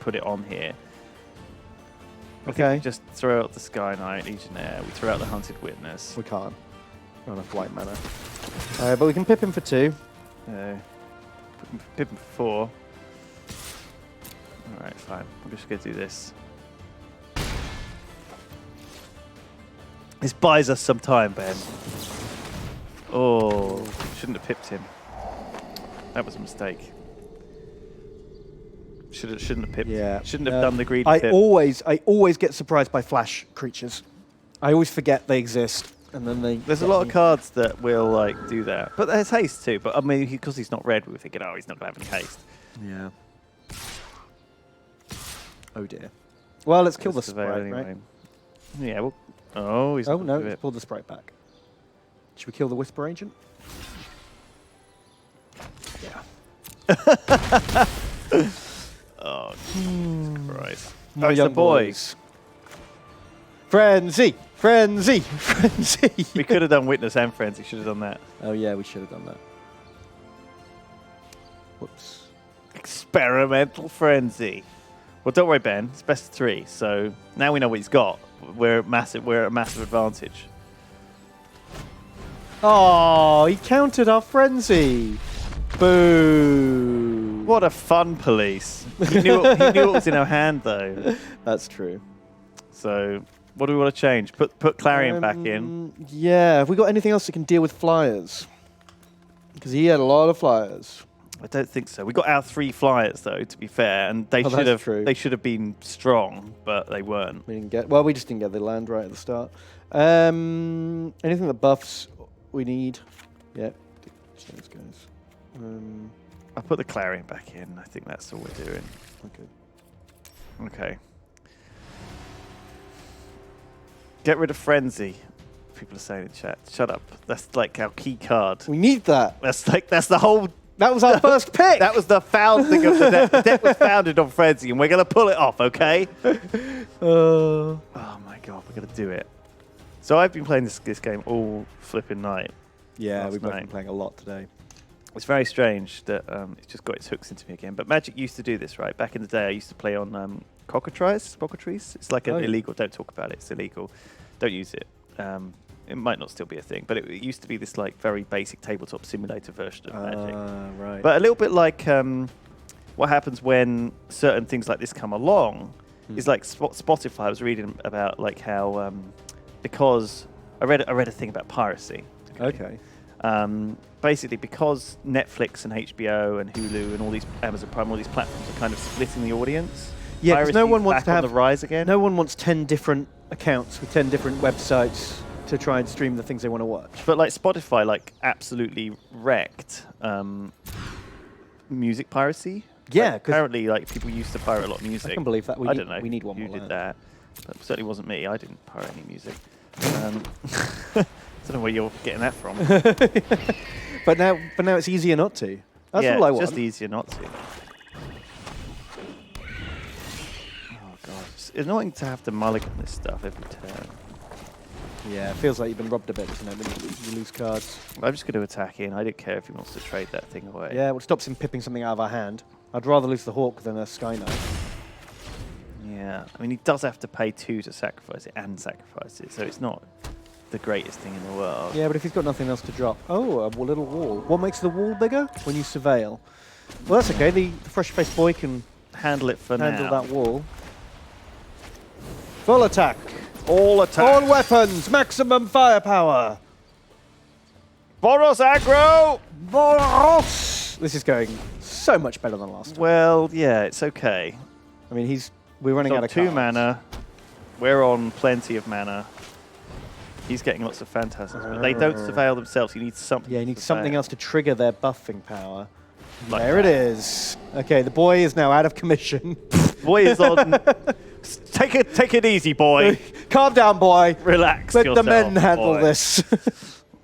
put it on here. Okay. Just throw out the Skyknight Legionnaire. We throw out the Hunted Witness. We can't. Not enough white mana. But we can pip him for 2. Pip him for 4. Alright, fine. I'm just going to do this. This buys us some time, Ben. Oh, shouldn't have pipped him. That was a mistake. Shouldn't have pipped. Yeah. Shouldn't have done the greedy I pip. always get surprised by flash creatures. I always forget they exist, and then they. There's a lot of cards that will like do that, but there's haste too. But I mean, because he's not red, we were thinking, oh, he's not going to have any haste. Yeah. Oh dear. Well, let's kill the sprite, anyway. right? Yeah. Well. Oh, he's. Oh not no! gonna do Let's it. pull the sprite back. Should we kill the Whisper Agent? Yeah. Oh, Jesus Christ! My Oh, it's young the boy. boys. Frenzy! Frenzy! Frenzy! We could have done Witness and Frenzy. Should have done that. Oh yeah, we should have done that. Whoops. Experimental Frenzy. Well, don't worry, Ben. It's best of 3. So now we know what he's got. We're at a massive advantage. Oh, he countered our frenzy. Boo. What a fun police. He knew what was in our hand, though. That's true. So what do we want to change? Put Clarion back in. Yeah. Have we got anything else that can deal with flyers? Because he had a lot of flyers. I don't think so. We got our 3 flyers, though, to be fair, and they should have been strong, but they weren't. We just didn't get the land right at the start. Anything that buffs we need. Yeah. Those guys. I'll put the Clarion back in. I think that's all we're doing. Okay. Okay. Get rid of Frenzy. People are saying in chat. Shut up. That's like our key card. We need that. That's the whole. That was our first pick. That was the founding of the deck. The deck was founded on Frenzy, and we're going to pull it off, okay? Oh my god, we're going to do it. So I've been playing this game all flipping night. Yeah, we've both night. been playing a lot today. It's very strange that it's just got its hooks into me again. But Magic used to do this, right? Back in the day, I used to play on cockatrice. It's like an illegal. Don't talk about it. It's illegal. Don't use it. It might not still be a thing, but it used to be this like very basic tabletop simulator version of Magic. Right. But a little bit like what happens when certain things like this come along is like Spotify. I was reading about like how because I read a thing about piracy. Okay. Basically, because Netflix and HBO and Hulu and all these Amazon Prime, all these platforms are kind of splitting the audience. Yeah, because no Piracy's one wants back to on have the rise again. No one wants 10 different accounts with 10 different websites to try and stream the things they want to watch. But like Spotify, like absolutely wrecked music piracy. Yeah, Like, apparently, like people used to pirate a lot of music. I can believe that. I don't know. We need one who more did land. that. But it certainly wasn't me. I didn't pirate any music. I don't know where you're getting that from. But now it's easier not to. That's yeah, all I it's want. just easier not to. Oh god, it's annoying to have to mulligan this stuff every turn. Yeah, it feels like you've been robbed a bit, doesn't it? When you lose cards. I'm just going to attack in. I don't care if he wants to trade that thing away. Yeah, well, it stops him pipping something out of our hand. I'd rather lose the Hawk than a Sky Knight. Yeah, I mean, he does have to pay 2 to sacrifice it and sacrifice it, so it's not the greatest thing in the world. Yeah, but if he's got nothing else to drop. Oh, a little wall. What makes the wall bigger? When you surveil. Well, that's okay. The fresh-faced boy can Handle it for handle now. that wall. Full attack. All attack. All weapons. Maximum firepower. Boros aggro! Boros! This is going so much better than last time. Well, yeah, it's okay. I mean, we're running Got out of 2 cards. mana. We're on plenty of mana. He's getting lots of phantasms, but they don't surveil themselves. You need something. Yeah, you to need something surveil. else to trigger their buffing power. Like there it that. is. Okay, the boy is now out of commission. Boy is on. Take it easy, boy. Calm down, boy. Relax Let yourself, the men handle boy. this.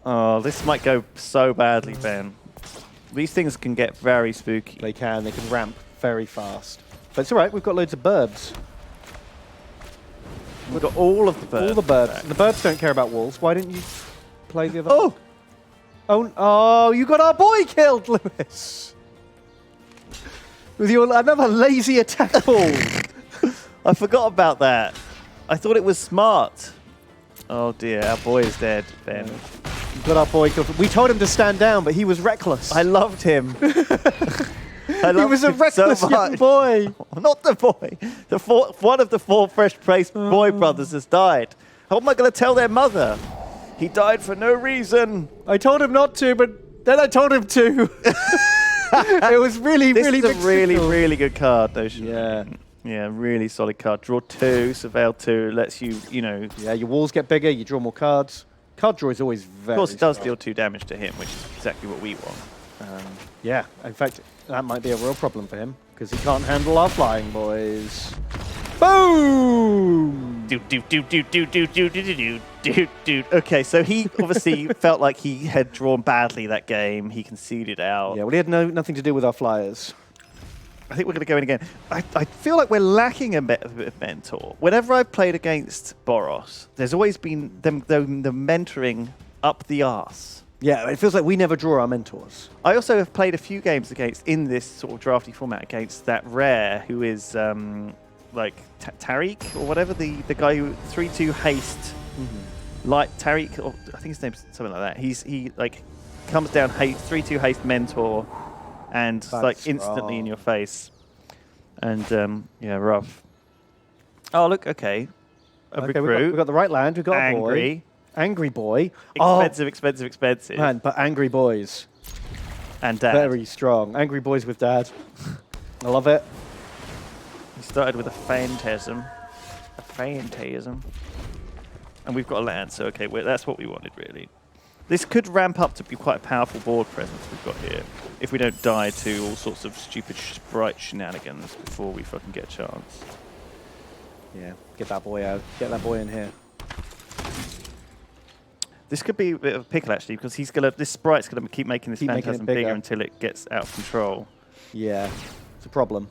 Oh, this might go so badly, Ben. These things can get very spooky. They can ramp very fast. But it's all right, we've got loads of birds. We've got all of the birds. All the birds. back. The birds don't care about walls. Why didn't you play the other Oh! Oh, you got our boy killed, Lewis. With your another lazy attack ball. I forgot about that. I thought it was smart. Oh dear, our boy is dead, Ben. You got our boy killed. We told him to stand down, but he was reckless. I loved him. He was a reckless so young much. boy. Not the boy. One of the 4 fresh-faced boy brothers has died. How am I going to tell their mother? He died for no reason. I told him not to, but then I told him to. It was really, This really is a big really, signal. really good card, though. Yeah. Yeah, really solid card. Draw 2, surveil 2, lets you, Yeah, your walls get bigger, you draw more cards. Card draw is always very Of course, it does strong. deal 2 damage to him, which is exactly what we want. Yeah, in fact, that might be a real problem for him, because he can't handle our flying boys. Boom! Okay, so he obviously felt like he had drawn badly that game. He conceded out. Yeah, well, he had nothing to do with our flyers. I think we're going to go in again. I feel like we're lacking a bit of mentor. Whenever I've played against Boros, there's always been the mentoring up the arse. Yeah, it feels like we never draw our mentors. I also have played a few games against, in this sort of drafty format, against that rare who is like Tariq or whatever, the guy who 3-2 haste, like Tariq, or I think his name's something like that. He like comes down 3-2 haste mentor, and That's like instantly in wrong. your face. And yeah, rough. Oh look, okay, a Okay, recruit, we've got the right land, we've got a boy. angry, Angry boy. expensive, Man, but angry boys. and dad. Very strong. Angry boys with dad. I love it. He started with a phantasm. And we've got a land, so okay, that's what we wanted, really. This could ramp up to be quite a powerful board presence we've got here, if we don't die to all sorts of stupid sprite shenanigans before we fucking get a chance. Yeah, get that boy out. Get that boy in here. This could be a bit of a pickle, actually, because this sprite's gonna keep making this Keep making it phantasm bigger bigger. until it gets out of control. Yeah, it's a problem.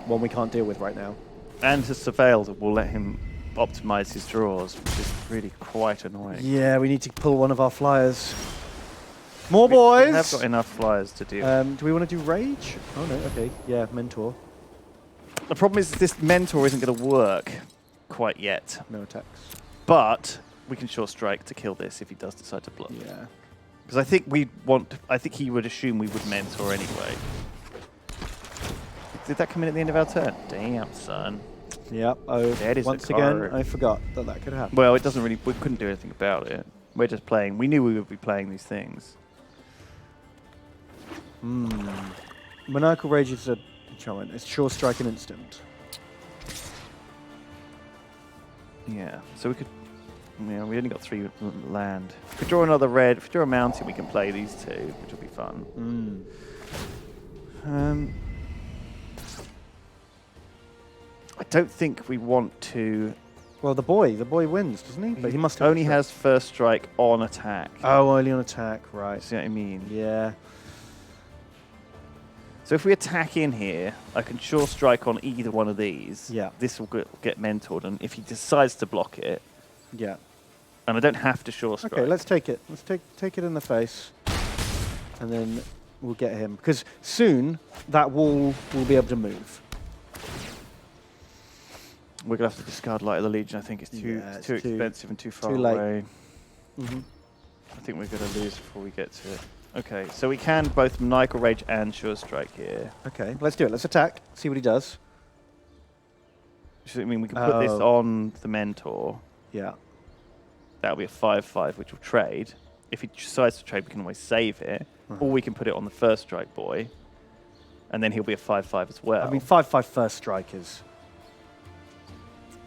One we can't deal with right now. And his surveils will let him optimize his draws, which is really quite annoying. Yeah, we need to pull one of our flyers. More We boys! have got enough flyers to do. Do we want to do rage? Oh no, okay. Yeah, mentor. The problem is this mentor isn't going to work quite yet, No attacks. but we can short strike to kill this if he does decide to bluff. Yeah. Because I think he would assume we would mentor anyway. Did that come in at the end of our turn? Damn, son. Yep. Oh, That is a once again, card. I forgot that that could happen. Well, it doesn't really. We couldn't do anything about it. We're just playing. We knew we would be playing these things. Maniacal Rage is a enchantment. It's sure strike and instant. Yeah, so we could. Yeah, we only got 3 land. If we draw another red, if we draw a mountain, we can play these 2, which will be fun. I don't think we want to. Well, the boy wins, doesn't he? But he must only has first strike on attack. Oh, only on attack, right? See what I mean? Yeah. So if we attack in here, I can sure strike on either one of these. Yeah. This will get mentored, and if he decides to block it, Yeah. and I don't have to sure strike. Okay, let's take it. Let's take it in the face, and then we'll get him because soon that wall will be able to move. We're gonna have to discard Light of the Legion. I think it's too Yeah, it's too too- expensive and too far too late. away. I think we're gonna lose before we get to it. Okay, so we can both Maniacal Rage and Sure Strike here. Okay, let's do it. Let's attack. See what he does. So, I mean, we can put this on the Mentor. Yeah. That'll be a 5/5, which will trade. If he decides to trade, we can always save it, or we can put it on the first strike boy, and then he'll be a 5/5 as well. I mean, 5/5 first strikers.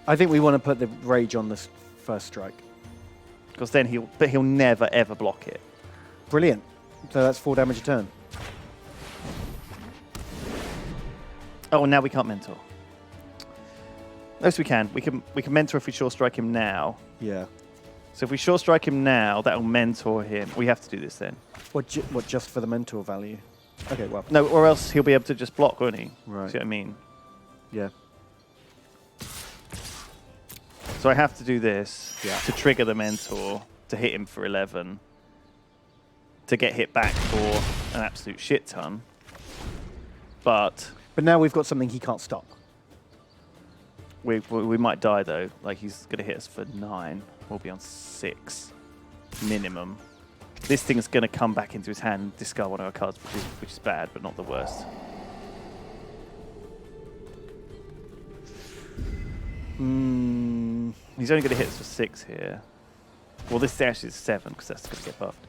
I think we want to put the rage on this first strike. because then he'll never ever block it. Brilliant. So that's 4 damage a turn. Oh, and now we can't mentor. Yes, we can. We can mentor if we sure strike him now. Yeah. So if we sure strike him now, that will mentor him. We have to do this then. What just for the mentor value? Okay, well. No, or else he'll be able to just block, won't he? Right. See what I mean? Yeah. So I have to do this Yeah. to trigger the mentor to hit him for 11, to get hit back for an absolute shit ton. But But now we've got something he can't stop. we might die though. Like he's gonna hit us for 9. We'll be on 6 minimum. This thing's gonna come back into his hand and discard one of our cards, which is bad, but not the worst. He's only gonna hit us for 6 here. Well, this actually is 7 because that's gonna get buffed.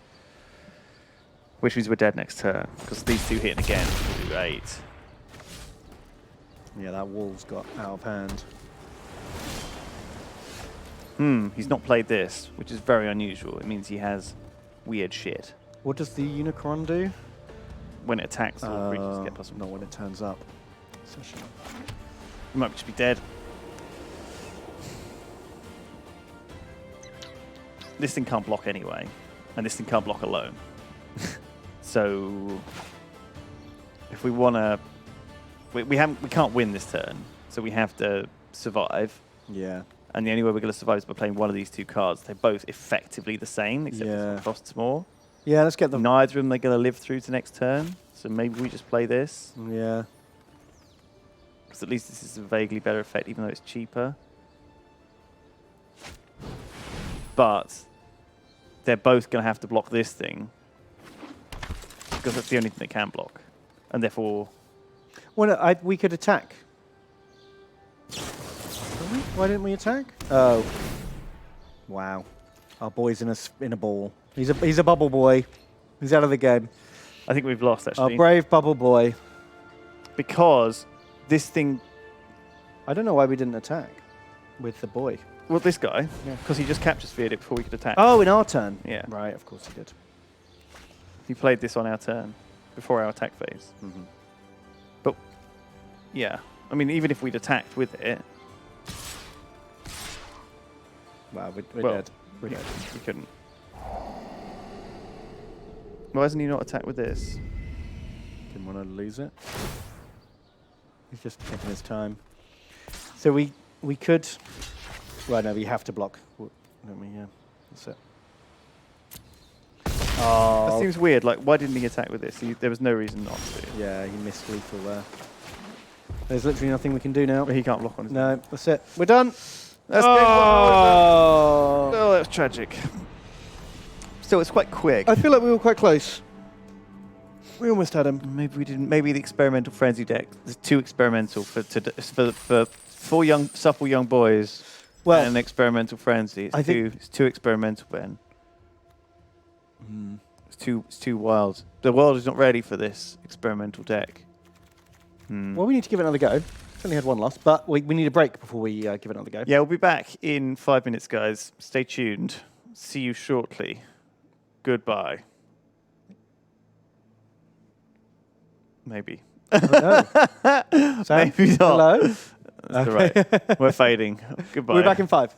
Which means we're dead next turn because these 2 hitting again will do 8. Yeah, that wall's got out of hand. He's not played this, which is very unusual. It means he has weird shit. What does the Unicron do? When it attacks, all creatures get +1. Not when it turns up. Session. He might just be dead. This thing can't block anyway, and this thing can't block alone. So, if we want to, we can't win this turn, so we have to survive. Yeah. And the only way we're going to survive is by playing one of these 2 cards. They're both effectively the same, except this Yeah. one costs more. Yeah, let's get them. Neither of them are going to live through to next turn, so maybe we just play this. Yeah. Because at least this is a vaguely better effect, even though it's cheaper. But they're both going to have to block this thing. Because that's the only thing they can block. And therefore... Well, no, we could attack. Why didn't we attack? Oh. Wow. Our boy's in a ball. He's a bubble boy. He's out of the game. I think we've lost, Our actually. brave bubble boy. Because this thing... I don't know why we didn't attack with the boy. Well, this guy. Yeah. Because he just capture sphered it before we could attack. Oh, in our turn. Yeah. Right, of course he did. He played this on our turn, before our attack phase. But, yeah. I mean, even if we'd attacked with it... Wow, we're Well, dead. We're dead. We couldn't. Why hasn't he not attacked with this? Didn't want to lose it. He's just taking his time. So we could... Well, no, we have to block. Don't we? Yeah, that's it. That Oh, seems weird. Like, why didn't he attack with this? There was no reason not to. yeah, he missed lethal there. There's literally nothing we can do now. But he can't block on his No, that's it. We're done. That's Oh. Oh, that was tragic. Still, it's quite quick. I feel like we were quite close. We almost had him. Maybe we didn't. Maybe the experimental frenzy deck is too experimental for four young supple young boys. Well, and an experimental frenzy. I think it's too experimental, Ben. It's too wild. The world is not ready for this experimental deck. Well, we need to give it another go. We've only had one loss, but we need a break before we give it another go. Yeah, we'll be back in 5 minutes, guys. Stay tuned. See you shortly. Goodbye. Maybe. Oh, no. Sam, Maybe not. hello? That's all right. We're fading. Goodbye. We're back in 5.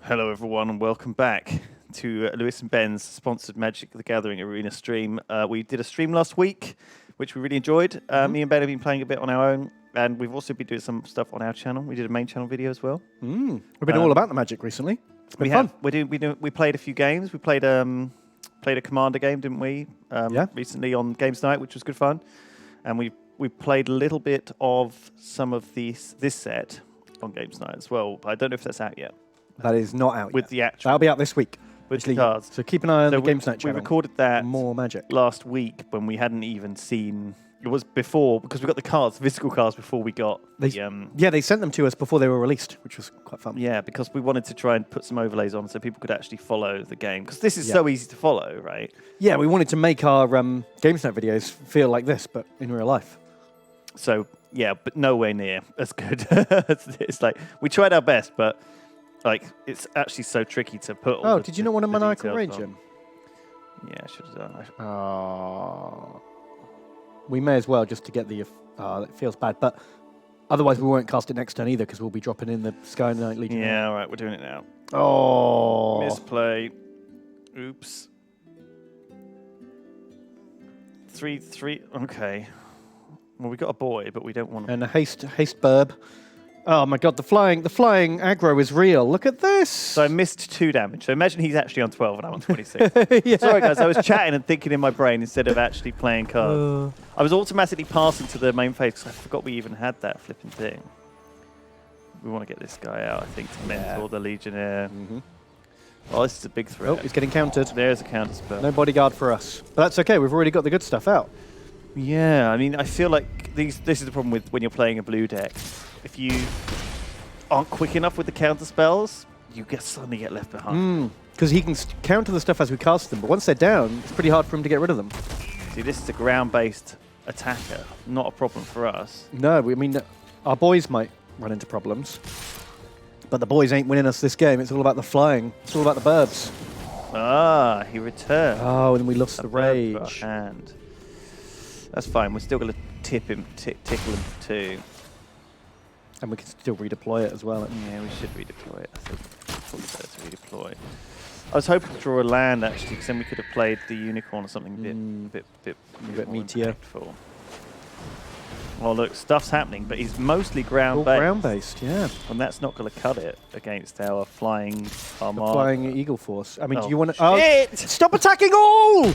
Hello, everyone, and welcome back to Lewis and Ben's sponsored Magic the Gathering Arena stream. We did a stream last week, which we really enjoyed. Me and Ben have been playing a bit on our own, and we've also been doing some stuff on our channel. We did a main channel video as well. We've been all about the Magic recently. It's been fun. We played a few games. We played a Commander game, didn't we? Recently on Games Night, which was good fun. And we played a little bit of some of this set on Games Night as well. But I don't know if that's out yet. That is not out with yet. The actual. That'll be out this week. With the cards. So keep an eye on the Games Night channel. We recorded that more Magic last week when we hadn't even seen. It was before, because we got the cards, physical cards, before we got they sent them to us before they were released, which was quite fun. Yeah, because we wanted to try and put some overlays on so people could actually follow the game. Because this is so easy to follow, right? Yeah, we wanted to make our Games Night videos feel like this, but in real life. So, yeah, but nowhere near as good. It's like, we tried our best, but like it's actually so tricky to put all did you not want a Maniacal Rage in? Yeah, I should have done. We may as well, just to get the... it feels bad, but otherwise we won't cast it next turn either, because we'll be dropping in the Sky Knight Legion. Yeah, all right, we're doing it now. Oh! Misplay. Oops. 3/3. Okay. Well, we got a boy, but we don't want to... And a haste burb. Oh my god, the flying aggro is real. Look at this! So I missed 2 damage. So imagine he's actually on 12 and I'm on 26. Yeah. Sorry guys, I was chatting and thinking in my brain instead of actually playing cards. I was automatically passing to the main phase because I forgot we even had that flipping thing. We want to get this guy out, I think, to mentor the Legionnaire. Oh, this is a big threat. Oh, he's getting countered. There's a counter spell. No bodyguard for us. But that's okay, we've already got the good stuff out. Yeah, I mean, I feel like this is the problem with when you're playing a blue deck. If you aren't quick enough with the counter spells, you suddenly get left behind. Because he can counter the stuff as we cast them, but once they're down, it's pretty hard for him to get rid of them. See, this is a ground-based attacker, not a problem for us. No, I mean, our boys might run into problems, but the boys ain't winning us this game. It's all about the flying. It's all about the burbs. Ah, he returned. Oh, and we lost the rage. And that's fine. We're still going to tickle him for 2. And we can still redeploy it as well. Yeah, we should redeploy it. I think it's probably better to redeploy. I was hoping to draw a land actually, because then we could have played the unicorn or something a bit meatier. Impactful. Well, look, stuff's happening, but he's mostly ground-based. All ground-based, yeah. And that's not going to cut it against our flying Armada. The flying Eagle Force. I mean, do you want to... Oh, stop attacking all!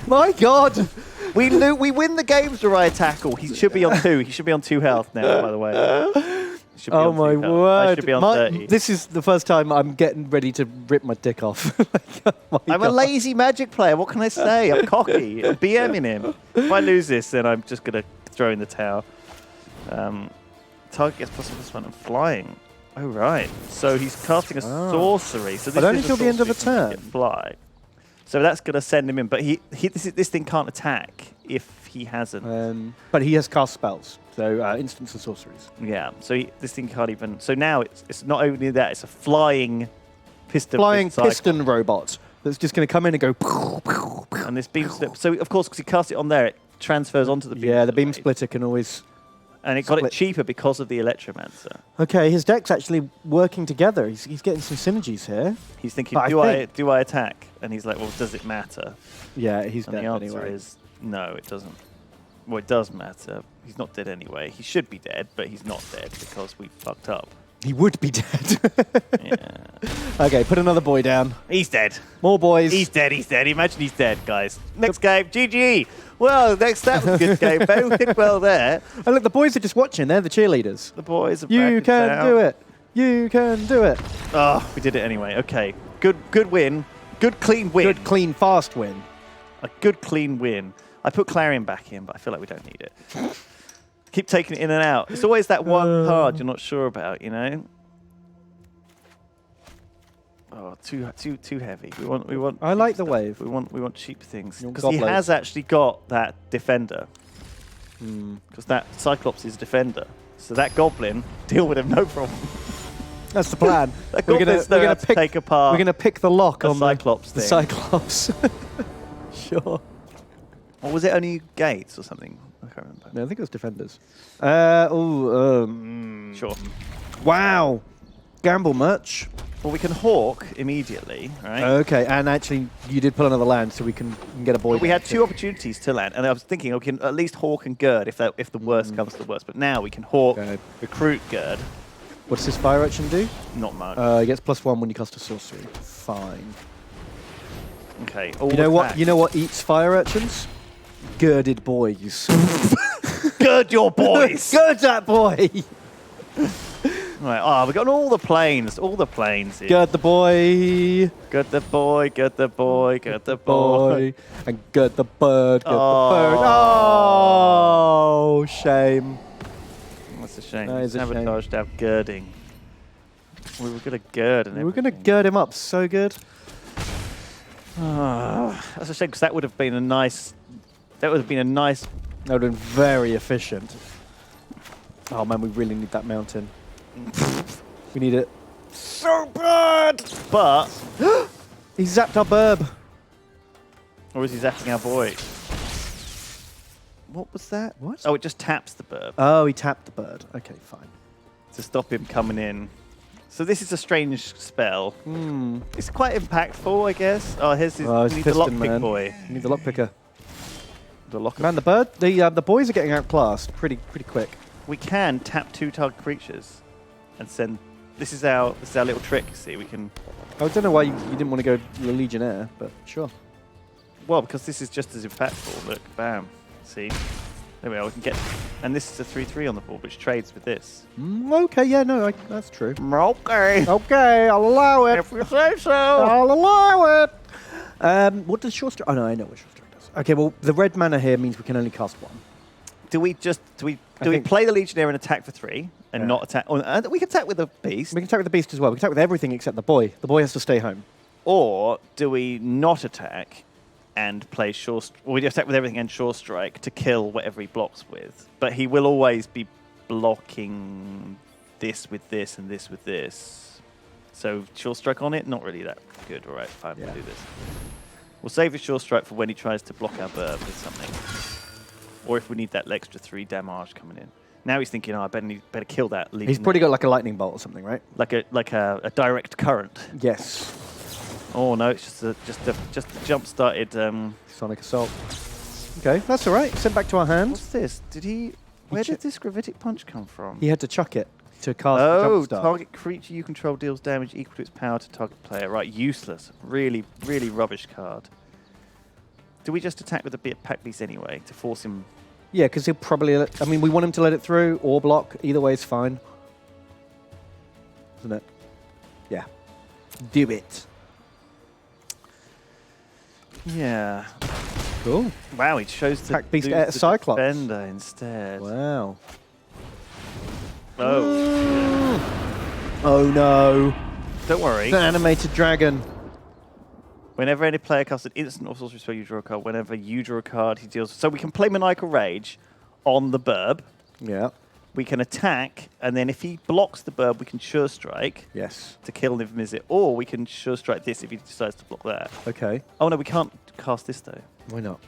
My God! We win the games where I tackle. He should be on 2. He should be on 2 health now, by the way. Oh my word. I should be on 30. This is the first time I'm getting ready to rip my dick off. I'm a lazy Magic player. What can I say? I'm cocky. I'm BMing him. If I lose this, then I'm just going to throw in the towel. Target gets +1/+1 and flying. Oh, right. So he's casting a sorcery. So but only till the end of the turn. Fly. So that's going to send him in. But this thing can't attack if he hasn't. But he has cast spells. So instants and sorceries. Yeah. So this thing can't even... So now it's not only that, it's a flying piston. Flying piston robot that's just going to come in and go... And this beam splitter... So, of course, because he cast it on there, it transfers onto the beam splitter. Yeah, the beam splitter can always... And it got it cheaper because of the Electromancer. Okay, his deck's actually working together. He's getting some synergies here. He's thinking, do I attack? And he's like, well, does it matter? Yeah, he's dead anyway. And the answer is, no, it doesn't. Well, it does matter. He's not dead anyway. He should be dead, but he's not dead because we fucked up. He would be dead. Yeah. Okay, put another boy down. He's dead. More boys. He's dead. Imagine he's dead, guys. Next game, GG. Well, that was a good game. Both did well there. And look, the boys are just watching. They're the cheerleaders. The boys are You can do it. You can do it. Oh, we did it anyway. Okay. Good win. Good clean win. Good clean fast win. A good clean win. I put Clarion back in, but I feel like we don't need it. Keep taking it in and out. It's always that one card you're not sure about, you know? Oh, too heavy. We want. I like the wave. We want cheap things because he has actually got that defender. Because that Cyclops is a defender, so that goblin deal with him no problem. That's the plan. we're gonna take apart. We're gonna pick the lock on Cyclops. The Cyclops. Sure. Or was it only gates or something? I can't remember. No, I think it was defenders. Sure. Wow. gamble much. Well, we can hawk immediately, right? Okay, and actually, you did pull another land, so we can get a boy. But we had 2 opportunities to land, and I was thinking, we can at least hawk and gird if the worst comes to the worst. But now we can hawk, recruit, gird. What does this fire urchin do? Not much. He gets +1 when you cast a sorcery. Fine. Okay. You know what? You know what eats fire urchins? Girded boys. Gird your boys. Gird that boy. Right. Oh, we've got all the planes. All the planes here. Gird the boy. Gird the boy. Gird the boy. Gird the boy. And gird the bird. Gird the bird. Oh, shame. That's a shame. That is a shame. Sabotaged our girding. We were going to gird and We were going to gird him up so good. That's a shame because that would have been a nice. That would have been a nice. That would have been very efficient. Oh man, we really need that mountain. We need it so bad. But He zapped our burb. or is he zapping our boy? What was that? What? Oh, it just taps the burb Oh, he tapped the bird. Okay, fine. to stop him coming in. So this is a strange spell. It's quite impactful, I guess. Oh, here's his. Oh, We it's need the piston, lockpick man. boy. We need the lockpicker. The lock. Man, the boys are getting outclassed pretty quick. We can tap 2 target creatures, and send. This is our little trick. See, we can. I don't know why you didn't want to go the Legionnaire, but sure. Well, because this is just as impactful. Look, bam. See, there we are. We can get, and this is a 3/3 on the board, which trades with this. Okay, yeah, no, that's true. Okay. Okay, I'll allow it. If you say so. I'll allow it. What does Short Strike? Oh no, I know what Short Strike does. Okay, well, the red mana here means we can only cast 1. Do we play the Legionnaire and attack for 3 and not attack? And we can attack with the beast. We can attack with the beast as well. We can attack with everything except the boy. The boy has to stay home. Or do we not attack and play Sure Strike? Well, we attack with everything and Sure Strike to kill whatever he blocks with. But he will always be blocking this with this and this with this. So Sure Strike on it, not really that good. All right, fine, we'll do this. We'll save the Sure Strike for when he tries to block our burb with something. Or if we need that extra 3 damage coming in. Now he's thinking, oh, I better kill that Legionnaire. He's probably got like a lightning bolt or something, right? Like a direct current. Yes. Oh no, it's just a jump started. Sonic Assault. Okay, that's all right. Sent back to our hand. What's this? Where did this gravitic punch come from? He had to chuck it to cast the Oh, jump start. target creature you control deals damage equal to its power to target player. Right, useless. Really, really rubbish card. Do we just attack with a bit of pack beast anyway to force him? Yeah, because he'll probably. I mean, we want him to let it through or block. Either way is fine. Isn't it? Yeah. Do it. Yeah. Cool. Wow, he chose to Pack beast lose at the Cyclops. defender instead. Wow. Oh. Oh no. Don't worry. It's an animated dragon. Whenever any player casts an instant or sorcery spell, you draw a card. Whenever you draw a card, he deals. So we can play Maniacal Rage on the burb. Yeah. We can attack, and then if he blocks the burb, we can Sure Strike Yes. to kill him miss it. Or we can Sure Strike this if he decides to block that. Okay. Oh no, we can't cast this though, Why not?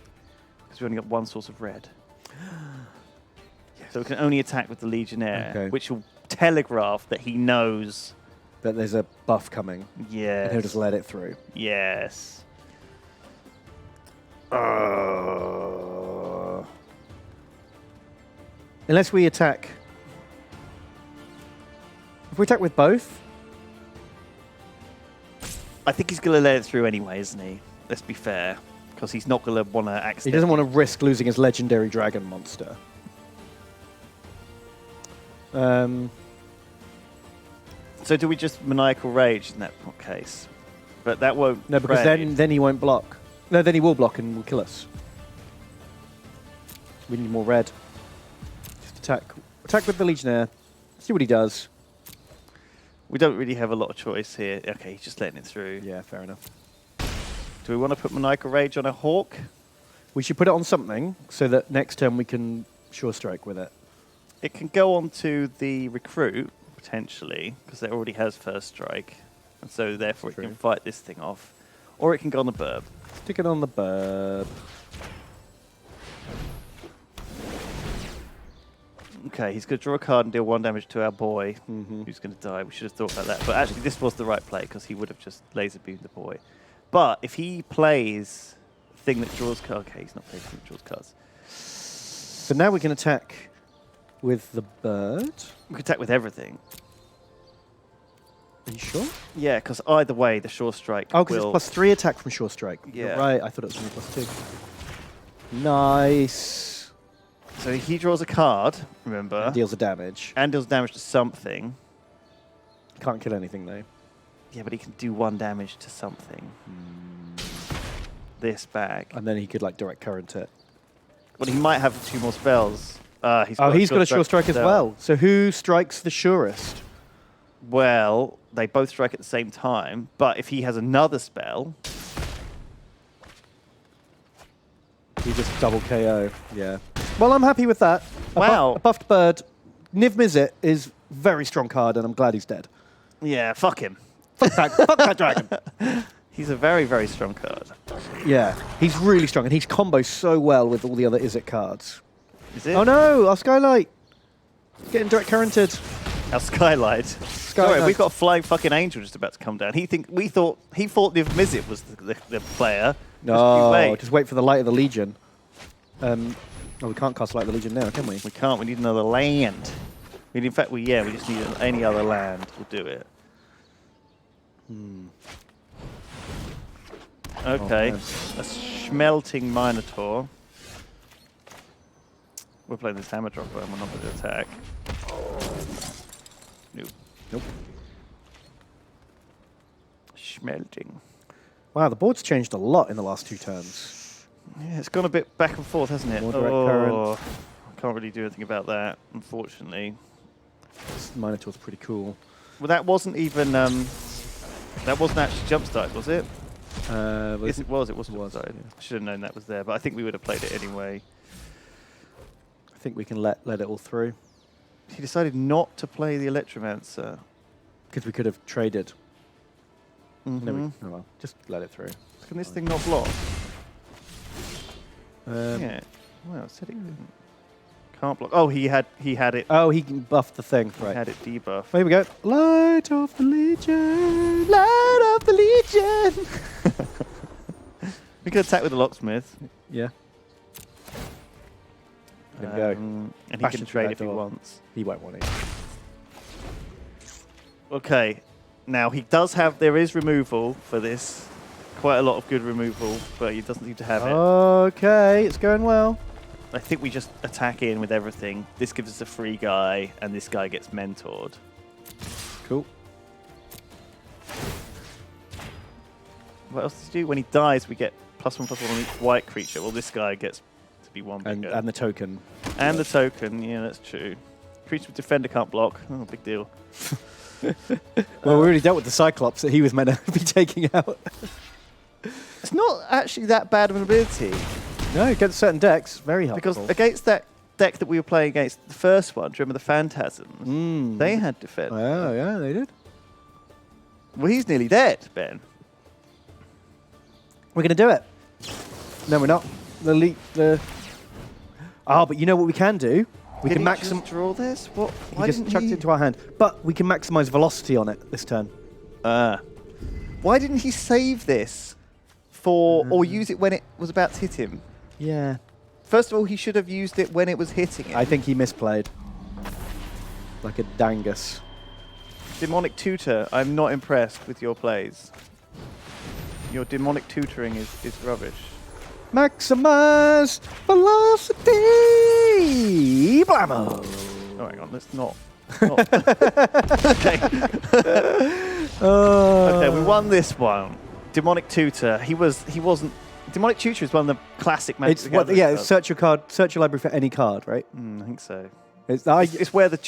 because we only got 1 source of red. So we can only attack with the Legionnaire, which will telegraph that he knows. That there's a buff coming. Yes. And he'll just let it through. Yes. Unless we attack. If we attack with both. I think he's going to let it through anyway, isn't he? Let's be fair. Because he's not going to want to He accidentally... doesn't want to risk losing his legendary dragon monster. So do we just Maniacal Rage in that case? But that won't... No, because trade. then he won't block. No, then he will block and will kill us. We need more red. Just attack. Attack with the Legionnaire. See what he does. We don't really have a lot of choice here. Okay, he's just letting it through. Yeah, fair enough. Do we want to put Maniacal Rage on a Hawk? We should put it on something so that next turn we can Sure Strike with it. It can go on to the Recruit, potentially, because it already has First Strike. And so therefore it can fight this thing off. Or it can go on the burb. Stick it on the burb. Okay, he's going to draw a card and deal 1 damage to our boy, who's going to die. We should have thought about that. But actually, this was the right play, because he would have just laser beamed the boy. But if he plays a thing that draws cards... Okay, he's not playing a thing that draws cards. So now we can attack with the bird. We can attack with everything. Are you sure? Yeah, because either way, the Sure Strike Oh, because will... it's +3 attack from Sure Strike. Yeah. You're right, I thought it was only +2. Nice. So he draws a card, remember? And deals a damage. And deals damage to something. Can't kill anything, though. Yeah, but he can do 1 damage to something. This bag. And then he could, like, direct current it. Well, he might have 2 more spells. He's got a Sure Strike as himself. well. So who strikes the surest? Well, they both strike at the same time, but if he has another spell... He just double KO. Yeah. Well, I'm happy with that. Wow. A buffed bird. Niv Mizzet is a very strong card, and I'm glad he's dead. Yeah, fuck him. Fuck that dragon. He's a very, very strong card. Yeah, he's really strong, and he's combos so well with all the other Izzet cards. Is it? Oh no, our Skylight. Getting direct currented. Our Skylight. Sorry, we've got a flying fucking angel just about to come down. He thought Niv Mizzet was the player. No, just wait for the Light of the Legion. Oh, we can't cast Light of the Legion now, can we? We can't. We need another land. In fact, we just need any other land. We'll do it. Okay, Oh, a smelting Minotaur. We're playing this hammer dropper and we're not going to attack. Nope. Smelting. Wow, the board's changed a lot in the last 2 turns. Yeah, it's gone a bit back and forth, hasn't it? More direct current. I can't really do anything about that, unfortunately. This Minotaur's pretty cool. Well, that wasn't even... that wasn't actually jump-started, was it? Yes, It was jump-started. yeah. I should have known that was there, but I think we would have played it anyway. I think we can let it all through. He decided not to play the Electromancer. Because we could have traded. Mm-hmm. No, oh well, just let it through. Can this thing not block? Yeah. Yeah. Well, I said it couldn't. Can't block. Oh, he had it. Oh, he can buff the thing. He Right. had it debuff. Here we go. Light of the Legion. Light of the Legion. We could attack with the locksmith. Yeah. There we go. And he Bash can it through trade that if he door. wants. He won't want it. Okay. Now he does have. There is removal for this. Quite a lot of good removal, but he doesn't seem to have it. Okay, it's going well. I think we just attack in with everything. This gives us a free guy, and this guy gets mentored. Cool. What else does he do? When he dies, we get +1/+1 on each white creature. Well, this guy gets to be 1 bigger. And the token. And the token, yeah, that's true. Creature with defender can't block. Oh, big deal. Well, we already dealt with the Cyclops that he was meant to be taking out. It's not actually that bad of an ability. No, against certain decks, very helpful. Because against that deck that we were playing against, the first one, do you remember the Phantasms? They had defender. Oh, yeah, they did. Well, he's nearly dead, Ben. We're going to do it. No, we're not. Oh, but you know what we can do? We Did can he maximize. just draw this? What? He Why just didn't chucked he? it into our hand. But we can maximize velocity on it this turn. Why didn't he save this for, or use it when it was about to hit him? Yeah. First of all, he should have used it when it was hitting him. I think he misplayed. Like a dangus. Demonic Tutor, I'm not impressed with your plays. Your demonic tutoring is rubbish. Maximize velocity! Blammo! Oh, hang on, let's not. Okay. Okay, we won this one. Demonic Tutor. He wasn't. Demonic Tutor is one of the classic Magic the Gathering cards. search your library for any card, right? I think so. It's It's where the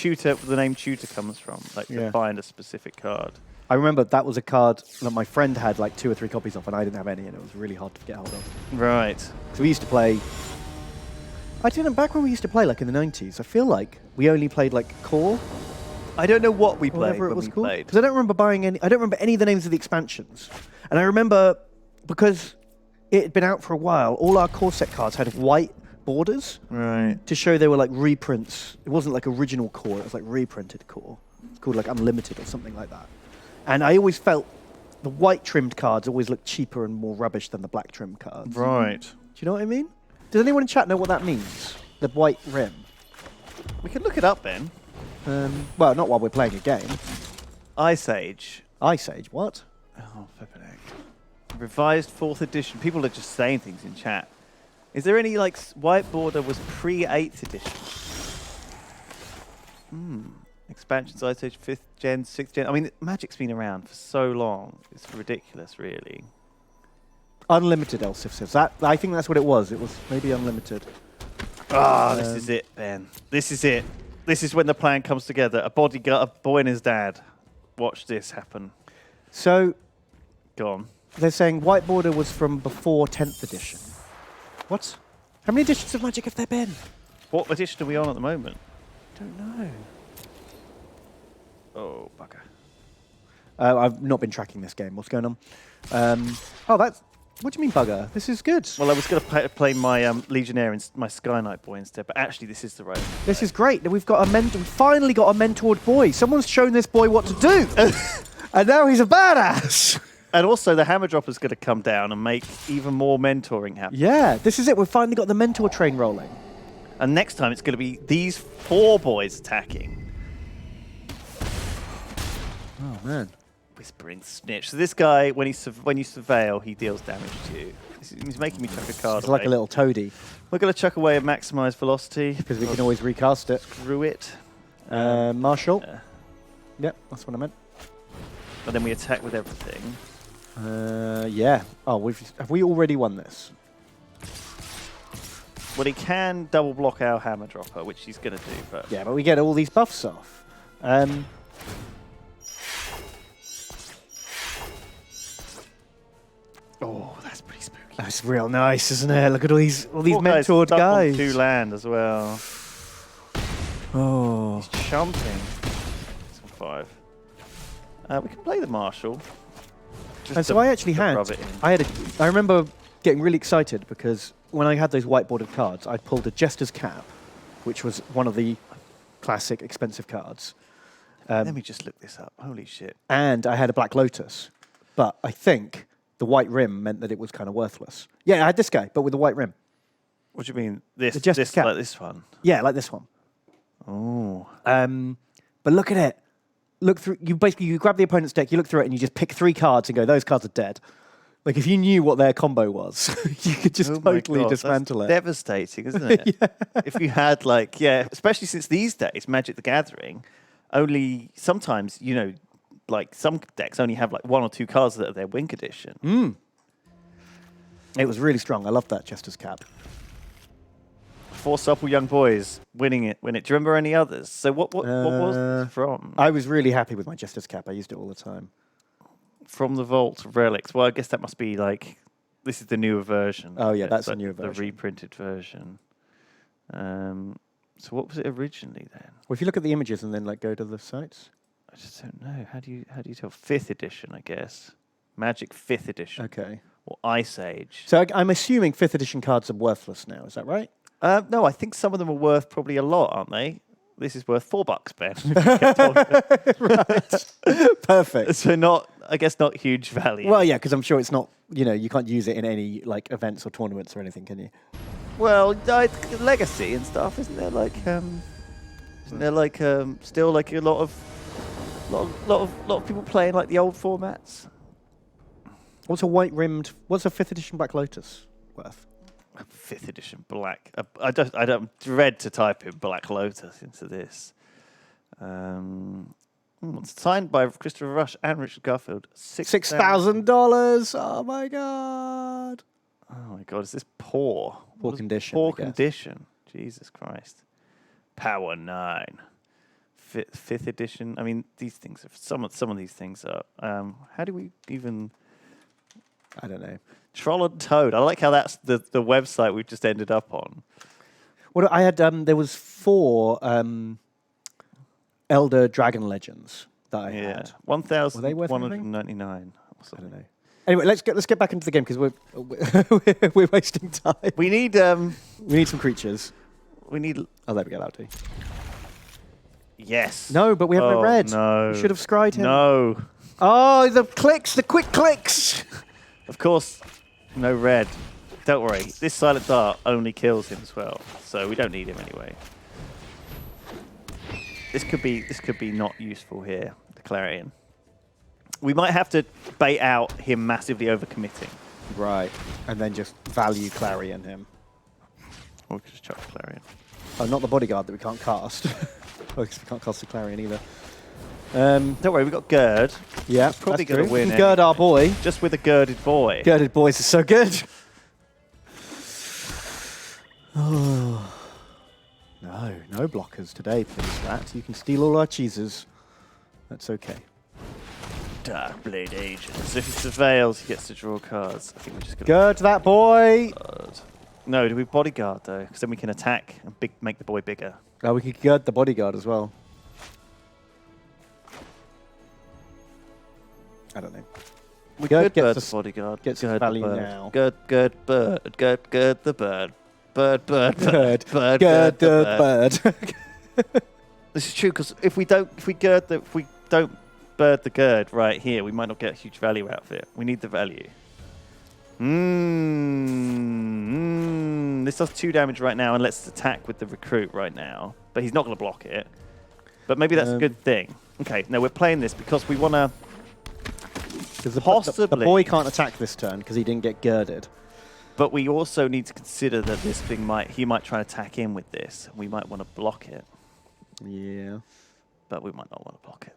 name Tutor comes from. Like to find a specific card. I remember that was a card that my friend had like 2 or 3 copies of, and I didn't have any, and it was really hard to get hold of. Right. So we used to play. I didn't back when we used to play like in the 90s. I feel like we only played like Core. I don't know what we played Whatever it when was we called. played. Because I don't remember buying any. I don't remember any of the names of the expansions, and I remember because it had been out for a while. All our core set cards had white borders Right. to show they were like reprints. It wasn't like original core, it was like reprinted core. It's called like Unlimited or something like that. And I always felt the white trimmed cards always looked cheaper and more rubbish than the black trimmed cards. Right. Do you know what I mean? Does anyone in chat know what that means? The white rim. We can look it up, Ben. Well, not while we're playing a game. Ice Age. Ice Age, what? Oh, flippin' heck. Revised 4th edition. People are just saying things in chat. Is there any, like, white border was pre-8th edition? Expansions, Ice Age, 5th gen, 6th gen. I mean, Magic's been around for so long. It's ridiculous, really. Unlimited, Elsif says. I think that's what it was. It was maybe unlimited. Ah, this is it, Ben. This is it. This is when the plan comes together. A bodyguard, a boy and his dad. Watch this happen. So, Go on. they're saying white border was from before 10th edition. What? How many editions of Magic have there been? What edition are we on at the moment? Don't know. Oh, bugger. I've not been tracking this game. What's going on? Oh, that's... What do you mean bugger? This is good. Well, I was going to play my Legionnaire, my Sky Knight boy instead, but actually this is the right one. This is great. We've got we finally got a mentored boy. Someone's shown this boy what to do. And now he's a badass. And also the Hammer Dropper's going to come down and make even more mentoring happen. Yeah, this is it. We've finally got the mentor train rolling. And next time it's going to be these 4 boys attacking. Oh, man. Whispering Snitch. So this guy, when you surveil, he deals damage to you. He's making me chuck a card It's away. like a little toady. We're going to chuck away a maximized velocity. Because we can always recast it. Screw it. Marshall. Yep, that's what I meant. And then we attack with everything. Yeah. Oh, have we already won this? Well, he can double block our Hammer Dropper, which he's going to do. But Yeah, but we get all these buffs off. oh, that's pretty spooky. That's real nice, isn't it? Look at all these Poor mentored stuck on guys. 2 land as well. Oh. He's chumping. It's on 5. We can play the Marshal. And so I actually had, rub it in. I remember getting really excited because when I had those whiteboarded cards, I pulled a Jester's Cap, which was one of the classic expensive cards. Let me just look this up. Holy shit. And I had a Black Lotus. But I think the white rim meant that it was kind of worthless. Yeah, I had this guy, but with a white rim. What do you mean? This, The Jester's Cap. like this one? Yeah, like this one. Oh. But look at it. Look through. You grab the opponent's deck, you look through it, and you just pick 3 cards and go, those cards are dead. Like if you knew what their combo was, you could just totally dismantle it. Devastating, isn't it? Yeah. If you had especially since these days, Magic the Gathering, only sometimes, like some decks only have like 1 or 2 cards that are their Wink edition. It was really strong. I loved that Jester's Cap. 4 supple young boys winning it. Do you remember any others? So what was this from? I was really happy with my Jester's Cap. I used it all the time. From the Vault Relics. Well, I guess that must be like, this is the newer version. Oh yeah, that's like a newer version. The reprinted version. So what was it originally then? Well, if you look at the images and then go to the sites. I just don't know. How do you tell? 5th edition, I guess. Magic 5th edition. Okay. Or Ice Age. So I'm assuming 5th edition cards are worthless now. Is that right? No, I think some of them are worth probably a lot, aren't they? This is worth $4, Ben. Right. Perfect. So I guess not huge value. Well, yeah, because I'm sure it's not. You can't use it in any events or tournaments or anything, can you? Well, Legacy and stuff, isn't there? Still like a lot of people playing like the old formats? What's a what's a 5th edition Black Lotus worth? A 5th edition Black. I don't dread to type in Black Lotus into this. It's signed by Christopher Rush and Richard Garfield. $6,000. Oh my god. Oh my god, is this poor? Poor condition. Poor condition. Jesus Christ. Power 9. 5th edition. I mean, these things are some of these things are. How do we even? I don't know. Troll and Toad. I like how that's the website we've just ended up on. Well, I had there was 4 Elder Dragon Legends that I had. 1,199. I don't know. Anyway, let's get back into the game because we're wasting time. We need We need some creatures. we need Oh, there we go, Louty. yes. No, but we have no red. No. We should have scryed him. No. Oh, the clicks, the quick clicks. Of course, no red. Don't worry. This silent dart only kills him as well, so we don't need him anyway. This could be not useful here. The Clarion. We might have to bait out him massively overcommitting. Right, and then just value Clarion him. Or we could just chuck the Clarion. Oh, not the bodyguard that we can't cast. Oh, because we can't cast the Clarion either. Don't worry, we've got Gird. Yeah, Probably that's gonna true. win We can Gird our boy. Just with a girded boy. Girded boys is so good. Oh. No blockers today, please, Rat. You can steal all our cheeses. That's okay. Dark Blade Agents. If he surveils, he gets to draw cards. I think we're just going Gird that boy. No, do we bodyguard though? Because then we can attack and make the boy bigger. Oh, we could gird the bodyguard as well. I don't know. We Gird could gets bird us- the bodyguard. gets us Gird the value bird. now. Gird the bird. Bird. Gird the bird. This is true because if we don't bird the gird right here, we might not get a huge value out of it. We need the value. This does 2 damage right now, and let's attack with the recruit right now. But he's not going to block it. But maybe that's a good thing. Okay, no, we're playing this because we want to. Because the Possibly. boy can't attack this turn because he didn't get girded. But we also need to consider that this thing he might try and attack in with this. We might want to block it, Yeah. but we might not want to block it.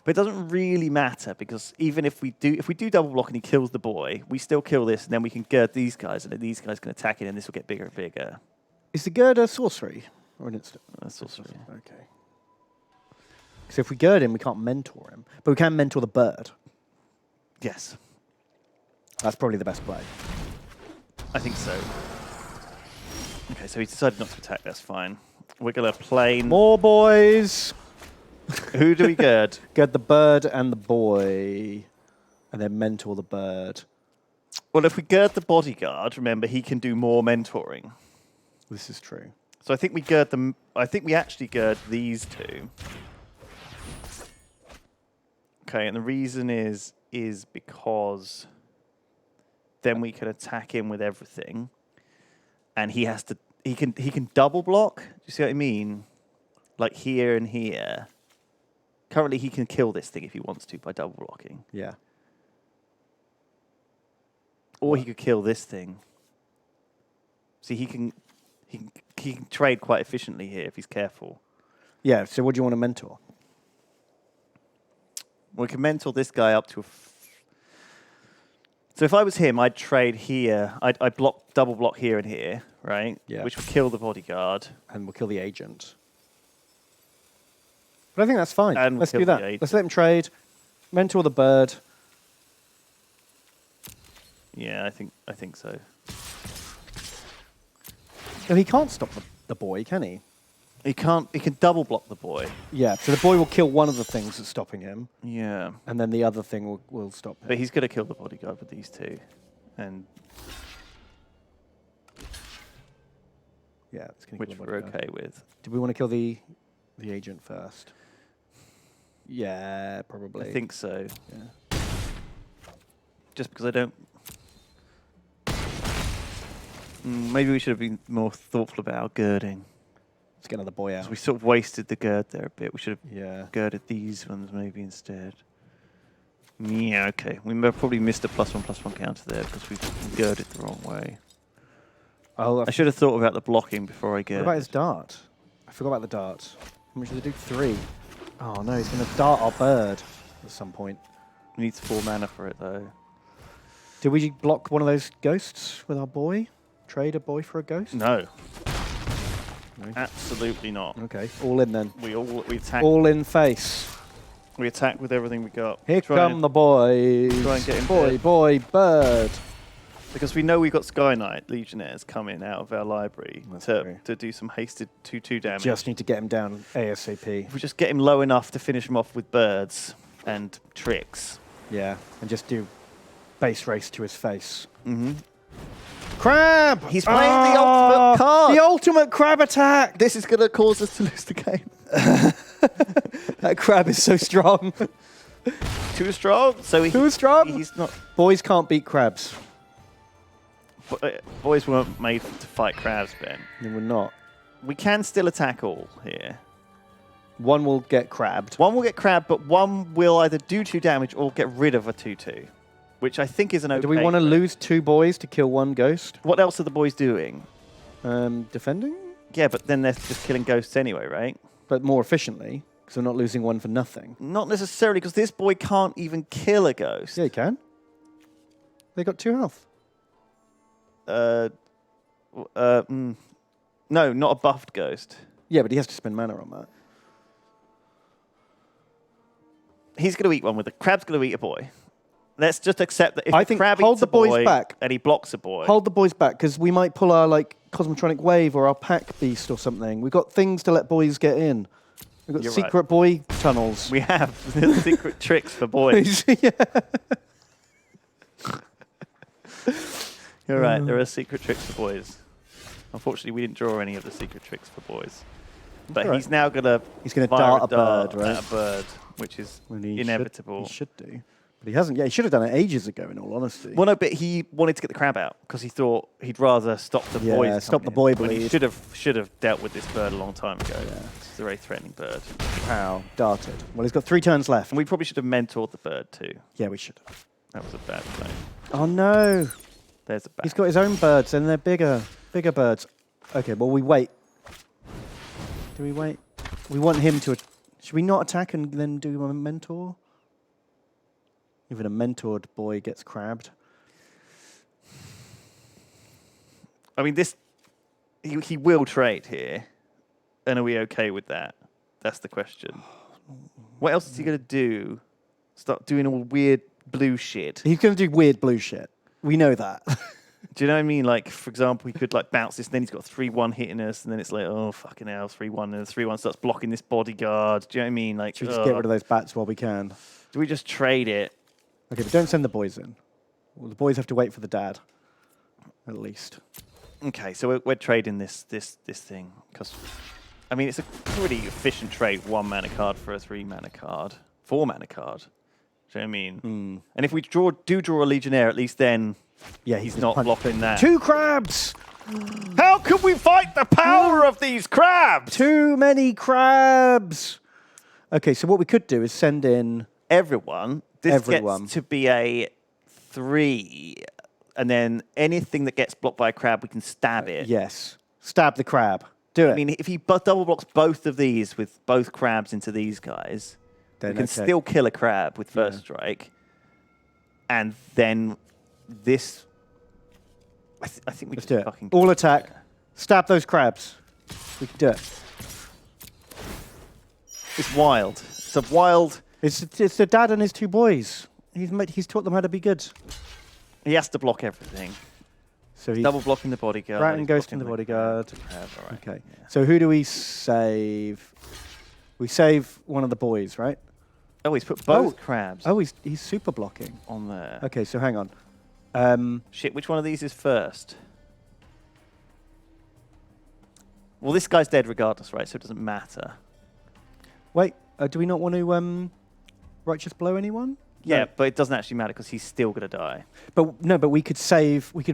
But it doesn't really matter because even if we do double block and he kills the boy, we still kill this, and then we can gird these guys, and then these guys can attack it, and this will get bigger and bigger. Is the gird a sorcery or an instant? That's sorcery. Okay. So if we gird him, we can't mentor him, but we can mentor the bird. Yes, That's probably the best play. I think so. Okay, so he decided not to attack. That's fine. We're gonna play. More boys. Who do we gird? Gird the bird and the boy, and then mentor the bird. Well, if we gird the bodyguard, remember he can do more mentoring. This is true. So I think we gird them. I think we actually gird these two. Okay, and the reason is because then we can attack him with everything, and he can double block. Do you see what I mean? Like here and here. Currently, he can kill this thing if he wants to by double blocking, Yeah. or he could kill this thing. See, he can trade quite efficiently here if he's careful. Yeah. So what do you want to mentor? We can mentor this guy up to so if I was him, I'd trade here. I'd double block here and here, right? Yeah. Which would kill the bodyguard. And we'll kill the agent. But I think that's fine. And we'll Let's kill do the that. agent. Let's let him trade. Mentor the bird. Yeah, I think so. No, he can't stop the boy, can he? He can double block the boy. Yeah. So the boy will kill one of the things that's stopping him, Yeah. and then the other thing will stop him. But he's gonna kill the bodyguard with these two. And Yeah, it's going to which kill the we're bodyguard. okay with. Do we want to kill the agent first? Yeah, probably. I think so. Yeah. Just because I don't. Maybe we should have been more thoughtful about our girding. Let's get another boy out. We sort of wasted the gird there a bit. We should have Yeah. girded these ones maybe instead. Yeah, okay. We may have probably missed a +1/+1 counter there because we girded the wrong way. Oh, I should have thought about the blocking before I what girded. about his dart? I forgot about the dart. How much did it do? 3. Oh no, he's going to dart our bird at some point. We need 4 mana for it though. Did we block one of those ghosts with our boy? Trade a boy for a ghost? No, No. absolutely not. Okay, all in then. We attack. All in face. We attack with everything we got. Here Try come and- the boys. try and get him boy, dead. boy, bird. Because we know we've got Sky Knight Legionnaires coming out of our library That's true. to do some hasted 2/2 damage. Just need to get him down ASAP. If we just get him low enough to finish him off with birds and tricks. Yeah, and just do base race to his face. Crab! He's playing the ultimate card. The ultimate crab attack! This is going to cause us to lose the game. That crab is so strong. Too strong. So Too strong? He's not. Boys can't beat crabs. Boys weren't made to fight crabs, Ben. They were not. We can still attack all here. One will get crabbed. One will get crabbed, but one will either do 2 damage or get rid of a 2/2, which I think is an okay. Do we want to lose 2 boys to kill 1 ghost? What else are the boys doing? Defending? Yeah, but then they're just killing ghosts anyway, right? But more efficiently, because we're not losing 1 for nothing. Not necessarily, because this boy can't even kill a ghost. Yeah, he can. They got 2 health. No, not a buffed ghost. Yeah, but he has to spend mana on that. He's going to eat one with the crab's going to eat a boy. Let's just accept that if I the think crab hold eats the a boy boys back. and he blocks a boy. Hold the boys back, because we might pull our Cosmotronic Wave or our Pack Beast or something. We've got things to let boys get in. We've got You're secret right. boy tunnels. We have secret tricks for boys. Yeah. You're right. There are secret tricks for boys. Unfortunately, we didn't draw any of the secret tricks for boys. But Right. he's now going to dart a bird, right? at a bird, which is When he inevitable. He should do. But he hasn't. Yeah, he should have done it ages ago, in all honesty. Well, no, but he wanted to get the crab out because he thought he'd rather stop the Yeah, boys. stop the coming boy in. When he bleed. should have dealt with this bird a long time ago. Yeah. It's a very threatening bird. Wow, darted. Well, he's got 3 turns left. And we probably should have mentored the bird too. Yeah, we should. That was a bad play. Oh, no. There's a bad. He's got his own birds, and they're bigger birds. Okay, well, we wait. Do we wait? We want him to... Should we not attack and then do a mentor? Even a mentored boy gets crabbed. I mean, he will trade here. And are we okay with that? That's the question. What else is he going to do? Start doing all weird blue shit. He's going to do weird blue shit. We know that. Do you know what I mean? Like, for example, he could bounce this, and then he's got 3-1 hitting us, and then it's like, oh, fucking hell, 3-1, and the 3-1 starts blocking this bodyguard. Do you know what I mean? Like, Should we just get rid of those bats while we can? Do we just trade it? Okay, but don't send the boys in. Well, the boys have to wait for the dad, at least. Okay, so we're trading this thing because, I mean, it's a pretty efficient trade. 1 mana card for a 3 mana card, 4 mana card. Do you know what I mean? And if we do draw a Legionnaire, at least then, Yeah, he's not blocking that. 2 crabs. How can we fight the power of these crabs? Too many crabs. Okay, so what we could do is send in Everyone. This Everyone. gets to be a 3, and then anything that gets blocked by a crab, we can stab it. yes, stab the crab. Do it. I mean, if he double blocks both of these with both crabs into these guys, Then we can okay. still kill a crab with first strike. And then this... I think we Let's just do it. fucking... All attack. Stab those crabs. We can do it. It's wild. It's a wild... It's the dad and his 2 boys. He's taught them how to be good. He has to block everything. So he's Double blocking the bodyguard. rat and he's ghost blocking in the bodyguard. crab, all right. Okay. Yeah. So who do we save? We save one of the boys, right? Oh, he's put both crabs Oh, he's super blocking. on there. Okay, so hang on. Shit, which one of these is first? Well, this guy's dead regardless, right? So it doesn't matter. Wait, do we not want to righteous blow anyone? Yeah, No. but it doesn't actually matter because he's still going to die. But no, but we could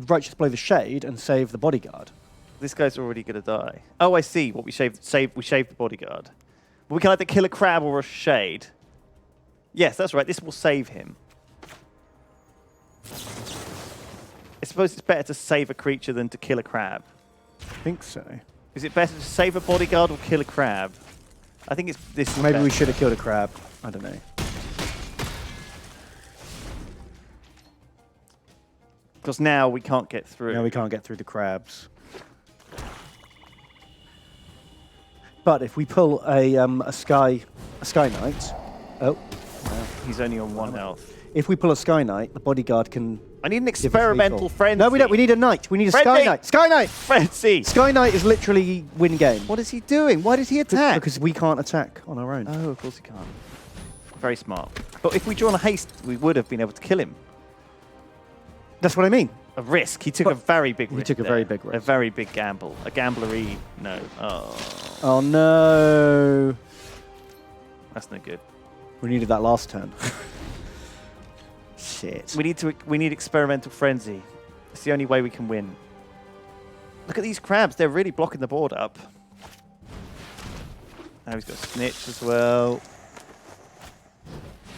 righteous blow the shade and save the bodyguard. This guy's already going to die. Oh, I see. What we shaved the bodyguard. But we can either kill a crab or a shade. Yes, that's right. This will save him. I suppose it's better to save a creature than to kill a crab. I think so. Is it better to save a bodyguard or kill a crab? I think it's this. Maybe we should have killed a crab. I don't know. Because now we can't get through. No, we can't get through the crabs. But if we pull a Sky Knight, oh, He's only on 1 health. if we pull a Sky Knight, the bodyguard can. I need an give us experimental lethal. frenzy. No, we don't. We need a knight. We need a Sky Frenzy! Knight. Sky Knight. frenzy. Sky Knight is literally win game. What is he doing? Why did he attack? Because we can't attack on our own. Oh, of course he can't. Very smart. But if we draw on a haste, we would have been able to kill him. That's what I mean. A risk. He took a very big risk. He took a very big risk. A very big gamble. A gamblery. No. Oh. Oh no. That's no good. We needed that last turn. Shit. We need experimental frenzy. It's the only way we can win. Look at these crabs. They're really blocking the board up. Now he's got snitch as well.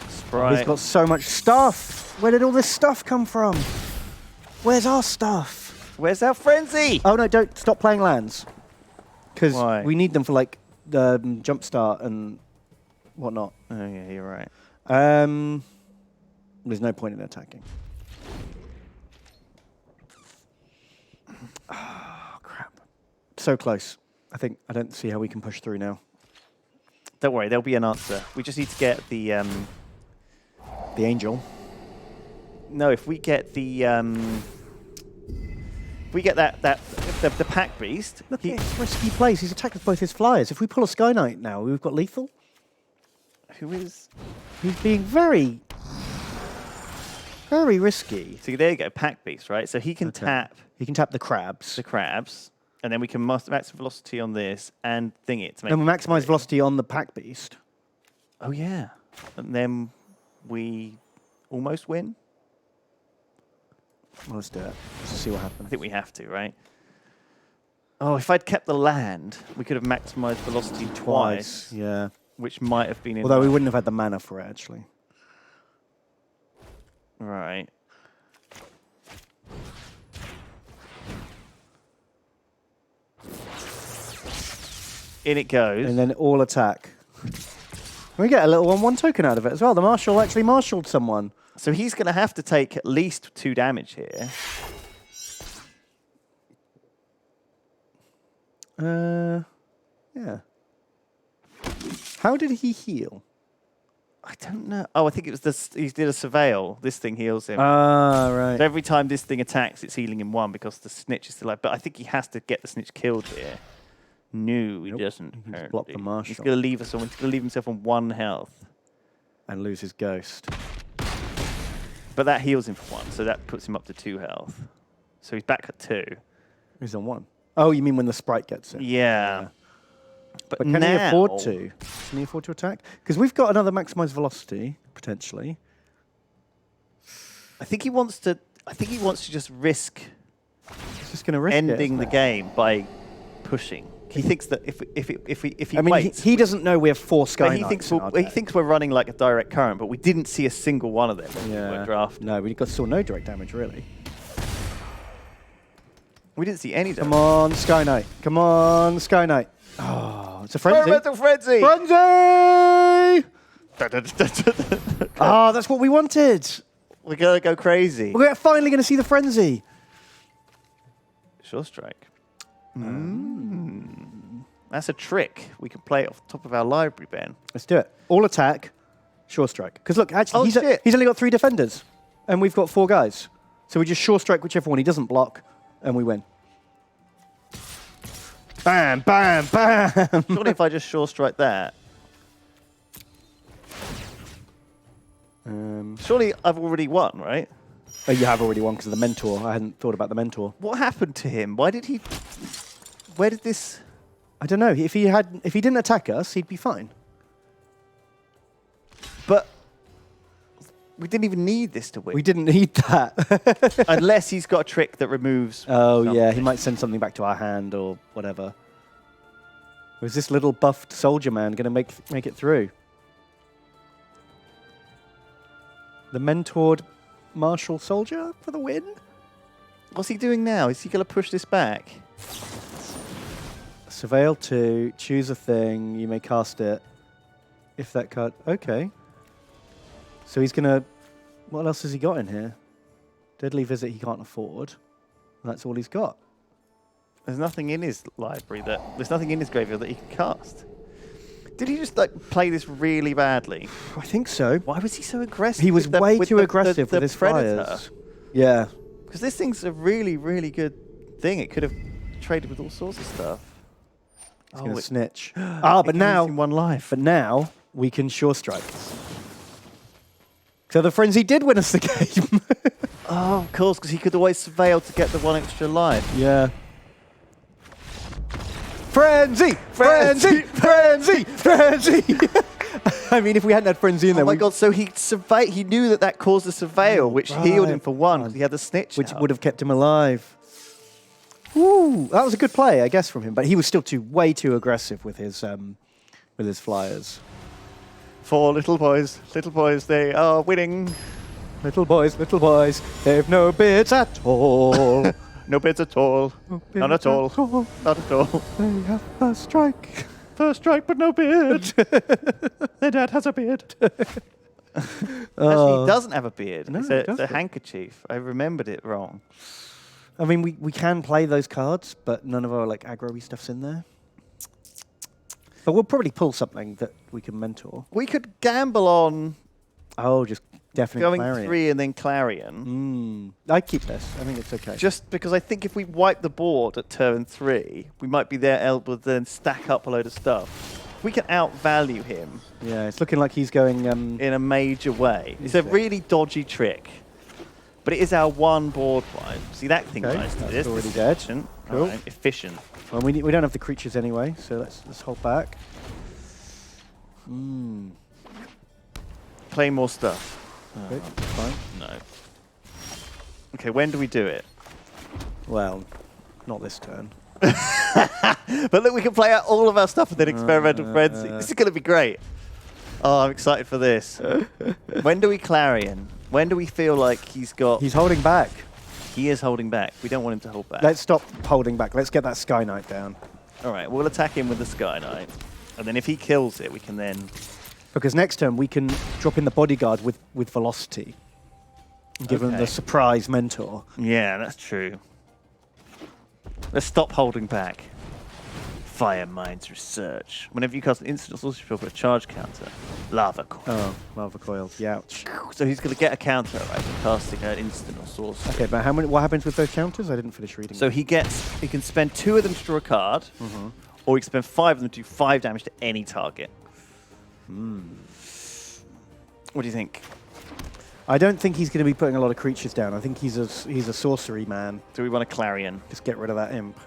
Sprite. He's got so much stuff. Where did all this stuff come from? Where's our stuff? Where's our frenzy? Oh no, don't stop playing lands. Because Why? we need them for like the jump start and whatnot. Oh yeah, you're right. There's no point in attacking. Oh, crap. So close. I don't see how we can push through now. Don't worry, there'll be an answer. We just need to get the The angel. no, if we get the if we get the pack beast. Look at his risky plays. He's attacked with both his flyers. If we pull a Sky Knight now, we've got lethal. Who is? He's being very, very risky. So there you go, pack beast, right? So he can tap He can tap the crabs. the crabs, and then we can max velocity on this and thing it to make. Then we maximize velocity on the pack beast. Oh yeah, and then we almost win. Well, let's do it. Let's see what happens. I think we have to, right? Oh, if I'd kept the land, we could have maximized velocity twice, Yeah. which might have been enough. Although we wouldn't have had the mana for it, actually. Right. In it goes. And then all attack. We get a little 1/1 token out of it as well. The Marshal actually marshaled someone. So he's going to have to take at least 2 damage here. Yeah. How did he heal? I don't know. Oh, I think it was this. He did a surveil. This thing heals him. Ah, right. So every time this thing attacks, it's healing him 1 because the snitch is still alive. But I think he has to get the snitch killed here. No, he doesn't. He can just block the apparently. Marshal. He's going to leave us on. He's going to leave himself on 1 health. And lose his ghost. But that heals him for 1, so that puts him up to 2 health. So he's back at 2. He's on 1. Oh, you mean when the sprite gets it? Yeah. But can he afford to? Can he afford to attack? Because we've got another maximized velocity, potentially. I think he wants to. I think he wants to just risk He's just going to risk ending the it, game by pushing. He thinks that if he I mean, waits, he doesn't know we have 4 Sky but he Knights thinks in our he deck. thinks we're running like a direct current, but we didn't see a single one of them when we were drafting. No, we got still no direct damage, really. We didn't see any. Come on, Sky Knight. Come on, Sky Knight. Oh, it's a frenzy. Experimental frenzy. Frenzy! Ah, that's what we wanted. We're gonna go crazy. We're finally going to see the frenzy. Sure strike. That's a trick. We can play it off the top of our library, Ben. Let's do it. All attack, sure strike. Because look, actually, Oh, shit. he's only got 3 defenders, and we've got 4 guys. So we just sure strike whichever one he doesn't block, and we win. Bam, bam, bam. Surely if I just sure strike that. Surely I've already won, right? Oh, you have already won because of the mentor. I hadn't thought about the mentor. What happened to him? Why did he... Where did this... I don't know. If he didn't attack us, he'd be fine. But we didn't even need this to win. We didn't need that. Unless he's got a trick that removes... Oh, yeah. He something. might send something back to our hand or whatever. Or is this little buffed soldier man going to make it through? The mentored martial soldier for the win? What's he doing now? Is he going to push this back? Surveil 2, choose a thing, you may cast it. If that card... Okay. So he's going to... What else has he got in here? Deadly Visit he can't afford. That's all he's got. There's nothing in his library that... There's nothing in his graveyard that he can cast. Did he just like play this really badly? I think so. Why was he so aggressive? He was with the- way with too the- aggressive the with his Predator? flyers. Yeah. Because this thing's a really, really good thing. It could have traded with all sorts of stuff. He's going to snitch. But now... in 1 life. But now we can sure strike. So the frenzy did win us the game. Oh, of course, because he could always surveil to get the 1 extra life. Yeah. Frenzy! Frenzy! Frenzy! Frenzy! I mean, if we hadn't had Frenzy in there, Oh my god, so he knew that caused a surveil, which healed him for 1 because he had the snitch which out. would have kept him alive. Woo! That was a good play, I guess, from him, but he was still way too aggressive with his flyers. 4 little boys, they are winning. Little boys, they've no beards at all. No bids at all. None at all. Not at all. They have a strike. First strike, but no beard. Their dad has a beard. Actually, he doesn't have a beard. No, It's he a doesn't. handkerchief. I remembered it wrong. I mean, we can play those cards, but none of our like aggro-y stuff's in there. But we'll probably pull something that we can mentor. We could gamble on Oh, just definitely going Clarion. 3 and then Clarion. I'd keep this. I think it's okay. Just because I think if we wipe the board at turn 3, we might be there able to then stack up a load of stuff. We can outvalue him Yeah, it's looking like he's going... in a major way. It's a Okay. really dodgy trick. But it is our 1 board wipe. See, that thing Okay, nice to that's this. already This is dead. Efficient. Cool. Alright, efficient. well, we don't have the creatures anyway, so let's hold back. Play more stuff. Okay, fine. No. Okay, when do we do it? Well, not this turn. But look, we can play out all of our stuff with an experimental frenzy. This is going to be great. Oh, I'm excited for this. When do we Clarion? When do we feel like he's got... He's holding back. He is holding back. We don't want him to hold back. Let's stop holding back. Let's get that Sky Knight down. All right, we'll attack him with the Sky Knight. And then if he kills it, we can then... Because next turn we can drop in the bodyguard with velocity. And give him Okay. the surprise mentor. Yeah, that's true. Let's stop holding back. Fire Mind's Research. Whenever you cast an instant sorcery spell for a charge counter, Lava Coil. Oh, lava coil. Youch. So he's going to get a counter, right, for casting an instant or sorcery. Okay, but what happens with those counters? I didn't finish reading. So he can spend 2 of them to draw a card, or he can spend 5 of them to do 5 damage to any target. What do you think? I don't think he's going to be putting a lot of creatures down. I think he's a sorcery man. Do we want a Clarion? Just get rid of that imp.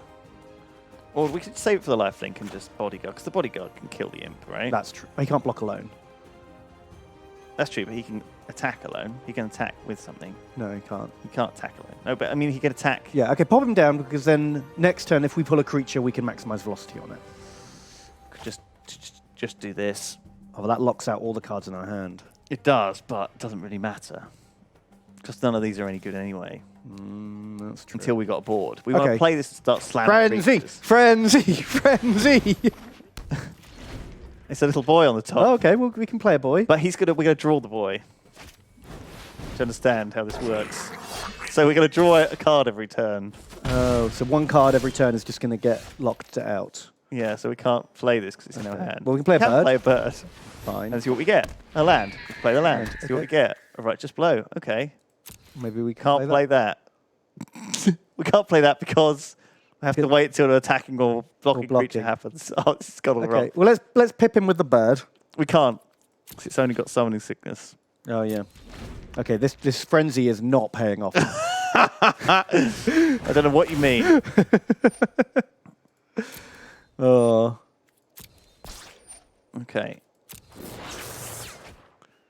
Or we could save it for the lifelink and just bodyguard, because the bodyguard can kill the imp, right? That's true. He can't block alone. That's true, but he can attack alone. He can attack with something. No, he can't. He can't attack alone. No, but I mean, he can attack. Yeah, okay, pop him down because then next turn, if we pull a creature, we can maximize velocity on it. Could just do this. Oh, well, that locks out all the cards in our hand. It does, but it doesn't really matter. Because none of these are any good anyway. That's true. Until we got a board. We want Okay. to play this and start slamming Frenzy! creatures. Frenzy! Frenzy! It's a little boy on the top. Oh, okay, well, we can play a boy. But we're going to draw the boy. To understand how this works. So we're going to draw a card every turn. Oh, so 1 card every turn is just going to get locked out. Yeah, so we can't play this because it's in our hand. Well, we can play a bird. Play a bird Fine. and see what we get. A land. Play the land. Land, See what we okay. get. All right, just blow. Okay. Maybe we Can't play that. We can't play that because we have to wait till an attacking or blocking creature blocking. happens. Oh, this has gone all Okay, wrong. well, let's pip him with the bird. We can't. 'Cause it's only got summoning sickness. Oh, yeah. Okay, this frenzy is not paying off. I don't know what you mean. Oh. Okay.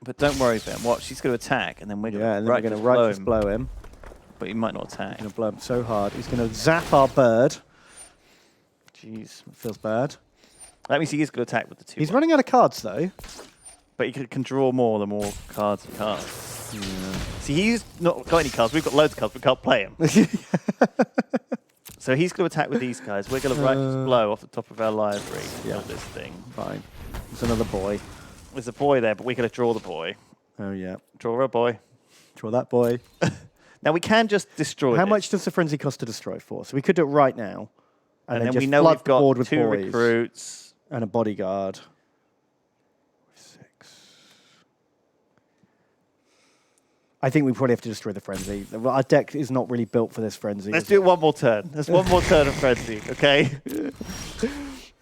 But don't worry, Ben. Watch, she's going to attack, and then we're going Yeah, and then we're going to righteous blow him. But he might not attack. Going to blow him so hard. He's going to zap our bird. Jeez. Feels bad. That means he is going to attack with the 2. He's running out of cards, though. But he can draw more the more cards he has. See, he's not got any cards. We've got loads of cards. We can't play him. So he's going to attack with these guys. We're going to righteous blow off the top of our library. Yeah. Of this thing. Fine. There's another boy. There's a boy there, but we're going to draw the boy. Oh, yeah. Draw a boy. Draw that boy. Now we can just destroy. How this. much does the frenzy cost to destroy for? So we could do it right now. And then just we know flood we've the board got with 2 boys recruits. and a bodyguard. 6. I think we probably have to destroy the frenzy. Our deck is not really built for this frenzy. Let's do it one more turn. There's one more turn of frenzy, okay?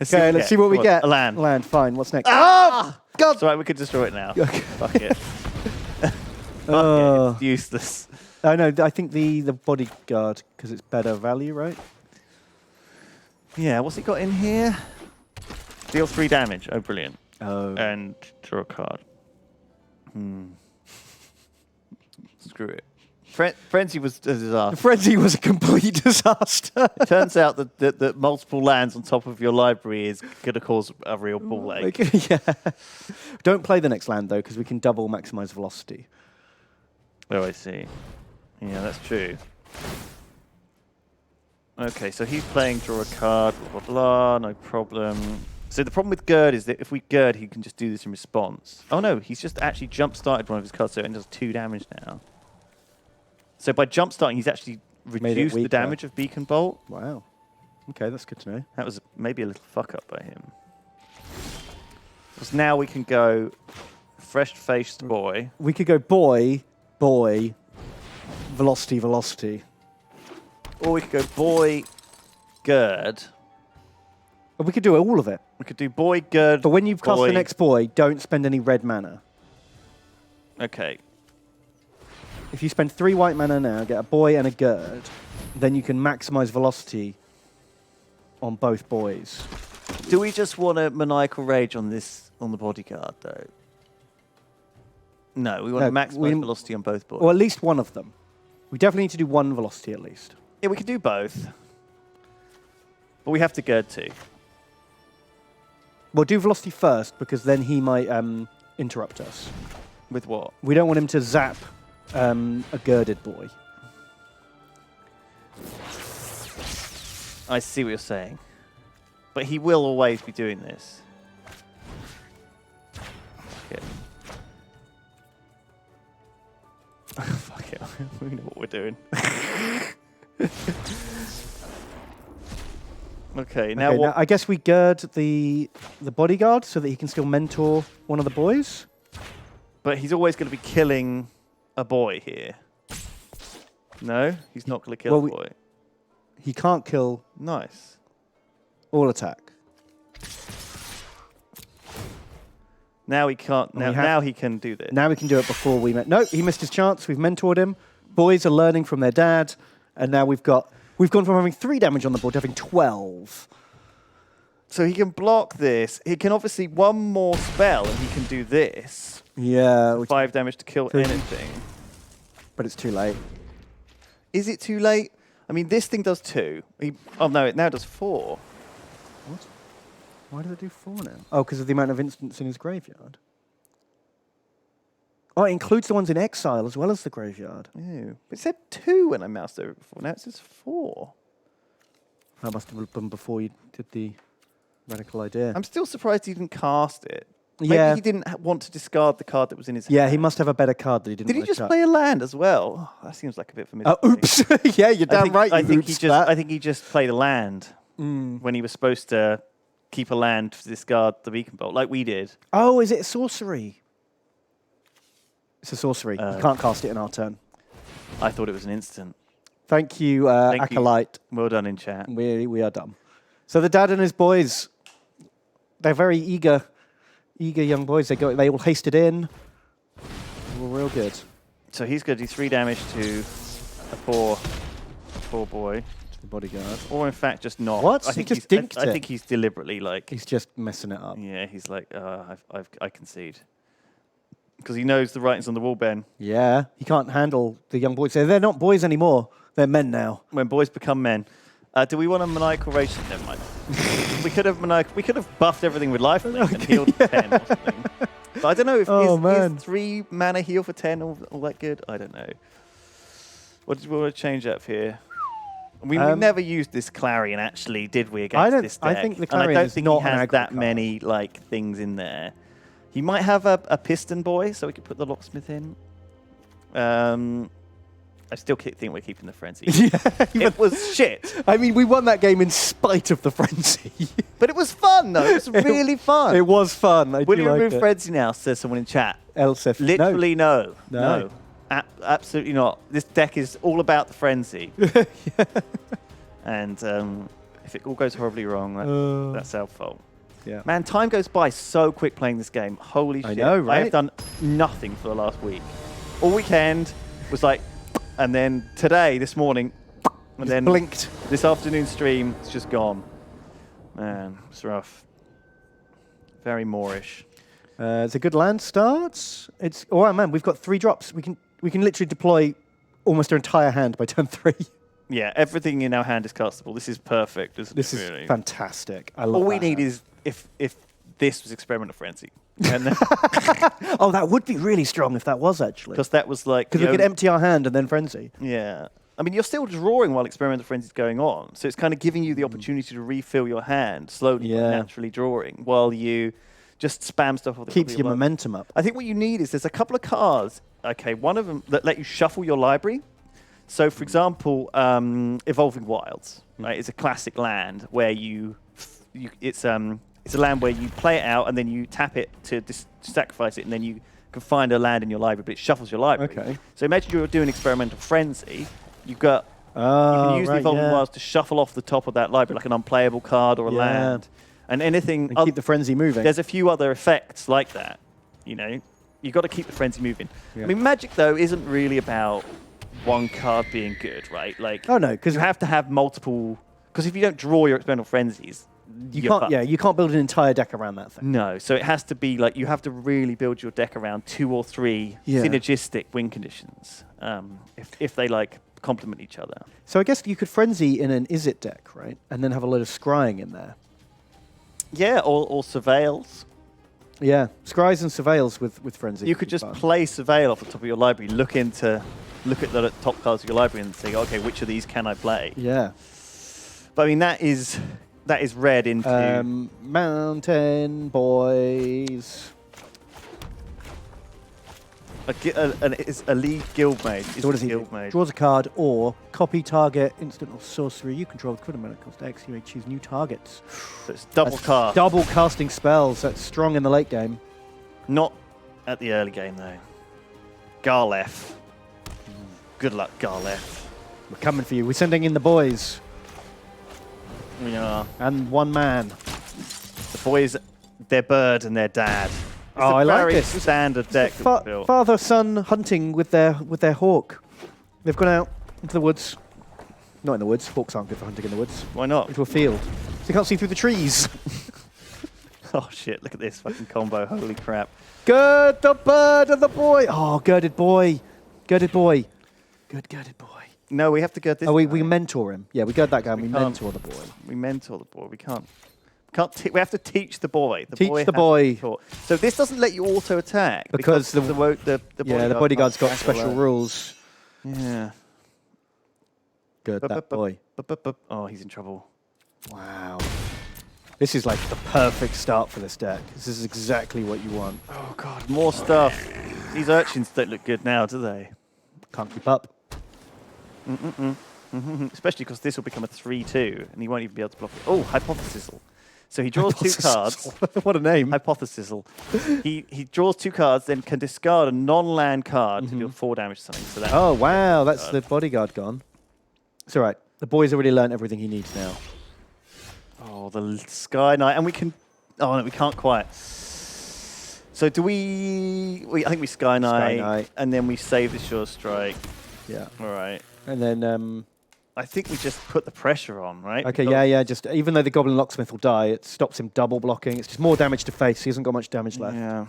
Okay, let's see what we Come on, get. A land. Land, fine. What's next? Ah! God! It's all right, we could destroy it now. Okay. Fuck it. Fuck it. Oh. It's useless. Oh no, I think the bodyguard because it's better value, right? Yeah, what's he got in here? Deal 3 damage. Oh, brilliant. Oh. And draw a card. Screw it. Frenzy was a disaster. Frenzy was a complete disaster. It turns out that multiple lands on top of your library is going to cause a real ball ache. Yeah. Don't play the next land though, because we can double maximize velocity. Oh, I see. Yeah, that's true. Okay, so he's playing draw a card, blah, blah, blah, no problem. So the problem with Gerd is that if we Gerd, he can just do this in response. Oh no, he's just actually jump-started one of his cards, so it does 2 damage now. So by jump-starting, he's actually reduced the damage of Beacon Bolt. Wow. Okay, that's good to know. That was maybe a little fuck-up by him. Because now we can go fresh-faced boy. We could go boy, velocity, velocity. Or we could go boy, Gerd. Or we could do all of it. We could do boy, Gerd, But when you've cast boy. the next boy, don't spend any red mana. Okay. If you spend 3 white mana now, get a boy and a Gerd, then you can maximize velocity on both boys. Do we just want a maniacal rage on the bodyguard though? No, we want to maximize velocity on both boys. Or at least one of them. We definitely need to do 1 velocity at least. Yeah, we can do both. But we have to Gerd too. We'll do velocity first because then he might interrupt us. With what? We don't want him to zap a girded boy. I see what you're saying. But he will always be doing this. Okay. Fuck it. We know what we're doing. Okay, now Okay, what? now I guess we gird the bodyguard so that he can still mentor one of the boys. But he's always going to be killing a boy here. No, he's not going to kill a boy. He can't kill Nice. all attack. Now he can't. Now he can do this. Now we can do it before we met. No, he missed his chance. We've mentored him. Boys are learning from their dad, and now we've gone from having 3 damage on the board to having 12. So he can block this. He can obviously one more spell, and he can do this. Yeah, 5 damage to kill anything. but it's too late. Is it too late? I mean, this thing does 2. Oh no, it now does 4. What? Why did it do 4 now? Oh, because of the amount of instants in his graveyard. Oh, it includes the ones in exile as well as the graveyard. Ew. It said 2 when I moused over it before. Now it says 4. That must have been before you did the radical idea. I'm still surprised he didn't cast it. Maybe Yeah. he didn't want to discard the card that was in his hand. Yeah, he must have a better card that he didn't Did he want to just cut. play a land as well? Oh, that seems like a bit familiar. Oops. Yeah, you're damn right. I think I he just played a land when he was supposed to keep a land to discard the beacon bolt, like we did. Oh, is it a sorcery? It's a sorcery. You can't cast it in our turn. I thought it was an instant. Thank you, Acolyte. Well done in chat. We are done. So the dad and his boys, they're very eager young boys. They all hasted in. They were real good. So he's going to do 3 damage to a poor boy. To the bodyguard. Or in fact, just not. What? I think He just dinked I it. think he's deliberately like. He's just messing it up. Yeah, he's like, I concede. Because he knows the writing's on the wall, Ben. Yeah, he can't handle the young boys. They're not boys anymore. They're men now. When boys become men. Do we want a maniacal rage? Never mind. we could have buffed everything with life and healed 10 or something. But I don't know if is 3 mana heal for 10 all that good? I don't know. What did we want to change up here? We never used this Clarion actually, did we, against this deck? I think the and Clarion I don't is think not he an has aggro that card. many like things in there. He might have a piston boy, so we could put the locksmith in. I still think we're keeping the frenzy. It was shit. I mean, we won that game in spite of the frenzy. But it was fun, though. It was really fun. It was fun. I Will do you like remove it. frenzy now, says someone in chat? Elsif. Literally no. No. Absolutely not. This deck is all about the frenzy. And if it all goes horribly wrong, that's our fault. Yeah. Man, time goes by so quick playing this game. Holy shit. know, right? I have done nothing for the last week. All weekend was like, And then today, this morning, and then blinked. this afternoon stream, it's just gone. Man, it's rough. Very Moorish. It's a good land start. It's oh man, we've got 3 drops. We can literally deploy almost our entire hand by turn 3. Yeah, everything in our hand is castable. This is perfect, isn't This it? is Really? fantastic. I love All we that need hand. is if this was Experimental Frenzy. And Oh, that would be really strong if that was actually. because that was like Because we could empty our hand and then frenzy. Yeah. I mean, you're still drawing while Experimental Frenzy is going on. So it's kind of giving you the opportunity to refill your hand slowly, but Yeah. naturally drawing, while you just spam stuff off the top Keeps of your library. momentum up. I think what you need is there's a couple of cards, okay, one of them that let you shuffle your library. So, for example, Evolving Wilds, right, is a classic land where it's a land where you play it out and then you tap it to sacrifice it, and then you can find a land in your library, but it shuffles your library. Okay. So imagine you're doing Experimental Frenzy. You've got you Oh, can use the right, Evolving yeah. Wilds to shuffle off the top of that library, like an unplayable card or a Yeah. land, and anything. And keep the frenzy moving. There's a few other effects like that. You know, you've got to keep the frenzy moving. Yeah. I mean, Magic though isn't really about one card being good, right? Like, Oh, no, 'cause you have to have multiple. Because if you don't draw your Experimental Frenzies, You you're can't. fucked. Yeah, you can't build an entire deck around that thing. No, so it has to be like you have to really build your deck around 2 or 3 Yeah. synergistic win conditions. If they like complement each other. So I guess you could frenzy in an Is It deck, right? And then have a load of scrying in there. Yeah, or surveils. Yeah, scries and surveils with frenzy. You would could be just fun. play surveil off the top of your library, look at the top cards of your library and say, okay, which of these can I play? Yeah. But I mean, that is read into Mountain Boys. a lead guild mage. So what does he do? Guild mage. Draws a card or copy target instant or sorcery you control with equivalent amount of cost X. You may choose new targets. So it's double That's cast. Double casting spells. That's strong in the late game. Not at the early game though. Garlef. Good luck, Garlef. We're coming for you. We're sending in the boys We are. and one man. The boys, their bird and their dad. It's Oh, a I like very this. standard deck that we built. Father-son hunting with their hawk. They've gone out into the woods. Not in the woods. Hawks aren't good for hunting in the woods. Why not? Into a field. So you can't see through the trees. Oh shit, look at this fucking combo. Holy crap. Gird the bird and the boy. Oh, girded boy. Girded boy. Good girded boy. No, we have to get this. Oh, we guy. mentor him. Yeah, we gird that guy and we can't. mentor the boy. We mentor the boy. We can't. We have to teach the boy. Teach the has to boy. be taught. So this doesn't let you auto attack Because the bodyguard bodyguard's got can't special tackle rules. that. Yeah. Good that boy. Oh, he's in trouble. Wow. This is like the perfect start for this deck. This is exactly what you want. Oh god, more stuff. These urchins don't look good now, do they? Can't keep up. Especially because this will become a 3-2, and he won't even be able to block it. Oh, Hypothesis. So he draws 2 cards. What a name. Hypothesis. He draws 2 cards, then can discard a non-land card to deal 4 damage to something. So that Oh, wow. That's the bodyguard gone. It's all right. The boy's already learned everything he needs now. Oh, the Sky Knight. And we can... Oh, no, we can't quite. So do we I think we Sky Knight, and then we save the Sure Strike. Yeah. All right. And then... I think we just put the pressure on, right? okay, yeah. Just even though the Goblin Locksmith will die, it stops him double blocking. It's just more damage to face. He hasn't got much damage left. Yeah.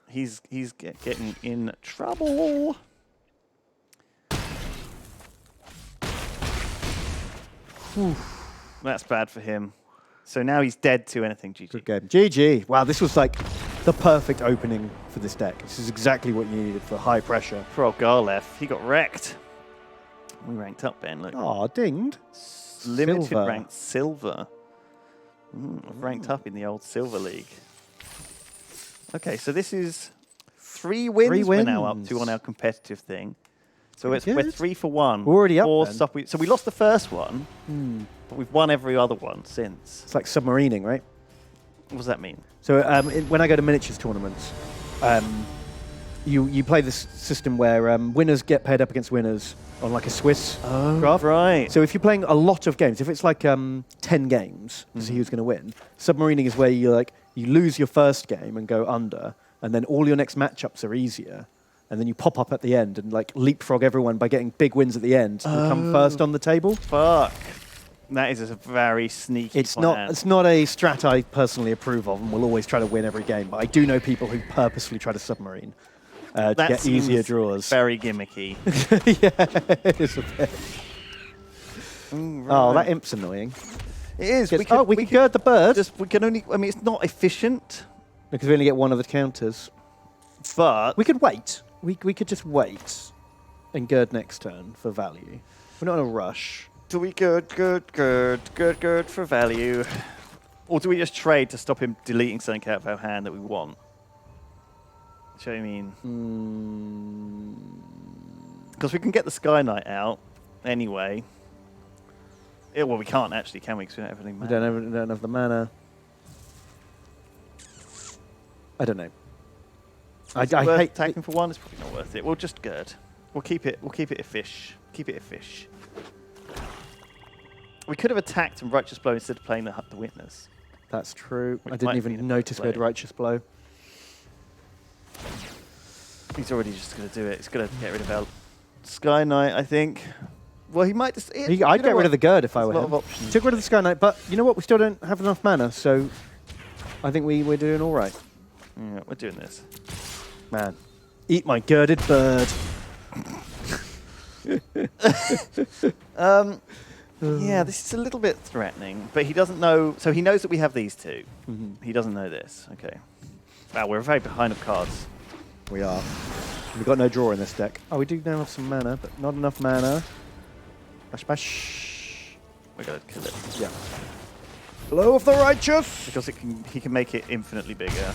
He's getting in trouble. Whew. That's bad for him. So now he's dead to anything, GG. Good game. GG. Wow, this was like the perfect opening for this deck. This is exactly what you needed for high pressure. Poor old Garlef, he got wrecked. We ranked up, Ben. Look. Aw, dinged. Limited Silver. ranked silver. I've ranked up in the old Silver League. Okay, so this is 3 wins, 3 we're now up wins. to on our competitive thing. So Pretty we're good. 3 for 1. We're already up 4 then. stuff so we lost the first one, but we've won every other one since. It's like submarining, right? What does that mean? So when I go to miniatures tournaments, you play this system where winners get paired up against winners on like a Swiss graph. Right. So if you're playing a lot of games, if it's like 10 games to see who's going to win, submarining is where you lose your first game and go under, and then all your next matchups are easier, and then you pop up at the end and like leapfrog everyone by getting big wins at the end to come first on the table. Fuck. That is a very sneaky plan. It's not a strat I personally approve of, and will always try to win every game. But I do know people who purposely try to submarine to get easier draws. Very gimmicky. Yeah, it is a bit. Right. Oh, that imp's annoying. It is. We could gird the bird. We can only. I mean, it's not efficient, Because we only get one of the counters. but We could wait. We could just wait and gird next turn for value. We're not in a rush. do we good for value, or do we just trade to stop him deleting something out of our hand that we want? Do you know what I mean? Because we can get the Sky Knight out anyway. Yeah, well, we can't actually, can we? Because we don't have any We mana. don't have the mana. I don't know. I Worth hate attacking for one. It's probably not worth it. We'll just gird. We'll keep it a fish. Keep it a fish. We could have attacked and Righteous Blow instead of playing the Witness. That's true. Which I didn't might even mean a notice we had play. Righteous Blow. He's already just going to do it. He's going to get rid of our Sky Knight, I think. Well, he might just... I'd get rid of the gird if I There's were a lot him. of options. Took rid of the Sky Knight, but you know what? We still don't have enough mana, so I think we're doing all right. Yeah, we're doing this. Man, eat my girded bird. Yeah, this is a little bit threatening, but he doesn't know... So he knows that we have these two. He doesn't know this. Okay. Wow, we're very behind of cards. We are. We've got no draw in this deck. Oh, we do now have some mana, but not enough mana. Bash, bash. We're going to kill it. Yeah. Blow of the Righteous! Because he can make it infinitely bigger.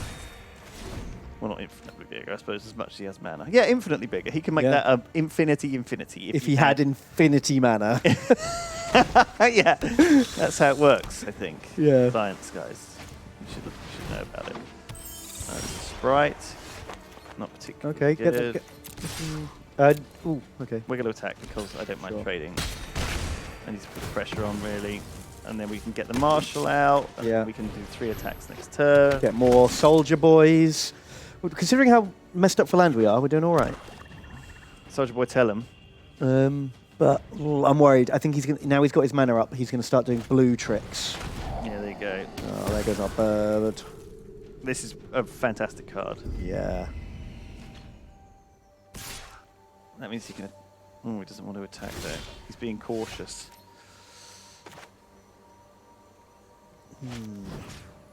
Well, not infinitely bigger, I suppose, as much as he has mana. Yeah, infinitely bigger. He can make that infinity. If he had infinity mana. Yeah, that's how it works, I think. Yeah. Science, guys. You should know about it. Sprite. Not particularly Okay, good. ooh, okay. We're going to attack because I don't mind Sure. trading. I need to put the pressure on, really. And then we can get the Marshal out. And Yeah. then we can do 3 attacks next turn. Get more Soldier Boys. Considering how messed up for land we are, we're doing all right. Soldier Boy, tell him. But I'm worried. I think now he's got his mana up, he's going to start doing blue tricks. Yeah, there you go. Oh, there goes our bird. This is a fantastic card. Yeah. That means he can... Oh, he doesn't want to attack there. He's being cautious.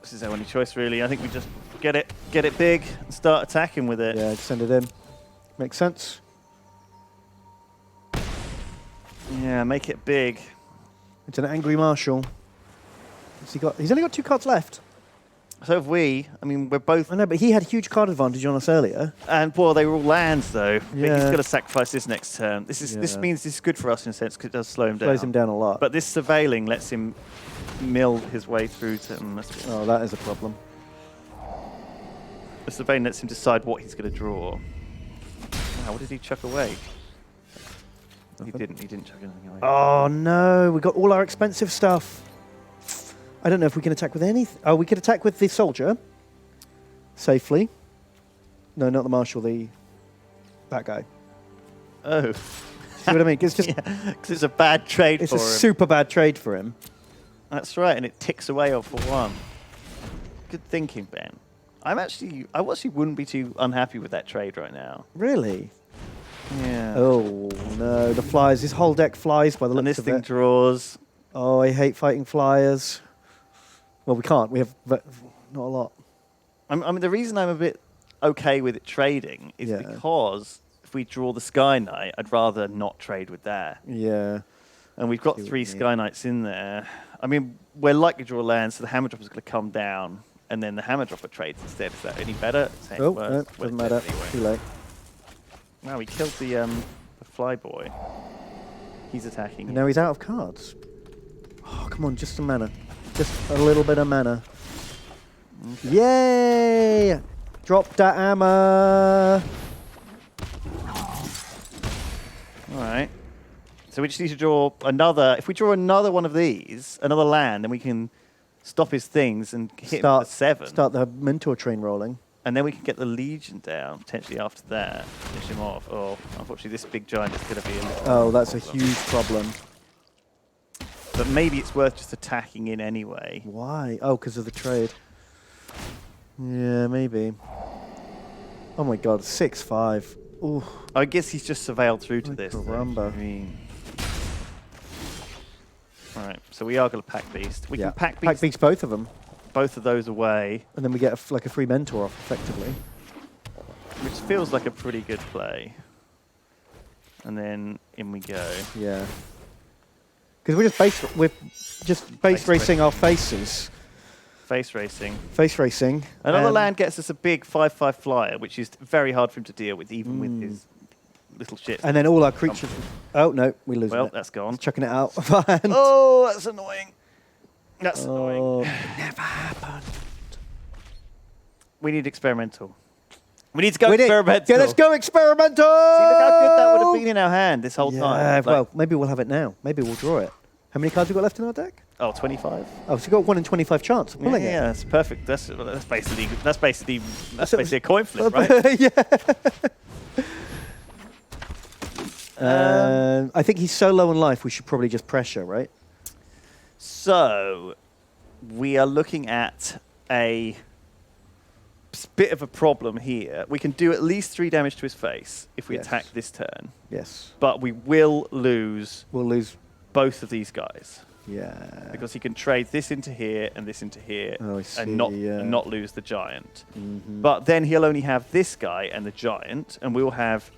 This is our only choice, really. I think we just get it big, and start attacking with it. Yeah, just send it in. Makes sense. Yeah, make it big. It's an angry Marshal. He's only got 2 cards left. So have we. I mean, we're both... I know, but he had huge card advantage on us earlier. And, well, they were all lands, though. But he's Yeah. going to sacrifice this next turn. This means this is good for us, in a sense, because it does slow him down. Slows him down a lot. But this surveilling lets him mill his way through to... Oh, that is a problem. The surveilling lets him decide what he's going to draw. Wow, what did he chuck away? He didn't chuck anything away. Oh, no. We got all our expensive stuff. I don't know if we can attack with anything. Oh, we could attack with the Soldier. Safely. No, not the Marshal, that guy. Oh. See what I mean? It's just Because it's a bad trade it's for a him. super bad trade for him. That's right, and it ticks away off for 1. Good thinking, Ben. I actually wouldn't be too unhappy with that trade right now. Really? Yeah. Oh, no. The flyers. His whole deck flies by the And looks this of thing it. draws. Oh, I hate fighting flyers. Well, we can't. We have not a lot. I mean, the reason I'm a bit okay with it trading is Yeah. because if we draw the Sky Knight, I'd rather not trade with that. Yeah. And we've got See what 3 you mean. Sky Knights in there. I mean, we're likely to draw land, so the Hammer Dropper's going to come down, and then the Hammer Dropper trades instead. Is that any better? Is any Oh, worse? no, Well, doesn't it's matter. anyway. Too late. Wow, he killed the Flyboy. He's attacking. And now he's out of cards. Oh, come on, just some mana. Just a little bit of mana. Okay. Yay! Drop that hammer. All right. So we just need to draw another. If we draw another one of these, another land, then we can stop his things and hit him for 7. Start the Mentor train rolling. And then we can get the Legion down, potentially after that. Finish him off. Oh, unfortunately, this big giant is going to be a little Oh, that's a problem. huge problem. But maybe it's worth just attacking in anyway. Why? Oh, because of the trade. Yeah, maybe. Oh my god, 6-5. Ooh. I guess he's just surveilled through to Ay, this. though. caramba. I mean. Alright, so we are going to pack beast. We can pack beast both of them. both of those away, And then we get like a free mentor off, effectively. which feels like a pretty good play. And then in we go. Yeah. Because we're just base racing our faces. Face racing. Face racing. Another land gets us a big 5/5 flyer, which is very hard for him to deal with, even with his little shit. And then all our creatures. Oh no, we lose Well, it. that's gone. Chucking it out of our hand. Oh, that's annoying. That's Oh, annoying. it never happened. We need experimental. We need to go We did. experimental. Yeah, let's go experimental. See, look how good that would have been in our hand this whole time. Yeah, Like, well, maybe we'll have it now. Maybe we'll draw it. How many cards have we got left in our deck? oh, 25. Oh, so we've got 1 in 25 chance of pulling Yeah, it. that's perfect. That's basically a coin flip, right? yeah. I think he's so low on life, we should probably just pressure, right? So, we are looking at a bit of a problem here. We can do at least 3 damage to his face if we Yes. attack this turn, Yes. but we will lose We'll lose. both of these guys Yeah. because he can trade this into here and this into here Oh, I see, and not yeah. and not lose the giant. Mhm. But then he'll only have this guy and the giant, and we'll have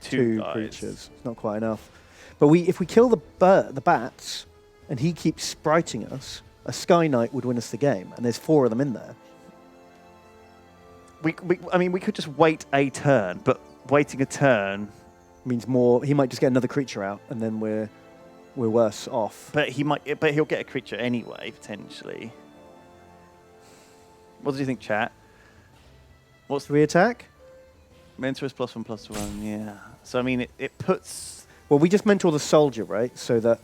two guys. creatures. It's not quite enough. But if we kill the bats, and he keeps spriting us, a Sky Knight would win us the game, and there's 4 of them in there. I mean, we could just wait a turn, but waiting a turn. Means more. He might just get another creature out, and then we're worse off. But he'll get a creature anyway, potentially. What do you think, chat? What's the Three attack? Mentor is +1/+1? Yeah. So I mean, it puts. Well, we just mentor the soldier, right? So that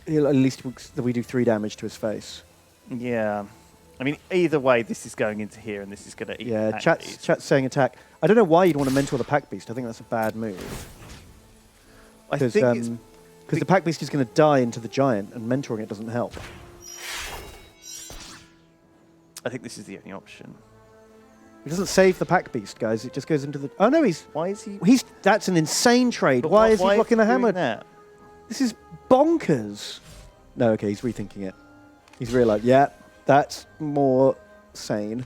at least we do 3 damage to his face. Yeah. I mean, either way, this is going into here, and this is going to eat. Yeah, the pack chat's beast. saying attack. I don't know why you'd want to mentor the pack beast. I think that's a bad move. I think it's Because the pack beast is going to die into the giant, and mentoring it doesn't help. I think this is the only option. It doesn't save the pack beast, guys. It just goes into the. Oh no, Why is he? That's an insane trade. But Why is he blocking the doing hammer? that? This is bonkers. No, okay, he's rethinking it. He's realised, yeah, that's more sane.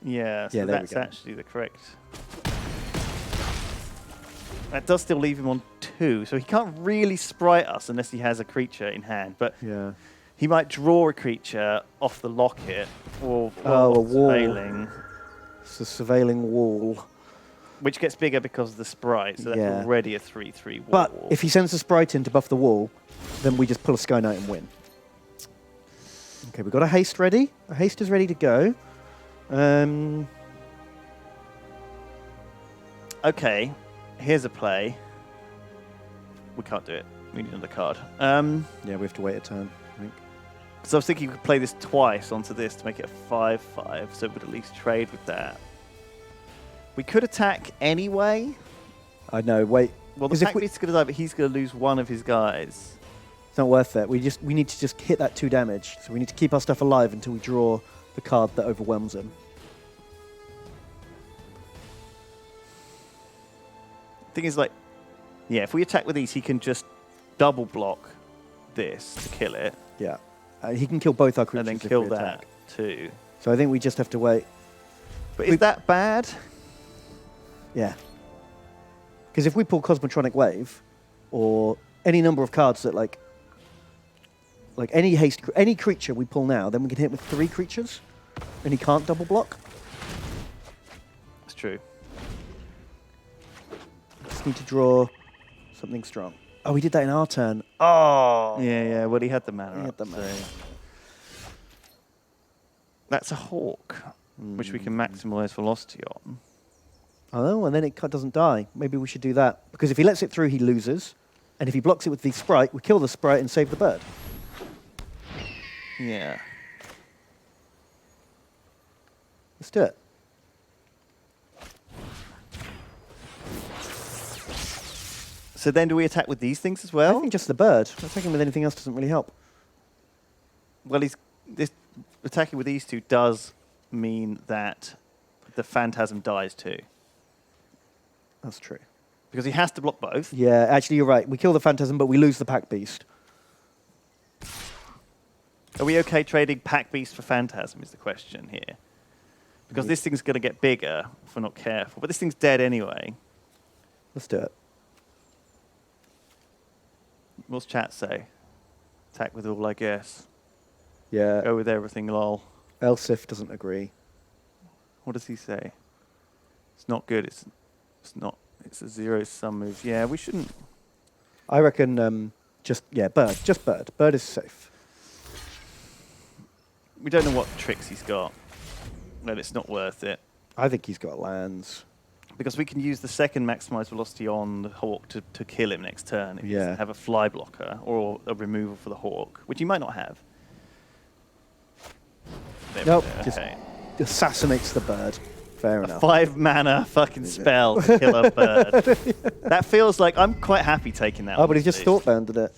Yeah, so Yeah, there we that's go. actually the correct. That does still leave him on 2, so he can't really sprite us unless he has a creature in hand. But Yeah. he might draw a creature off the locket or Oh, a off the wall. surveilling, It's a surveilling wall. which gets bigger because of the sprite. So that's Yeah. already a 3/3 wall. But if he sends the sprite in to buff the wall, then we just pull a Sky Knight and win. Okay, we've got a haste ready. A haste is ready to go. Okay, here's a play. We can't do it. We need another card. Yeah, we have to wait a turn, I think. So I was thinking we could play this twice onto this to make it a 5/5, so we'd at least trade with that. We could attack anyway. I know, wait. Well, the 'Cause if pack we- beast's going to die, but he's going to lose one of his guys. It's not worth it. We need to just hit that 2 damage. So we need to keep our stuff alive until we draw the card that overwhelms him. Thing is, like, yeah, if we attack with these, he can just double block this to kill it, Yeah. He can kill both our creatures and then if kill we that attack. too. So I think we just have to wait. But is that bad? Yeah. Because if we pull Cosmotronic Wave, or any number of cards that like any haste, any creature we pull now, then we can hit with 3 creatures, and he can't double block. It's true. Just need to draw something strong. Oh, we did that in our turn. Oh. Yeah. Well, he had the mana. He had up, the mana. so- That's a hawk, which we can maximize velocity on. Oh, and then it doesn't die. Maybe we should do that. Because if he lets it through, he loses. And if he blocks it with the sprite, we kill the sprite and save the bird. Yeah. Let's do it. So then do we attack with these things as I well? think just the bird. Attacking with anything else doesn't really help. Well, this attacking with these two does mean that the Phantasm dies too. That's true. Because he has to block both. Yeah, actually, you're right. We kill the Phantasm, but we lose the Pack Beast. Are we okay trading Pack Beast for Phantasm is the question here. Because this thing's going to get bigger if we're not careful. But this thing's dead anyway. Let's do it. What's chat say? Attack with all, I guess. Yeah. Go with everything, lol. Elsif doesn't agree. What does he say? It's not good. It's not. It's a zero-sum move. Yeah, we shouldn't. I reckon bird. Just bird. Bird is safe. We don't know what tricks he's got. And it's not worth it. I think he's got lands. Because we can use the second maximized velocity on the Hawk to kill him next turn. If he doesn't Yeah. have a fly blocker or a removal for the Hawk, which he might not have. There we Nope, go, just okay. assassinates the bird. Fair A enough. 5-mana fucking spell to kill a bird. That feels like I'm quite happy taking that. Oh, but he honestly. just thought bounded it.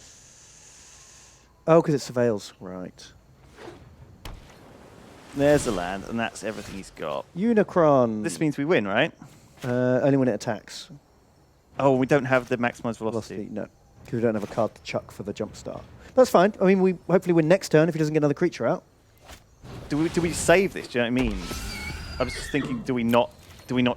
Oh, because it surveils. Right. There's a land, and that's everything he's got. Unicron. This means we win, right? Only when it attacks. Oh, we don't have the maximized velocity. Velocity, no. Because we don't have a card to chuck for the jump start. That's fine. I mean, we hopefully win next turn if he doesn't get another creature out. Do we save this? Do you know what I mean? I was just thinking, do we not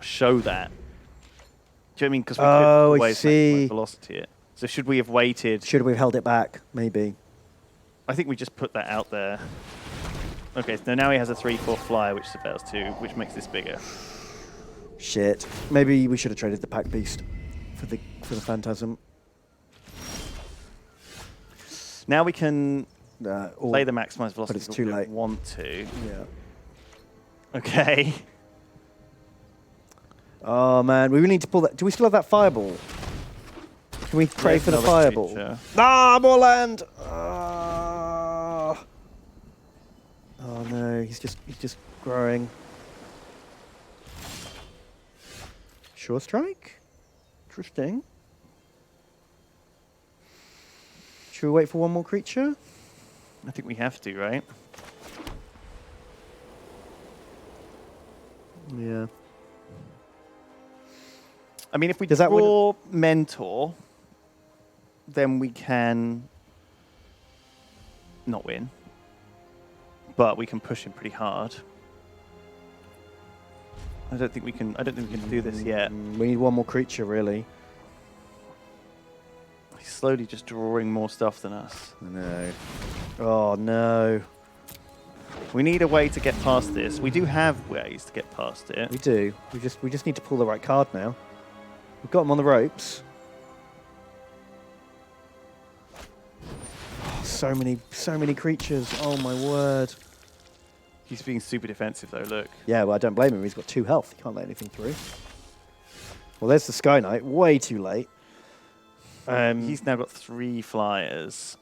show that? Do you know what I mean? Because we could Oh, I always see. maximize velocity it. So should we have waited? Should we have held it back? Maybe. I think we just put that out there. Okay, so now he has a 3/4 flyer, which surveils 2, which makes this bigger. Shit. Maybe we should have traded the Pack Beast for the Phantasm. Now we can Or- play the maximized velocity. it's but too we don't late. Want to? Yeah. Okay. Oh man, we really need to pull that. Do we still have that fireball? Can we pray There's for the another fireball? creature. Ah, more land. Ah. Oh no, he's just growing. Sure strike. Interesting. Should we wait for one more creature? I think we have to, right? Yeah. I mean, if we Does that draw Mentor, then we can not win, but we can push him pretty hard. I don't think we can do this yet. We need one more creature, really. He's slowly just drawing more stuff than us. No. Oh no. We need a way to get past this. We do have ways to get past it. We do. We just need to pull the right card now. We've got him on the ropes. Oh, so many creatures. Oh my word. He's being super defensive though, look. Yeah, well, I don't blame him. He's got 2 health. He can't let anything through. Well, there's the Sky Knight. Way too late. He's now got 3 flyers,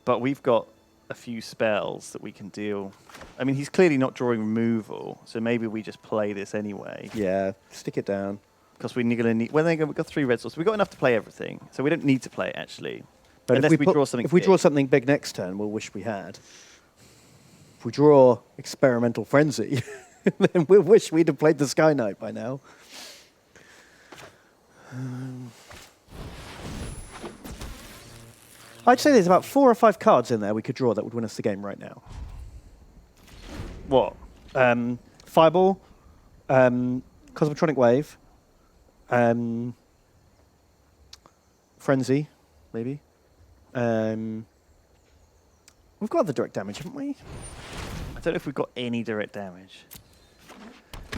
but we've got a few spells that we can deal. I mean, he's clearly not drawing removal, so maybe we just play this anyway. Yeah, stick it down. Because we're going to need. Well, we've got 3 red sources. We've got enough to play everything, so we don't need to play it actually. But Unless if we draw something. If we big. draw something big next turn, we'll wish we had. If we draw Experimental Frenzy, then we'll wish we'd have played the Sky Knight by now. I'd say there's about 4 or 5 cards in there we could draw that would win us the game right now. What? Fireball, Cosmotronic Wave, Frenzy, maybe. We've got the direct damage, haven't we? I don't know if we've got any direct damage.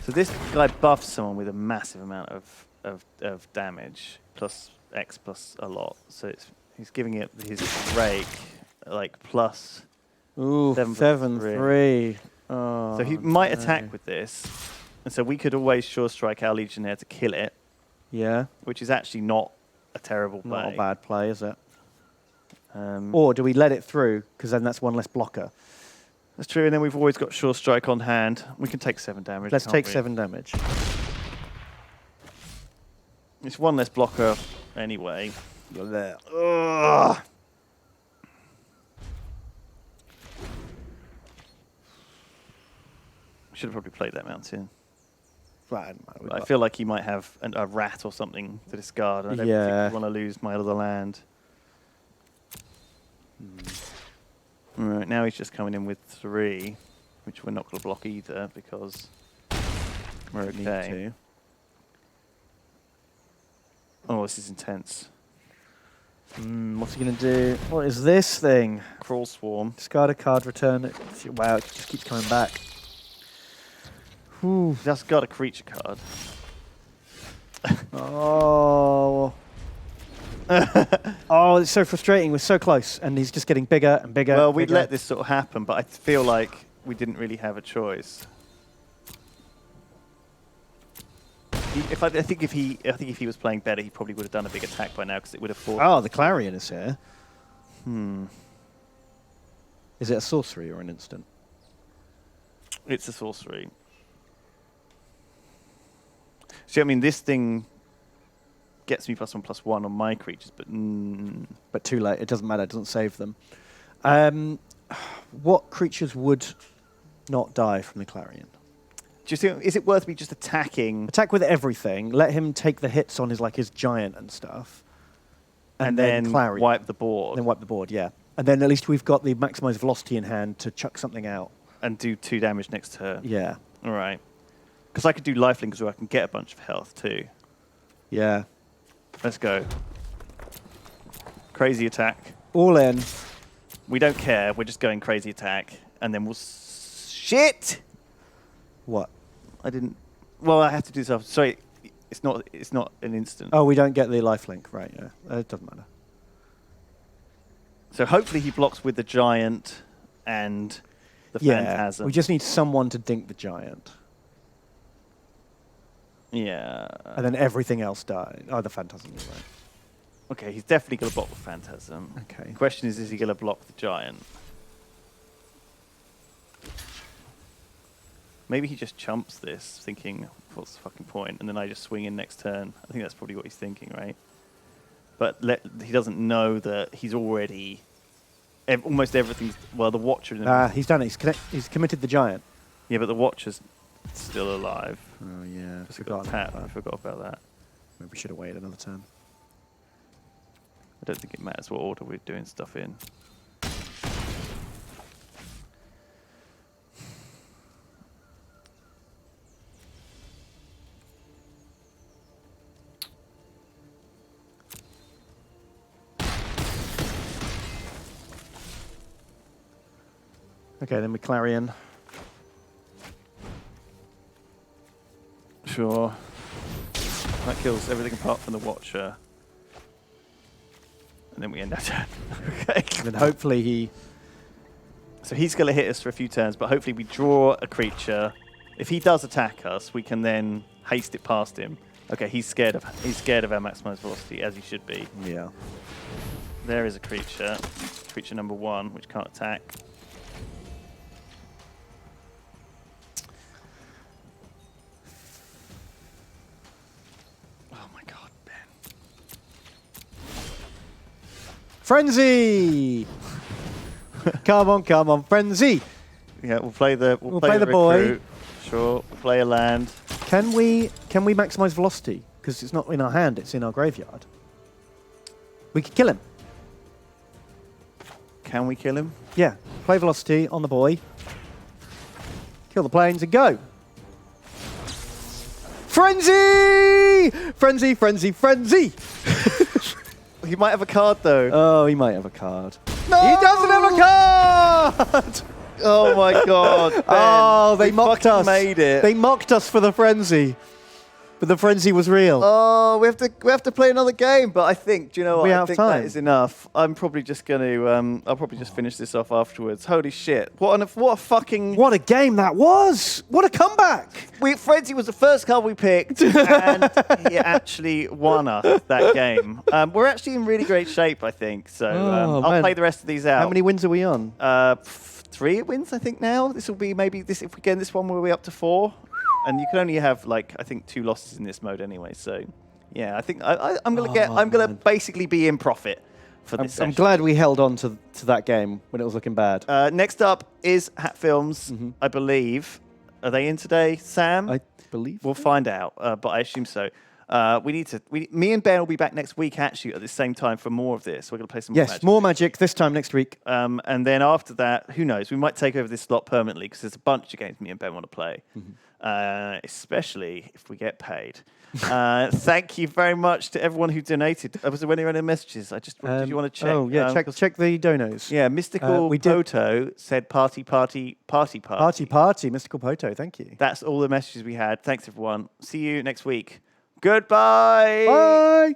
So this guy buffs someone with a massive amount of damage, plus X plus a lot. So he's giving it his rake, like plus. Ooh, 7/3. Oh, So he might no. attack with this. And so we could always sure strike our Legionnaire to kill it, Yeah, which is actually not a terrible play. not a bad play, is it? Um, Or do we let it through, because then that's one less blocker? That's true, and then we've always got Sure Strike on hand. We can take 7 damage. Let's can't take we? 7 damage. It's 1 less blocker anyway. You're there. Ugh. Should have probably played that mountain. Right, I feel like he might have a rat or something to discard. And I don't think I want to lose my other land. All right, now he's just coming in with 3, which we're not going to block either because we're okay. Oh, this is intense. What's he going to do? What is this thing? Crawl Swarm. Discard a card, return it. Wow, it just keeps coming back. Whew. Just got a creature card. Oh. Oh, it's so frustrating. We're so close, and he's just getting bigger and bigger. Well, we'd let this sort of happen, but I feel like we didn't really have a choice. I think if he was playing better, he probably would have done a big attack by now because it would have forced. Oh, the Clarion is here. Hmm. Is it a sorcery or an instant? It's a sorcery. See, I mean, this thing gets me +1/+1 on my creatures, but too late. It doesn't matter. It doesn't save them. What creatures would not die from the Clarion? Do you think, is it worth me just attacking? Attack with everything. Let him take the hits on his giant and stuff, and then Clarion. wipe the board. Then wipe the board, yeah. And then at least we've got the maximized velocity in hand to chuck something out and do 2 damage next turn. Yeah. All right. Because I could do lifelink as well. I can get a bunch of health too. Yeah. Let's go. Crazy attack. All in. We don't care. We're just going crazy attack, and then we'll. Shit. What? I didn't. Well, I have to do stuff. Sorry, it's not. It's not an instant. Oh, we don't get the lifelink, right? Yeah. It doesn't matter. So hopefully he blocks with the giant and the phantasm. We just need someone to dink the giant. Yeah. And then everything else dies. Oh, the phantasm is right. Okay, he's definitely going to block the phantasm. Okay. The question is he going to block the giant? Maybe he just chumps this, thinking, what's the fucking point? And then I just swing in next turn. I think that's probably what he's thinking, right? But he doesn't know that he's already... almost everything's... Well, the Watcher... He's done it. He's committed the giant. Yeah, but the Watcher's still alive. Oh, yeah. I forgot about that. Maybe we should have waited another turn. I don't think it matters what order we're doing stuff in. Okay, then we Clarion. Sure. That kills everything apart from the Watcher. And then we end our turn. Okay. And then hopefully he... So he's going to hit us for a few turns, but hopefully we draw a creature. If he does attack us, we can then haste it past him. Okay, he's scared of our maximized velocity, as he should be. Yeah. There is a creature. Creature number 1, which can't attack. Frenzy! Come on, Frenzy! Yeah, we'll play the boy. Sure, we'll play a land. Can we maximize velocity? Because it's not in our hand, it's in our graveyard. We could kill him. Can we kill him? Yeah. Play velocity on the boy. Kill the planes and go. Frenzy! Frenzy, frenzy, frenzy! He might have a card, though. Oh, he might have a card. No! He doesn't have a card! Oh, my God. Ben, oh, they mocked us. Made it. They mocked us for the frenzy. But the frenzy was real. Oh, we have to play another game. But I think, do you know what? I think time. that is enough. I'm probably just going to, I'll probably just finish this off afterwards. Holy shit. What a fucking... What a game that was. What a comeback. Frenzy was the first card we picked, and he actually won us that game. We're actually in really great shape, I think. So I'll play the rest of these out. How many wins are we on? 3 wins, I think. Now this will be maybe this. If we get this one, we'll be up to 4, and you can only have like I think 2 losses in this mode anyway. So yeah, I think I'm gonna I'm gonna basically be in profit for this. I'm glad we held on to that game when it was looking bad. Next up is Hat Films, I believe. Are they in today, Sam? I believe. We'll find out, but I assume so. Me and Ben will be back next week actually at the same time for more of this. We're going to play some more Magic. Yes, more Magic this time next week. And then after that, who knows? We might take over this slot permanently because there's a bunch of games me and Ben want to play, especially if we get paid. Thank you very much to everyone who donated. Was there any messages? Did you want to check? Oh, yeah, check the donos. Yeah, Mystical Poto said party, party, party, party. Party, party, Mystical Poto, thank you. That's all the messages we had. Thanks, everyone. See you next week. Goodbye. Bye.